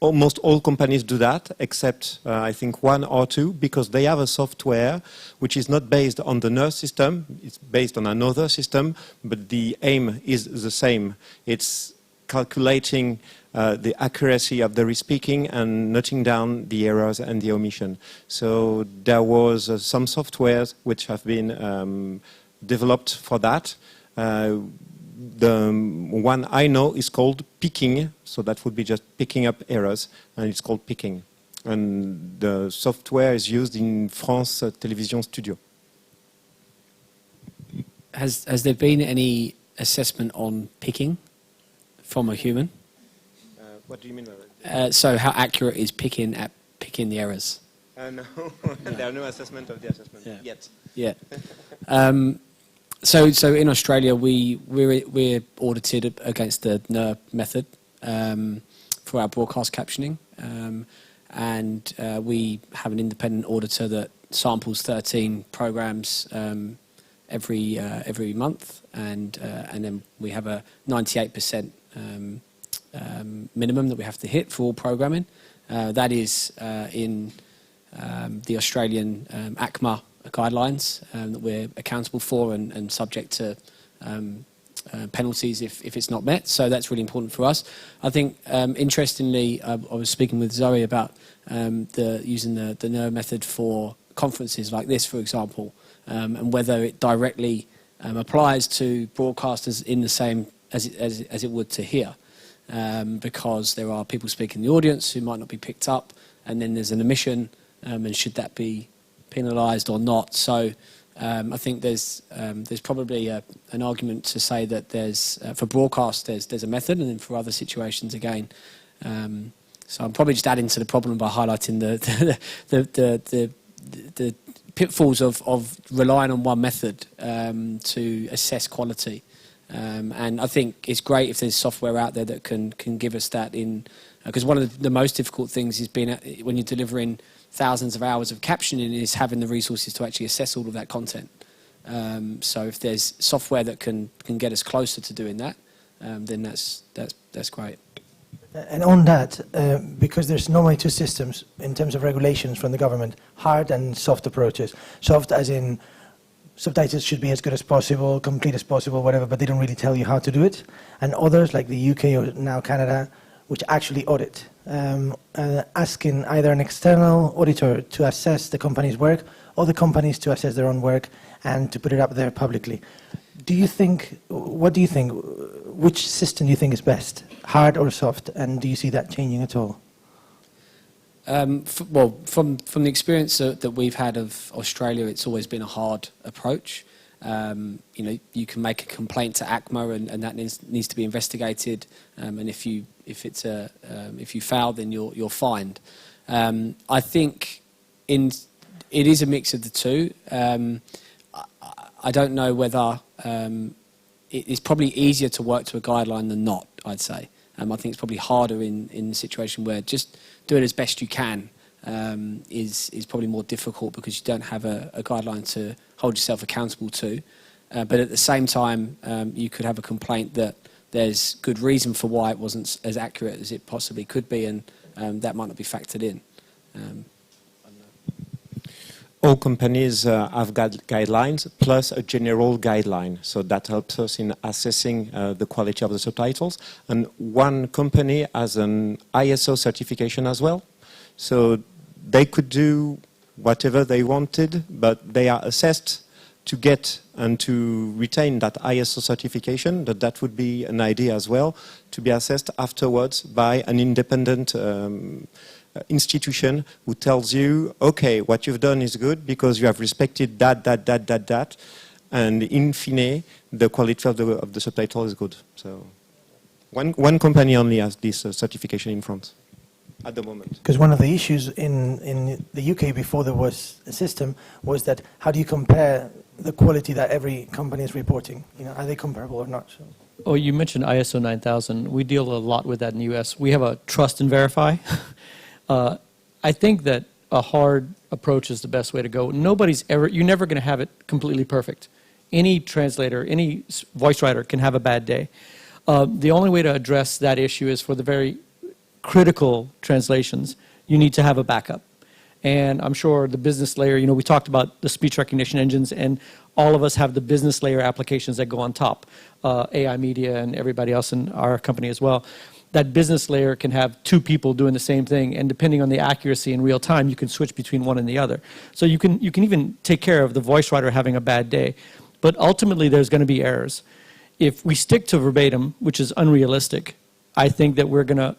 almost all companies do that, except I think 1 or 2, because they have a software which is not based on the NERS system, it's based on another system, but the aim is the same. It's calculating the accuracy of the respeaking and noting down the errors and the omission. So there was some softwares which have been developed for that. The one I know is called picking, so that would be just picking up errors, and it's called picking. And the software is used in France Television Studio. Has there been any assessment on picking from a human? What do you mean by that? So how accurate is picking at picking the errors? No, there are no assessment of the assessment yet. Yeah. So in Australia, we're audited against the NER method for our broadcast captioning, and we have an independent auditor that samples 13 programs every month, and then we have a 98% minimum that we have to hit for all programming. That is in the Australian ACMA guidelines that we're accountable for and subject to penalties if it's not met. So that's really important for us. I think, interestingly, I was speaking with Zoe about using the NER method for conferences like this, for example, and whether it directly applies to broadcasters in the same as it would to here. Because there are people speaking in the audience who might not be picked up, and then there's an omission, and should that be penalised or not? So I think there's probably an argument to say that there's for broadcast there's a method, and then for other situations again. So I'm probably just adding to the problem by highlighting the pitfalls of relying on one method to assess quality. And I think it's great if there's software out there that can give us that in, because one of the most difficult things is when you're delivering thousands of hours of captioning is having the resources to actually assess all of that content. So if there's software that can get us closer to doing that, then that's great. And on that, because there's normally 2 systems in terms of regulations from the government, hard and soft approaches. Soft as in subtitles should be as good as possible, complete as possible, whatever, but they don't really tell you how to do it. And others, like the UK or now Canada, which actually audit, asking either an external auditor to assess the company's work or the companies to assess their own work and to put it up there publicly. What do you think, which system do you think is best, hard or soft, and do you see that changing at all? Well, from the experience that we've had of Australia, it's always been a hard approach. You can make a complaint to ACMA, and that needs to be investigated. And if you foul, then you're fined. I think it is a mix of the two. I don't know whether it's probably easier to work to a guideline than not, I'd say. I think it's probably harder in the situation where just do it as best you can, is probably more difficult because you don't have a guideline to hold yourself accountable to. But at the same time, you could have a complaint that there's good reason for why it wasn't as accurate as it possibly could be, and that might not be factored in. All companies have guidelines plus a general guideline, so that helps us in assessing the quality of the subtitles. And one company has an ISO certification as well, so they could do whatever they wanted, but they are assessed to get and to retain that ISO certification. That would be an idea as well, to be assessed afterwards by an independent institution who tells you, okay, what you've done is good because you have respected that, and in fine, the quality of the subtitle is good. So one company only has this certification in France at the moment. Because one of the issues in the UK before there was a system was that how do you compare the quality that every company is reporting? You know, are they comparable or not? So. Oh, you mentioned ISO 9000. We deal a lot with that in the US. We have a trust and verify. I think that a hard approach is the best way to go. You're never going to have it completely perfect. Any translator, any voice writer can have a bad day. The only way to address that issue is for the very critical translations, you need to have a backup. And I'm sure the business layer, you know, we talked about the speech recognition engines, and all of us have the business layer applications that go on top, AI Media and everybody else in our company as well. That business layer can have two people doing the same thing, and depending on the accuracy in real time, you can switch between one and the other. So you can even take care of the voice writer having a bad day. But ultimately, there's going to be errors. If we stick to verbatim, which is unrealistic, I think that we're gonna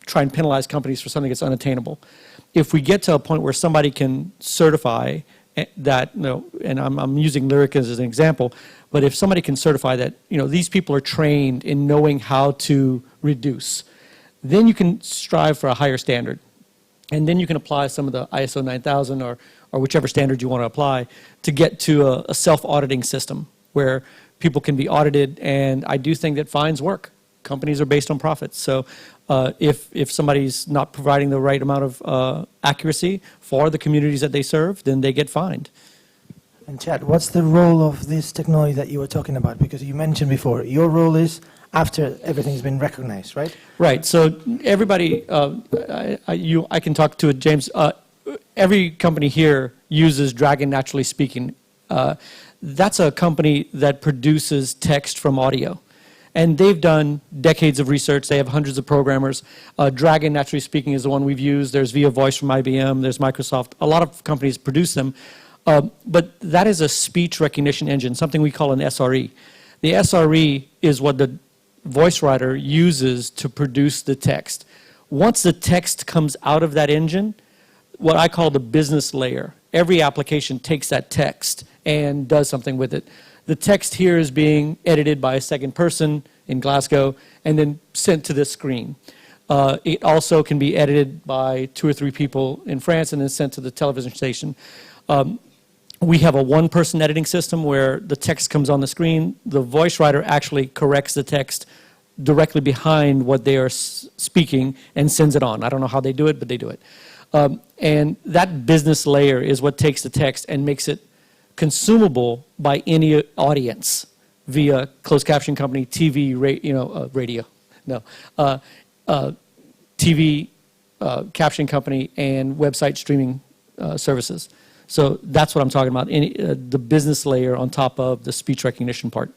try and penalize companies for something that's unattainable. If we get to a point where somebody can certify that, you know, and I'm using Lyric as an example, but if somebody can certify that, you know, these people are trained in knowing how to reduce, then you can strive for a higher standard. And then you can apply some of the ISO 9000 or whichever standard you want to apply to get to a self-auditing system where people can be audited. And I do think that fines work. Companies are based on profits. So if somebody's not providing the right amount of accuracy for the communities that they serve, then they get fined. And Chad, what's the role of this technology that you were talking about? Because you mentioned before, your role is after everything's been recognized, right? Right. So everybody, I can talk to it, James. Every company here uses Dragon Naturally Speaking. That's a company that produces text from audio. And they've done decades of research. They have hundreds of programmers. Dragon Naturally Speaking is the one we've used. There's Via Voice from IBM. There's Microsoft. A lot of companies produce them. But that is a speech recognition engine, something we call an SRE. The SRE is what the voice writer uses to produce the text. Once the text comes out of that engine, what I call the business layer, every application takes that text and does something with it. The text here is being edited by a second person in Glasgow and then sent to this screen. It also can be edited by 2 or 3 people in France and then sent to the television station. We have a one-person editing system where the text comes on the screen. The voice writer actually corrects the text directly behind what they are speaking and sends it on. I don't know how they do it, but they do it. And that business layer is what takes the text and makes it consumable by any audience via closed caption company, TV, radio, no, TV, caption company, and website streaming services. So that's what I'm talking about, the business layer on top of the speech recognition part.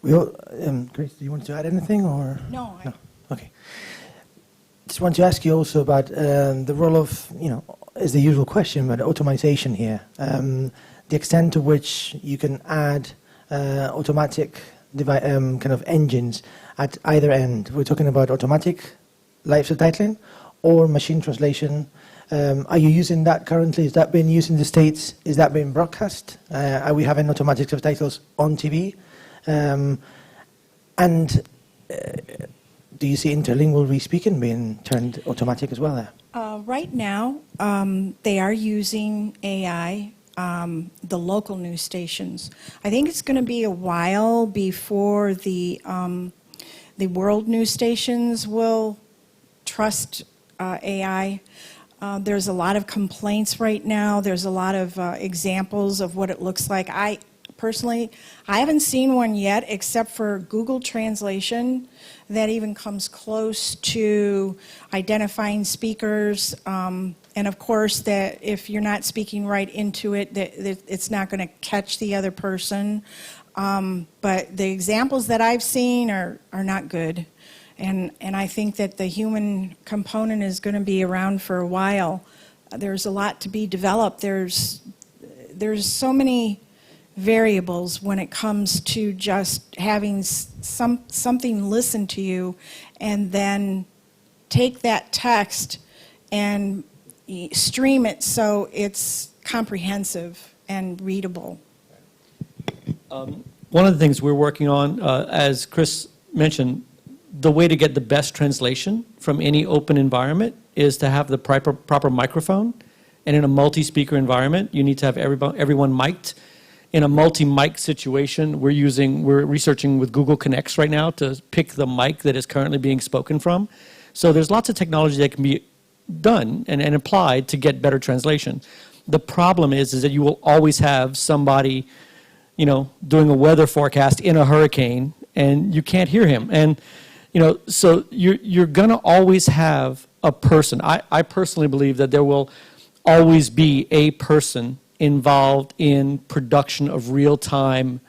Grace, do you want to add anything, or? No. Okay. Just want to ask you also about the role of, is the usual question, but automation here. The extent to which you can add automatic kind of engines at either end. We're talking about automatic live subtitling or machine translation. Are you using that currently? Is that being used in the States? Is that being broadcast? Are we having automatic subtitles on TV? Do you see interlingual re-speaking being turned automatic as well there? Right now, they are using AI, the local news stations. I think it's going to be a while before the the world news stations will trust AI. There's a lot of complaints right now. There's a lot of examples of what it looks like. Personally, I haven't seen one yet except for Google Translation that even comes close to identifying speakers. And of course, that if you're not speaking right into it, that it's not going to catch the other person. But the examples that I've seen are not good. And I think that the human component is going to be around for a while. There's a lot to be developed. There's so many variables when it comes to just having something listen to you and then take that text and stream it so it's comprehensive and readable. One of the things we're working on, as Chris mentioned, the way to get the best translation from any open environment is to have the proper microphone. And in a multi-speaker environment, you need to have everyone mic'd. In a multi-mic situation, we're researching with Google Connects right now to pick the mic that is currently being spoken from. So there's lots of technology that can be done and applied to get better translation. The problem is that you will always have somebody, doing a weather forecast in a hurricane, and you can't hear him. And so you're going to always have a person. I personally believe that there will always be a person involved in production of real-time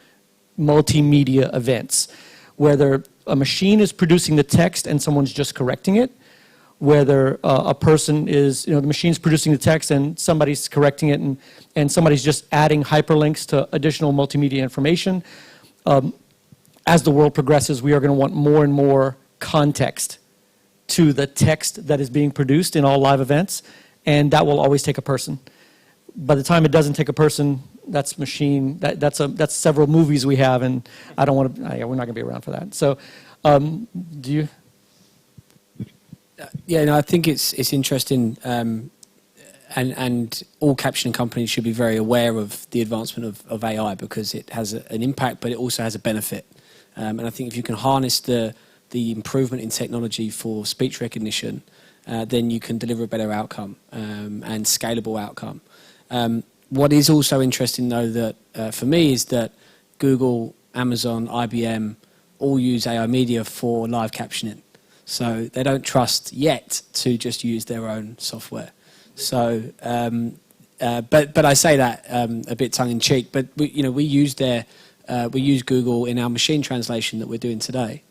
multimedia events, whether a machine is producing the text and someone's just correcting it, whether a person is, the machine's producing the text and somebody's correcting it and somebody's just adding hyperlinks to additional multimedia information. As the world progresses, we are going to want more and more context to the text that is being produced in all live events, and that will always take a person. By the time it doesn't take a person, that's machine. That's several movies we have, and I don't want to. We're not going to be around for that. So, do you? Yeah, no, I think it's interesting, and all captioning companies should be very aware of the advancement of AI because it has an impact, but it also has a benefit. And I think if you can harness the improvement in technology for speech recognition, then you can deliver a better outcome and scalable outcome. What is also interesting, though, that for me is that Google, Amazon, IBM all use AI media for live captioning. So they don't trust yet to just use their own software. So, but I say that a bit tongue-in-cheek. But we use we use Google in our machine translation that we're doing today.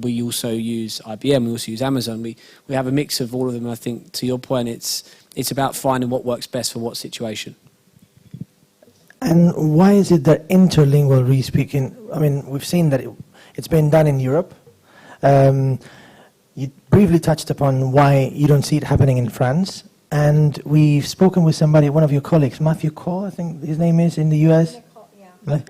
We also use IBM. We also use Amazon. We have a mix of all of them. And I think, to your point, it's about finding what works best for what situation. And why is it that interlingual re-speaking, we've seen that it's been done in Europe. You briefly touched upon why you don't see it happening in France. And we've spoken with somebody, one of your colleagues, Matthew Cole, I think his name is, in the US. Yeah.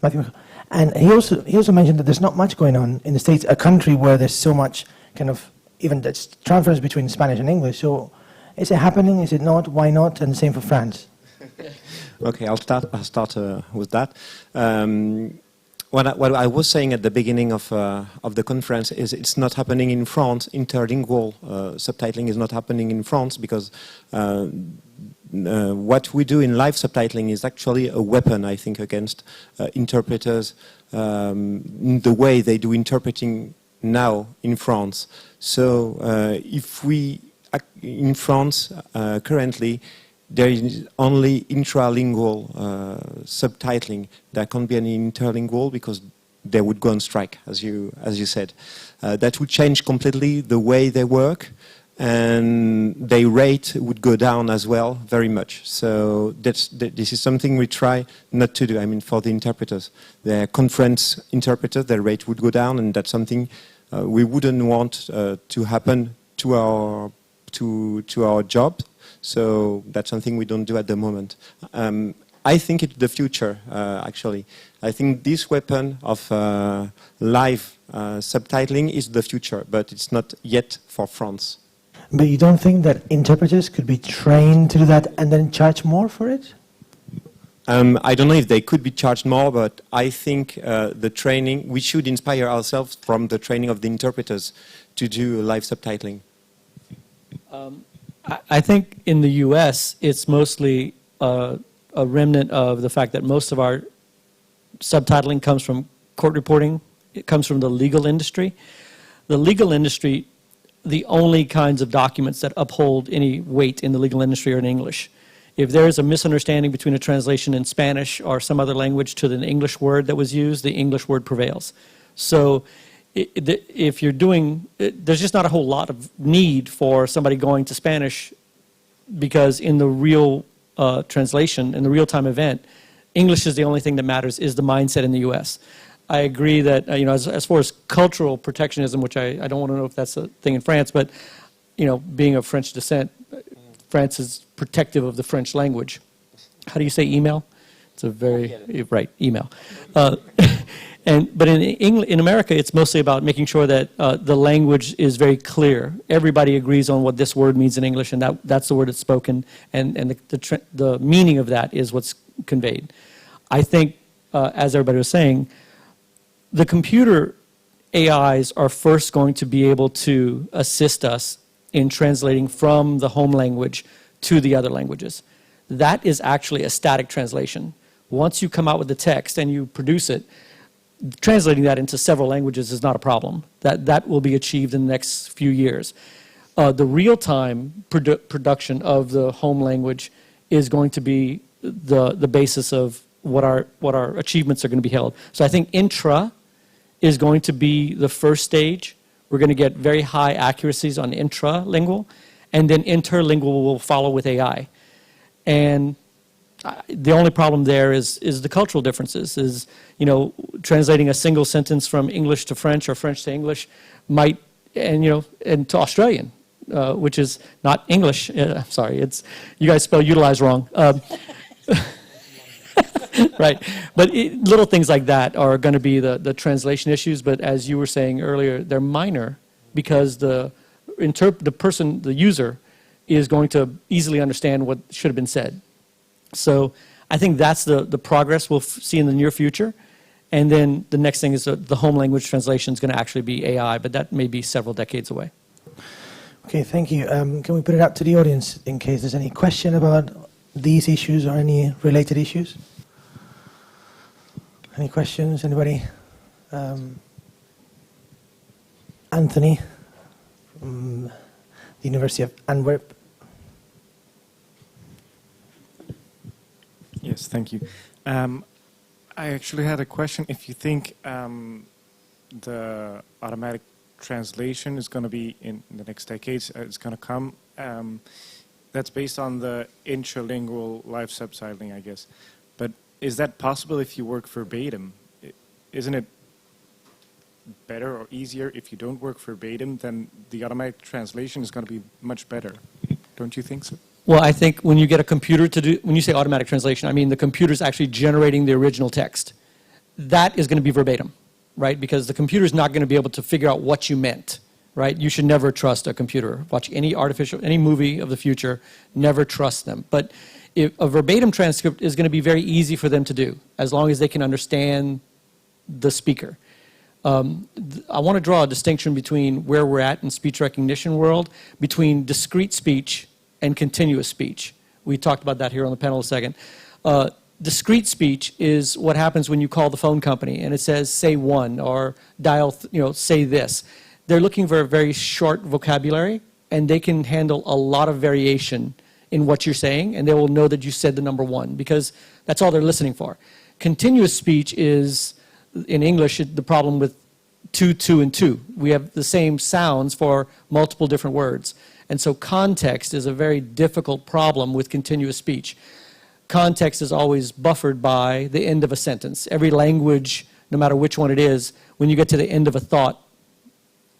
Matthew. And he also mentioned that there's not much going on in the States, a country where there's so much kind of, even that's transfers between Spanish and English. So is it happening? Is it not? Why not? And the same for France. Okay, I'll start with that. What I was saying at the beginning of the conference is it's not happening in France. Interlingual subtitling is not happening in France because what we do in live subtitling is actually a weapon, I think, against interpreters, the way they do interpreting now in France. So if we, in France, currently, there is only intralingual subtitling. There can't be any interlingual because they would go on strike, as you said. That would change completely the way they work, and their rate would go down as well very much. So this is something we try not to do. For the interpreters, the conference interpreters, their rate would go down, and that's something we wouldn't want to happen to our job. So that's something we don't do at the moment. I think it's the future, actually. I think this weapon of live subtitling is the future, but it's not yet for France. But you don't think that interpreters could be trained to do that and then charge more for it? I don't know if they could be charged more, but I think the training, we should inspire ourselves from the training of the interpreters to do live subtitling. I think in the U.S., it's mostly a remnant of the fact that most of our subtitling comes from court reporting. It comes from the legal industry. The legal industry, the only kinds of documents that uphold any weight in the legal industry are in English. If there is a misunderstanding between a translation in Spanish or some other language to the English word that was used, the English word prevails. So if you're doing, there's just not a whole lot of need for somebody going to Spanish, because in the real translation, in the real-time event, English is the only thing that matters, is the mindset in the U.S. I agree that, as far as cultural protectionism, which I don't want to know if that's a thing in France, but, being of French descent, France is protective of the French language. How do you say email? It's a very, right, email. But in America, it's mostly about making sure that the language is very clear. Everybody agrees on what this word means in English, and that's the word that's spoken, and the meaning of that is what's conveyed. I think, as everybody was saying, the computer AIs are first going to be able to assist us in translating from the home language to the other languages. That is actually a static translation. Once you come out with the text and you produce it, translating that into several languages is not a problem. That will be achieved in the next few years. The real-time production of the home language is going to be the basis of what our achievements are going to be held. So I think intra is going to be the first stage. We're going to get very high accuracies on intralingual, and then interlingual will follow with AI. And the only problem there is the cultural differences, translating a single sentence from English to French or French to English might, and to Australian, which is not English. Sorry, you guys spell utilize wrong. Right, but little things like that are going to be the translation issues. But as you were saying earlier, they're minor because the user, is going to easily understand what should have been said. So I think that's the progress we'll see in the near future. And then the next thing is the home language translation is going to actually be AI, but that may be several decades away. Okay, thank you. Can we put it out to the audience in case there's any question about these issues or any related issues? Any questions? Anybody? Anthony from the University of Antwerp. Yes, thank you. I actually had a question. If you think the automatic translation is going to be in the next decades, it's going to come, that's based on the intralingual live subtitling, I guess. But is that possible if you work verbatim? Isn't it better or easier if you don't work verbatim? Then the automatic translation is going to be much better. Don't you think so? Well, I think when you get a computer to do, when you say automatic translation, I mean the computer's actually generating the original text. That is going to be verbatim, right? Because the computer's not going to be able to figure out what you meant, right? You should never trust a computer. Watch any movie of the future, never trust them. But if a verbatim transcript is going to be very easy for them to do, as long as they can understand the speaker. I want to draw a distinction between where we're at in speech recognition world, between discrete speech and continuous speech. We talked about that here on the panel a second. Discrete speech is what happens when you call the phone company and it says, say one, or dial, say this. They're looking for a very short vocabulary, and they can handle a lot of variation in what you're saying, and they will know that you said the number one, because that's all they're listening for. Continuous speech is, in English, the problem with two, and two. We have the same sounds for multiple different words. And so context is a very difficult problem with continuous speech. Context is always buffered by the end of a sentence. Every language, no matter which one it is, when you get to the end of a thought,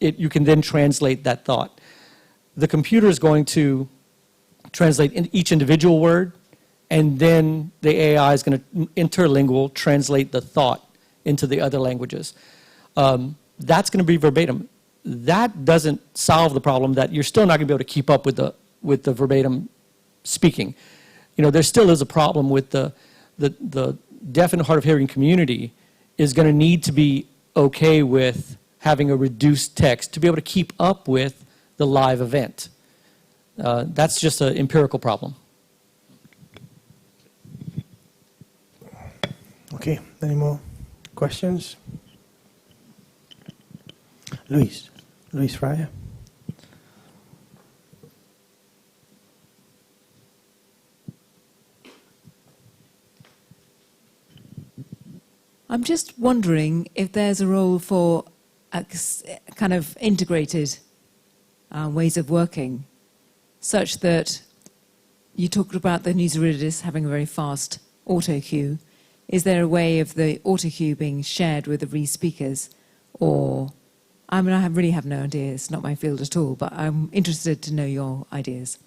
you can then translate that thought. The computer is going to translate each individual word, and then the AI is going to interlingual translate the thought into the other languages. That's going to be verbatim. That doesn't solve the problem that you're still not going to be able to keep up with the verbatim speaking. There still is a problem with the the deaf and hard of hearing community is going to need to be okay with having a reduced text to be able to keep up with the live event. That's just an empirical problem. Okay, any more questions? Luis Fryer. I'm just wondering if there's a role for kind of integrated ways of working, such that you talked about the newsreaders having a very fast auto cue. Is there a way of the auto cue being shared with the re-speakers? Or, I mean, I really have no idea, it's not my field at all, but I'm interested to know your ideas.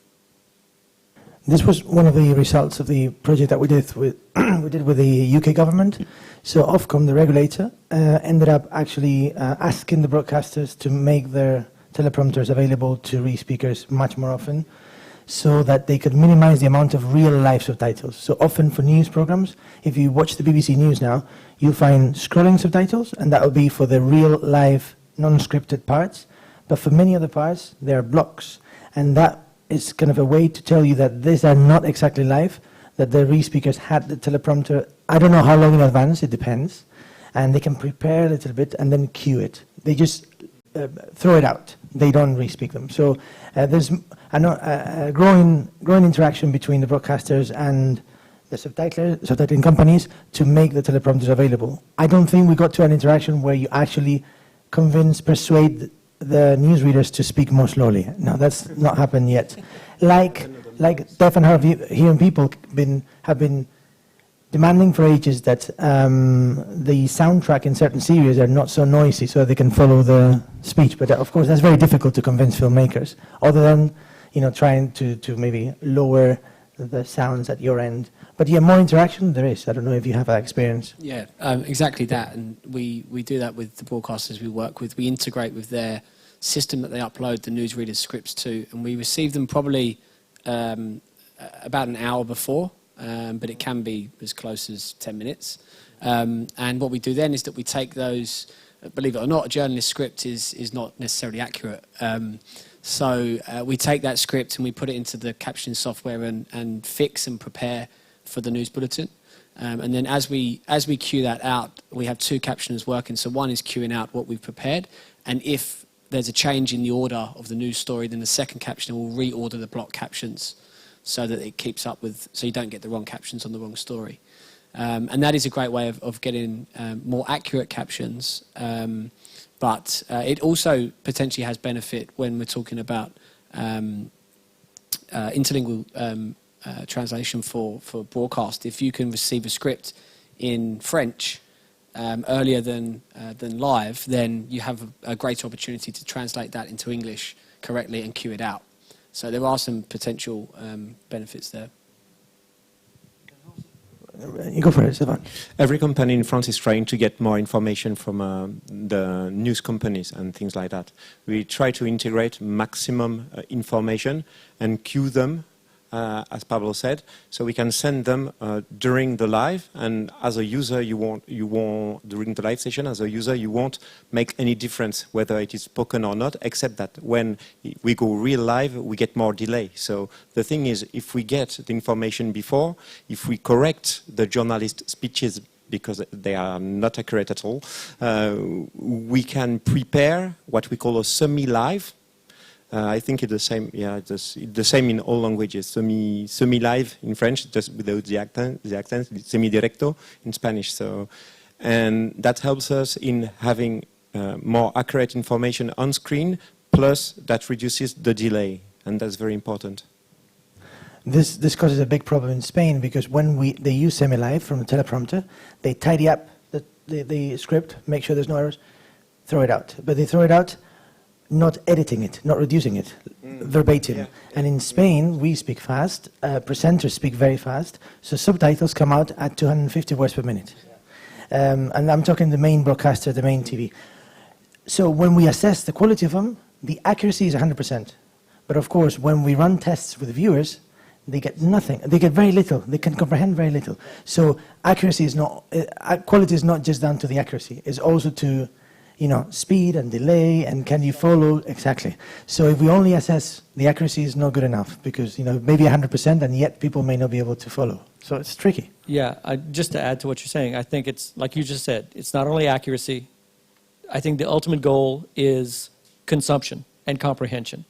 This was one of the results of the project that we did with the UK government. So Ofcom, the regulator, ended up actually asking the broadcasters to make their teleprompters available to re-speakers much more often, so that they could minimize the amount of real-life subtitles. So often for news programs, if you watch the BBC News now, you'll find scrolling subtitles, and that will be for the real-life, non-scripted parts. But for many other parts, there are blocks, and that is kind of a way to tell you that these are not exactly live, that the re-speakers had the teleprompter, I don't know how long in advance, it depends, and they can prepare a little bit and then cue it. They just throw it out. They don't re-speak them. So there's a growing interaction between the broadcasters and the subtitling companies to make the teleprompters available. I don't think we got to an interaction where you actually persuade the newsreaders to speak more slowly. No, that's not happened yet. Like deaf and hard of hearing people have been demanding for ages that the soundtrack in certain series are not so noisy so they can follow the speech. But of course, that's very difficult to convince filmmakers, other than trying to maybe lower the sounds at your end. But yeah, more interaction there is. I don't know if you have that experience. Yeah, exactly that. And we do that with the broadcasters we work with. We integrate with their system that they upload the newsreaders scripts to, and we receive them probably about an hour before. But it can be as close as 10 minutes. And what we do then is that we take those, believe it or not, a journalist script is not necessarily accurate. So we take that script and we put it into the captioning software and fix and prepare for the news bulletin. And then as we cue that out, we have two captioners working. So one is queuing out what we've prepared, and if there's a change in the order of the news story, then the second captioner will reorder the block captions, so that it keeps up with, so you don't get the wrong captions on the wrong story. And that is a great way of getting more accurate captions, but it also potentially has benefit when we're talking about interlingual translation for broadcast. If you can receive a script in French earlier than live, then you have a greater opportunity to translate that into English correctly and cue it out. So there are some potential benefits there. You go for it, Stefan. Every company in France is trying to get more information from the news companies and things like that. We try to integrate maximum information and queue them, as Pablo said, so we can send them during the live. And as a user, you won't during the live session. As a user, you won't make any difference whether it is spoken or not, except that when we go real live, we get more delay. So the thing is, if we get the information before, if we correct the journalist speeches because they are not accurate at all, we can prepare what we call a semi-live. I think it's the same. Yeah, it's the same in all languages. Semi-live in French, just without the accent. Semi-directo in Spanish. So, and that helps us in having more accurate information on screen. Plus, that reduces the delay, and that's very important. This causes a big problem in Spain because when they use semi-live from the teleprompter, they tidy up the script, make sure there's no errors, throw it out. But they throw it out not editing it, not reducing it, verbatim. Yeah. And in Spain, we speak fast, presenters speak very fast, so subtitles come out at 250 words per minute. And I'm talking the main broadcaster, the main TV. So when we assess the quality of them, the accuracy is 100%. But of course, when we run tests with viewers, they get nothing. They get very little. They can comprehend very little. So accuracy is not, quality is not just down to the accuracy. It's also to, you know, speed and delay and can you follow exactly. So if we only assess the accuracy, is not good enough because, you know, maybe 100% and yet people may not be able to follow. So it's tricky. Yeah, just to add to what you're saying, I think it's, like you just said, it's not only accuracy. I think the ultimate goal is consumption and comprehension.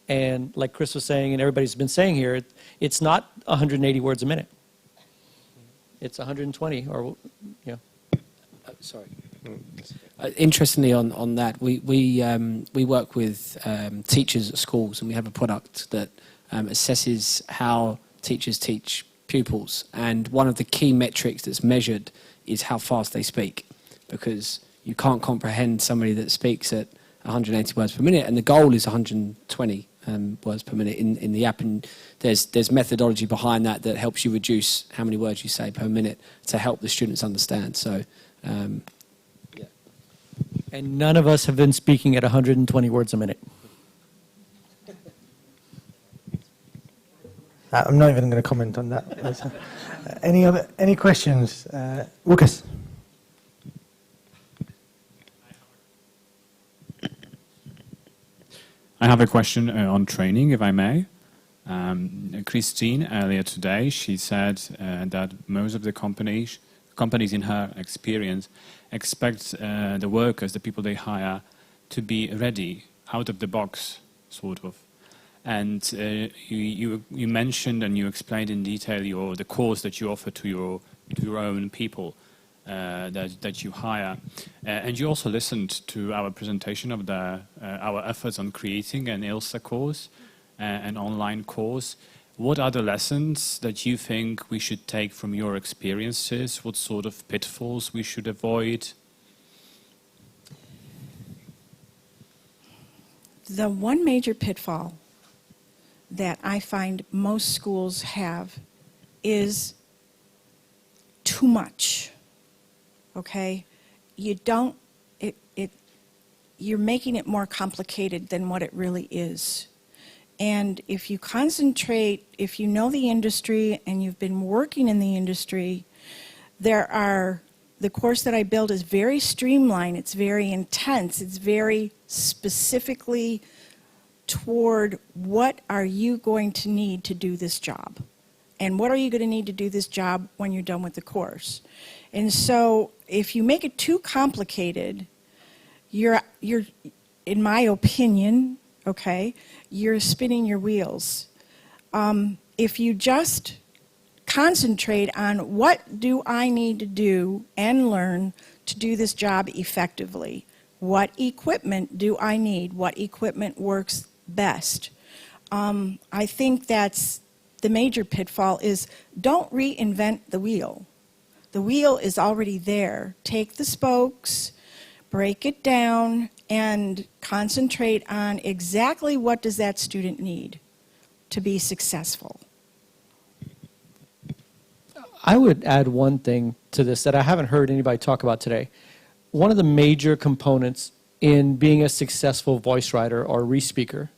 And like Chris was saying, and everybody's been saying here, it's not 180 words a minute. It's 120, or, you know. Sorry. Interestingly, on that, we work with teachers at schools, and we have a product that assesses how teachers teach pupils. And one of the key metrics that's measured is how fast they speak, because you can't comprehend somebody that speaks at 180 words per minute, and the goal is 120 words per minute in the app. And there's methodology behind that that helps you reduce how many words you say per minute to help the students understand. So, yeah. And none of us have been speaking at 120 words a minute. I'm not even going to comment on that. Any questions? Lucas. I have a question on training, if I may. Christine, earlier today, she said that most of the companies in her experience, expect the workers, the people they hire, to be ready, out of the box, sort of. And you mentioned and you explained in detail the course that you offer to your own people that you hire. And you also listened to our presentation of our efforts on creating an ILSA course, an online course. What are the lessons that you think we should take from your experiences? What sort of pitfalls we should avoid? The one major pitfall that I find most schools have is too much. Okay? You're making it more complicated than what it really is. And if you concentrate, if you know the industry and you've been working in the industry, the course that I build is very streamlined, it's very intense, it's very specifically toward what are you going to need to do this job? And what are you going to need to do this job when you're done with the course? And so if you make it too complicated, you're in my opinion, okay, you're spinning your wheels. If you just concentrate on what do I need to do and learn to do this job effectively, what equipment do I need, what equipment works best. I think that's the major pitfall is don't reinvent the wheel. The wheel is already there. Take the spokes, break it down, and concentrate on exactly what does that student need to be successful. I would add one thing to this that I haven't heard anybody talk about today. One of the major components in being a successful voice writer or re-speaker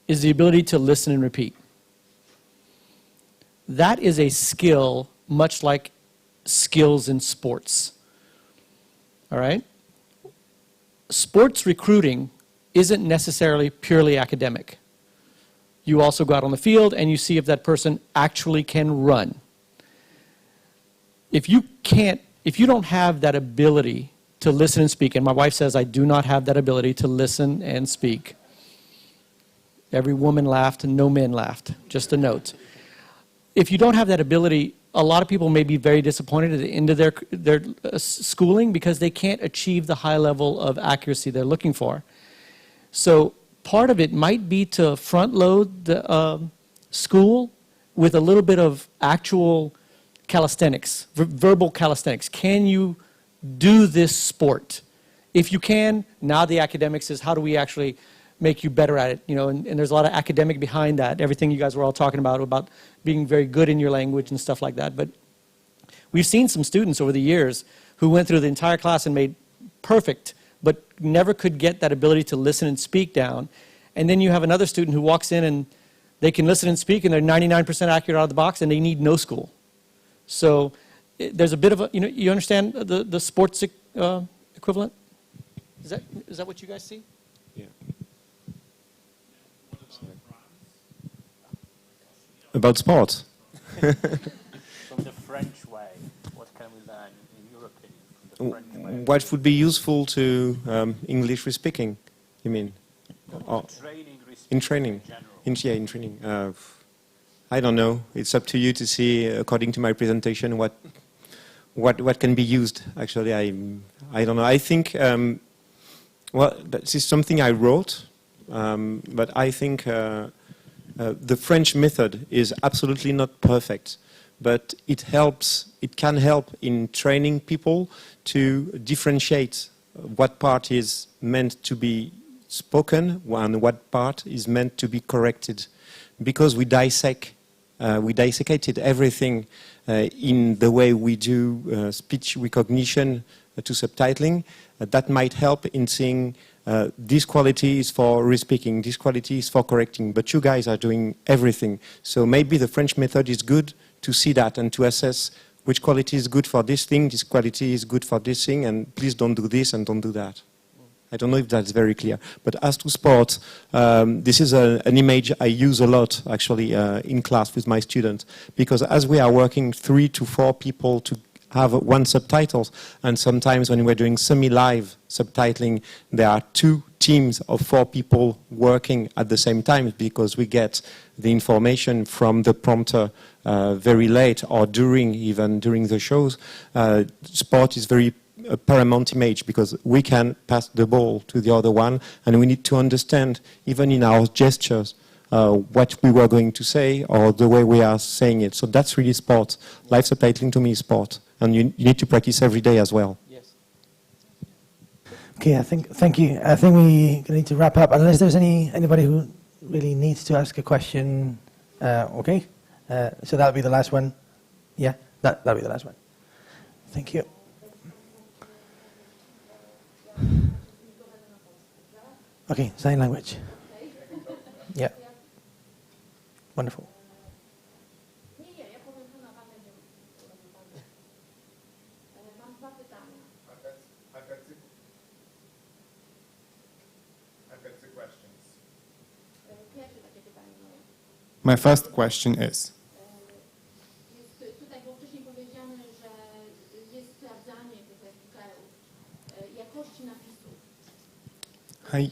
is the ability to listen and repeat. That is a skill much like skills in sports. All right? Sports recruiting isn't necessarily purely academic. You also go out on the field and you see if that person actually can run. If you don't have that ability to listen and speak, and my wife says I do not have that ability to listen and speak. Every woman laughed and no men laughed, just a note. If you don't have that ability, a lot of people may be very disappointed at the end of their schooling because they can't achieve the high level of accuracy they're looking for. So part of it might be to front load the school with a little bit of actual calisthenics, verbal calisthenics. Can you do this sport? If you can, now the academics is how do we actually make you better at it, you know, and there's a lot of academic behind that, everything you guys were all talking about being very good in your language and stuff like that. But we've seen some students over the years who went through the entire class and made perfect, but never could get that ability to listen and speak down. And then you have another student who walks in and they can listen and speak, and they're 99% accurate out of the box, and they need no school. So there's a bit of a, you understand the sports equivalent? Is that what you guys see? Yeah. About sports. From the French way, what can we learn, in your opinion, from the French way? What would be useful to English speaking, you mean? In training. In training. I don't know. It's up to you to see, according to my presentation, what can be used. Actually, I don't know. I think, well, this is something I wrote, but I think the French method is absolutely not perfect, but it helps. It can help in training people to differentiate what part is meant to be spoken and what part is meant to be corrected, because we dissecated everything in the way we do speech recognition to subtitling. That might help in seeing this quality is for respeaking, this quality is for correcting, but you guys are doing everything. So maybe the French method is good to see that and to assess which quality is good for this thing, this quality is good for this thing, and please don't do this and don't do that. I don't know if that's very clear. But as to sports, this is an image I use a lot, actually, in class with my students, because as we are working 3 to 4 people to have one subtitles, and sometimes when we're doing semi-live subtitling, there are 2 teams of 4 people working at the same time, because we get the information from the prompter very late or even during the shows. Sport is very a paramount image, because we can pass the ball to the other one, and we need to understand, even in our gestures, what we were going to say or the way we are saying it. So that's really sport. Live subtitling to me is sport, and you need to practice every day as well. Yes. Okay, thank you. I think we need to wrap up, unless there's anybody who really needs to ask a question. Okay, so that'll be the last one. Yeah, that'll be the last one. Thank you. Okay, sign language. Yeah. Wonderful. My first question is, hi.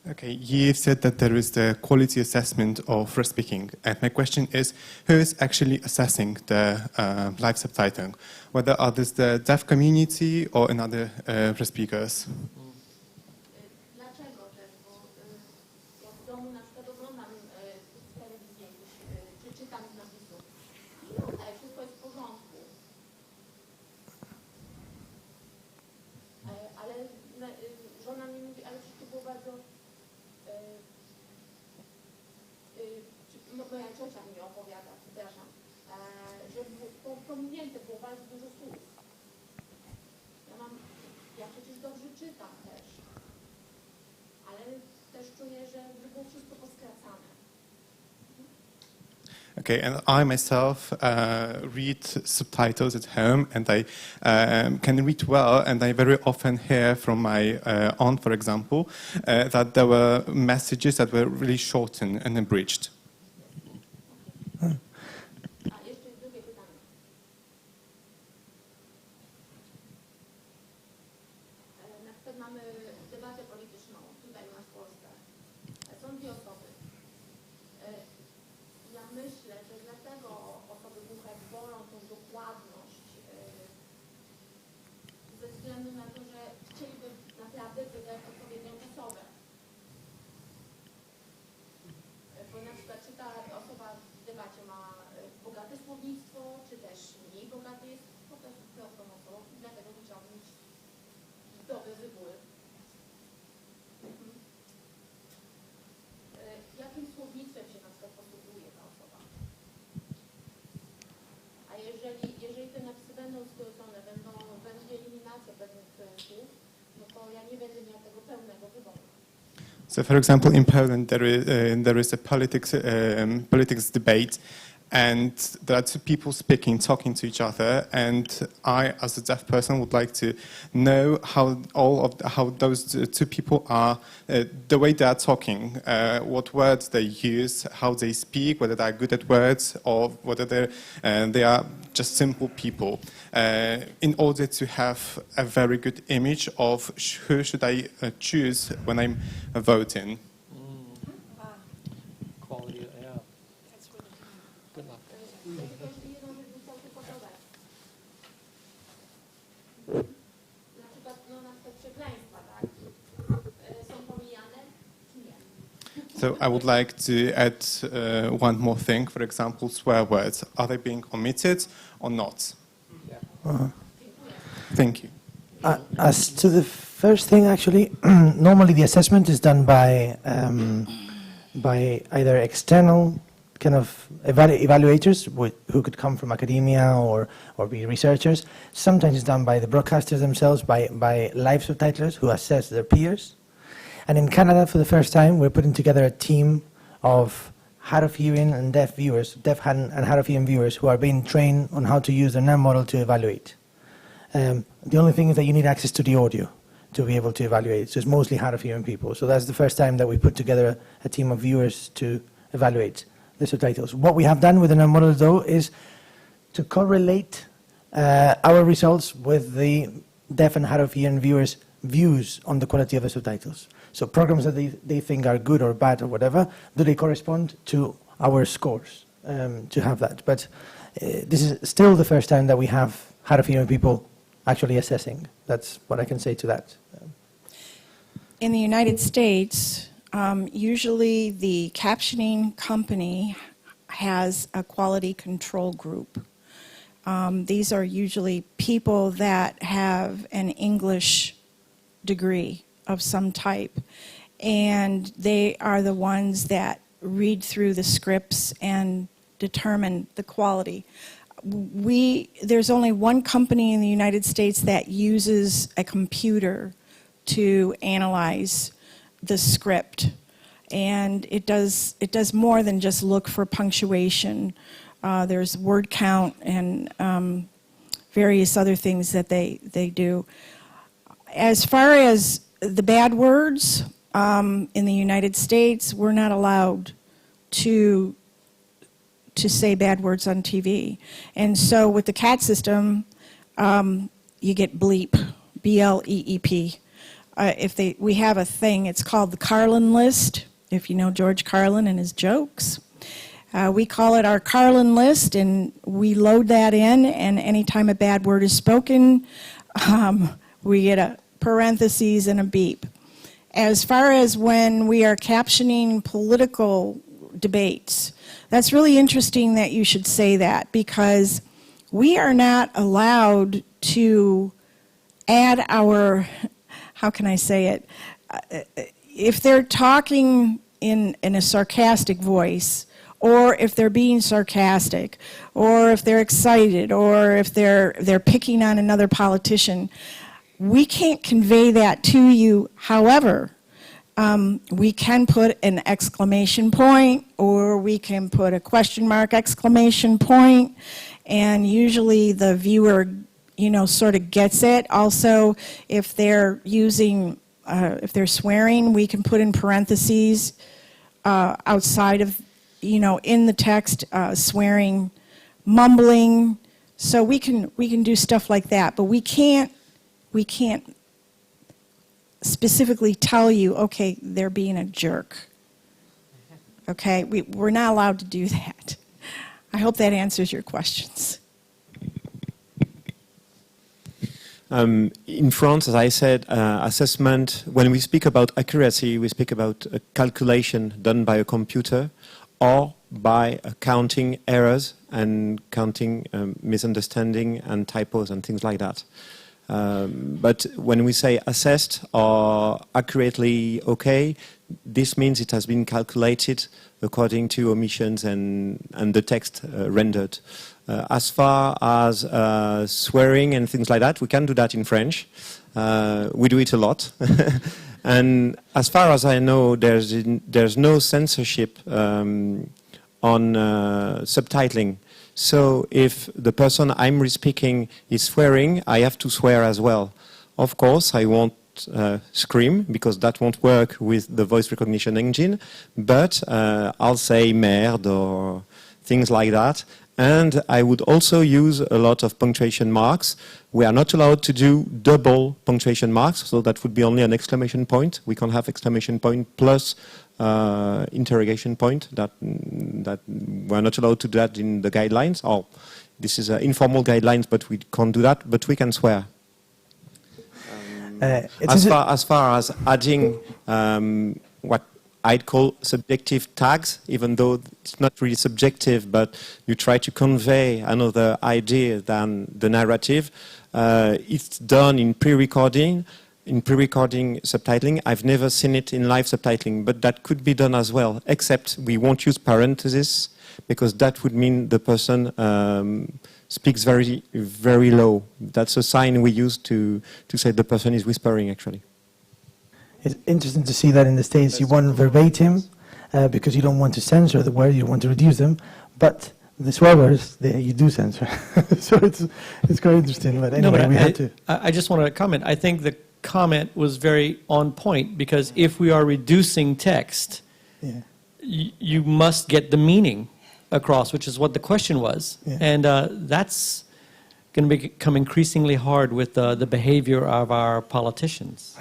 Okay, you said that there is the quality assessment of speaking, and my question is, who is actually assessing the live subtitling? Whether are this the deaf community or another speakers? Moja ciocia mi opowiada, przepraszam, że pominięte było bardzo dużo słów. Ja przecież dobrze czytam też, ale też czuję, że było wszystko poskracane. Okay, and I myself read subtitles at home, and I can read well, and I very often hear from my aunt, for example, that there were messages that were really shortened and abridged. Jeżeli te napisy będą skrócone, będzie eliminacja pewnych słów, no to ja nie So, for example, in Poland, there is a politics debate, and there are two people speaking, talking to each other, and I, as a deaf person, would like to know how those two people are, the way they are talking, what words they use, how they speak, whether they are good at words, or whether they are just simple people, in order to have a very good image of who should I choose when I'm voting. Quality, yeah. Good luck. So I would like to add one more thing. For example, swear words. Are they being omitted or not? Thank you. As to the first thing, actually, normally the assessment is done by either external kind of evaluators who could come from academia or be researchers. Sometimes it's done by the broadcasters themselves, by live subtitlers who assess their peers. And in Canada, for the first time, we're putting together a team of hard of hearing and deaf viewers, deaf and hard of hearing viewers who are being trained on how to use the NAM model to evaluate. The only thing is that you need access to the audio to be able to evaluate. So it's mostly hard of hearing people. So that's the first time that we put together a team of viewers to evaluate the subtitles. What we have done with the NAM model, though, is to correlate our results with the deaf and hard of hearing viewers' views on the quality of the subtitles. So programs that they think are good or bad or whatever, do they correspond to our scores to have that? But this is still the first time that we have hard of hearing people actually assessing. That's what I can say to that. In the United States, usually the captioning company has a quality control group. These are usually people that have an English degree of some type, and they are the ones that read through the scripts and determine the quality. There's only one company in the United States that uses a computer to analyze the script, and it does more than just look for punctuation. There's word count and various other things that they do. As far as the bad words, in the United States, we're not allowed to say bad words on TV. And so with the CAT system, you get bleep, B-L-E-E-P. We have a thing, it's called the Carlin list, if you know George Carlin and his jokes. We call it our Carlin list, and we load that in, and anytime a bad word is spoken, we get a parentheses and a beep. As far as when we are captioning political debates, that's really interesting that you should say that, because we are not allowed to add our, how can I say it, if they're talking in a sarcastic voice, or if they're being sarcastic, or if they're excited, or if they're picking on another politician, we can't convey that to you. However, we can put an exclamation point, or we can put a question mark exclamation point, and usually the viewer, sort of gets it. Also, if they're using, if they're swearing, we can put in parentheses outside of, in the text, swearing, mumbling. So we can do stuff like that, but we can't specifically tell you, okay, they're being a jerk. Okay, we're not allowed to do that. I hope that answers your questions. In France, as I said, assessment, when we speak about accuracy, we speak about a calculation done by a computer or by counting errors and counting misunderstanding and typos and things like that. But when we say assessed or accurately okay, this means it has been calculated according to omissions and the text rendered. As far as swearing and things like that, we can do that in French. We do it a lot. And as far as I know, there's no censorship on subtitling. So if the person I'm speaking is swearing, I have to swear as well. Of course, I won't scream, because that won't work with the voice recognition engine, but I'll say merde or things like that. And I would also use a lot of punctuation marks. We are not allowed to do double punctuation marks, so that would be only an exclamation point. We can't have exclamation point plus interrogation point. That we're not allowed to do that in the guidelines. Oh, this is informal guidelines, but we can't do that, but we can swear. As far as adding what I'd call subjective tags, even though it's not really subjective, but you try to convey another idea than the narrative. It's done in pre-recording subtitling. I've never seen it in live subtitling, but that could be done as well, except we won't use parentheses, because that would mean the person speaks very, very low. That's a sign we use to say the person is whispering, actually. It's interesting to see that in the States you want verbatim because you don't want to censor the word, you want to reduce them, but the swear words, you do censor. So it's quite interesting, but anyway, we had to. I just want to comment. I think the comment was very on point, because if we are reducing text, you must get the meaning across, which is what the question was. And that's going to become increasingly hard with the behavior of our politicians.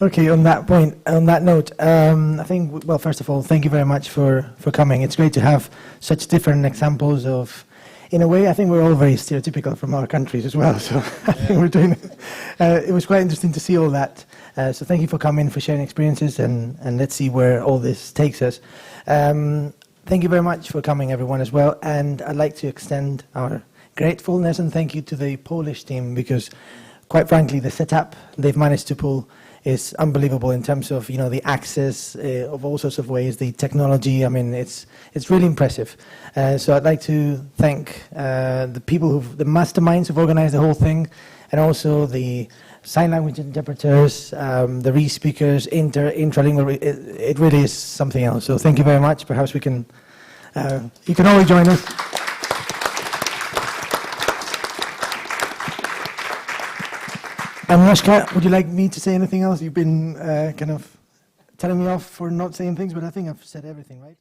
Okay, on that point, on that note, I think, well, first of all, thank you very much for coming. It's great to have such different examples of, in a way, I think we're all very stereotypical from our countries as well, so I think we're doing it was quite interesting to see all that. So thank you for coming, for sharing experiences, and let's see where all this takes us. Thank you very much for coming, everyone, as well, and I'd like to extend our gratefulness and thank you to the Polish team, because, quite frankly, the setup they've managed to pull is unbelievable in terms of, you know, the access of all sorts of ways, the technology. I mean, it's really impressive. So I'd like to thank the people the masterminds who've organized the whole thing, and also the sign language interpreters, the re-speakers, intralingual. It really is something else. So thank you very much. Perhaps we can, you can always join us. Agnieszka, would you like me to say anything else? You've been kind of telling me off for not saying things, but I think I've said everything, right?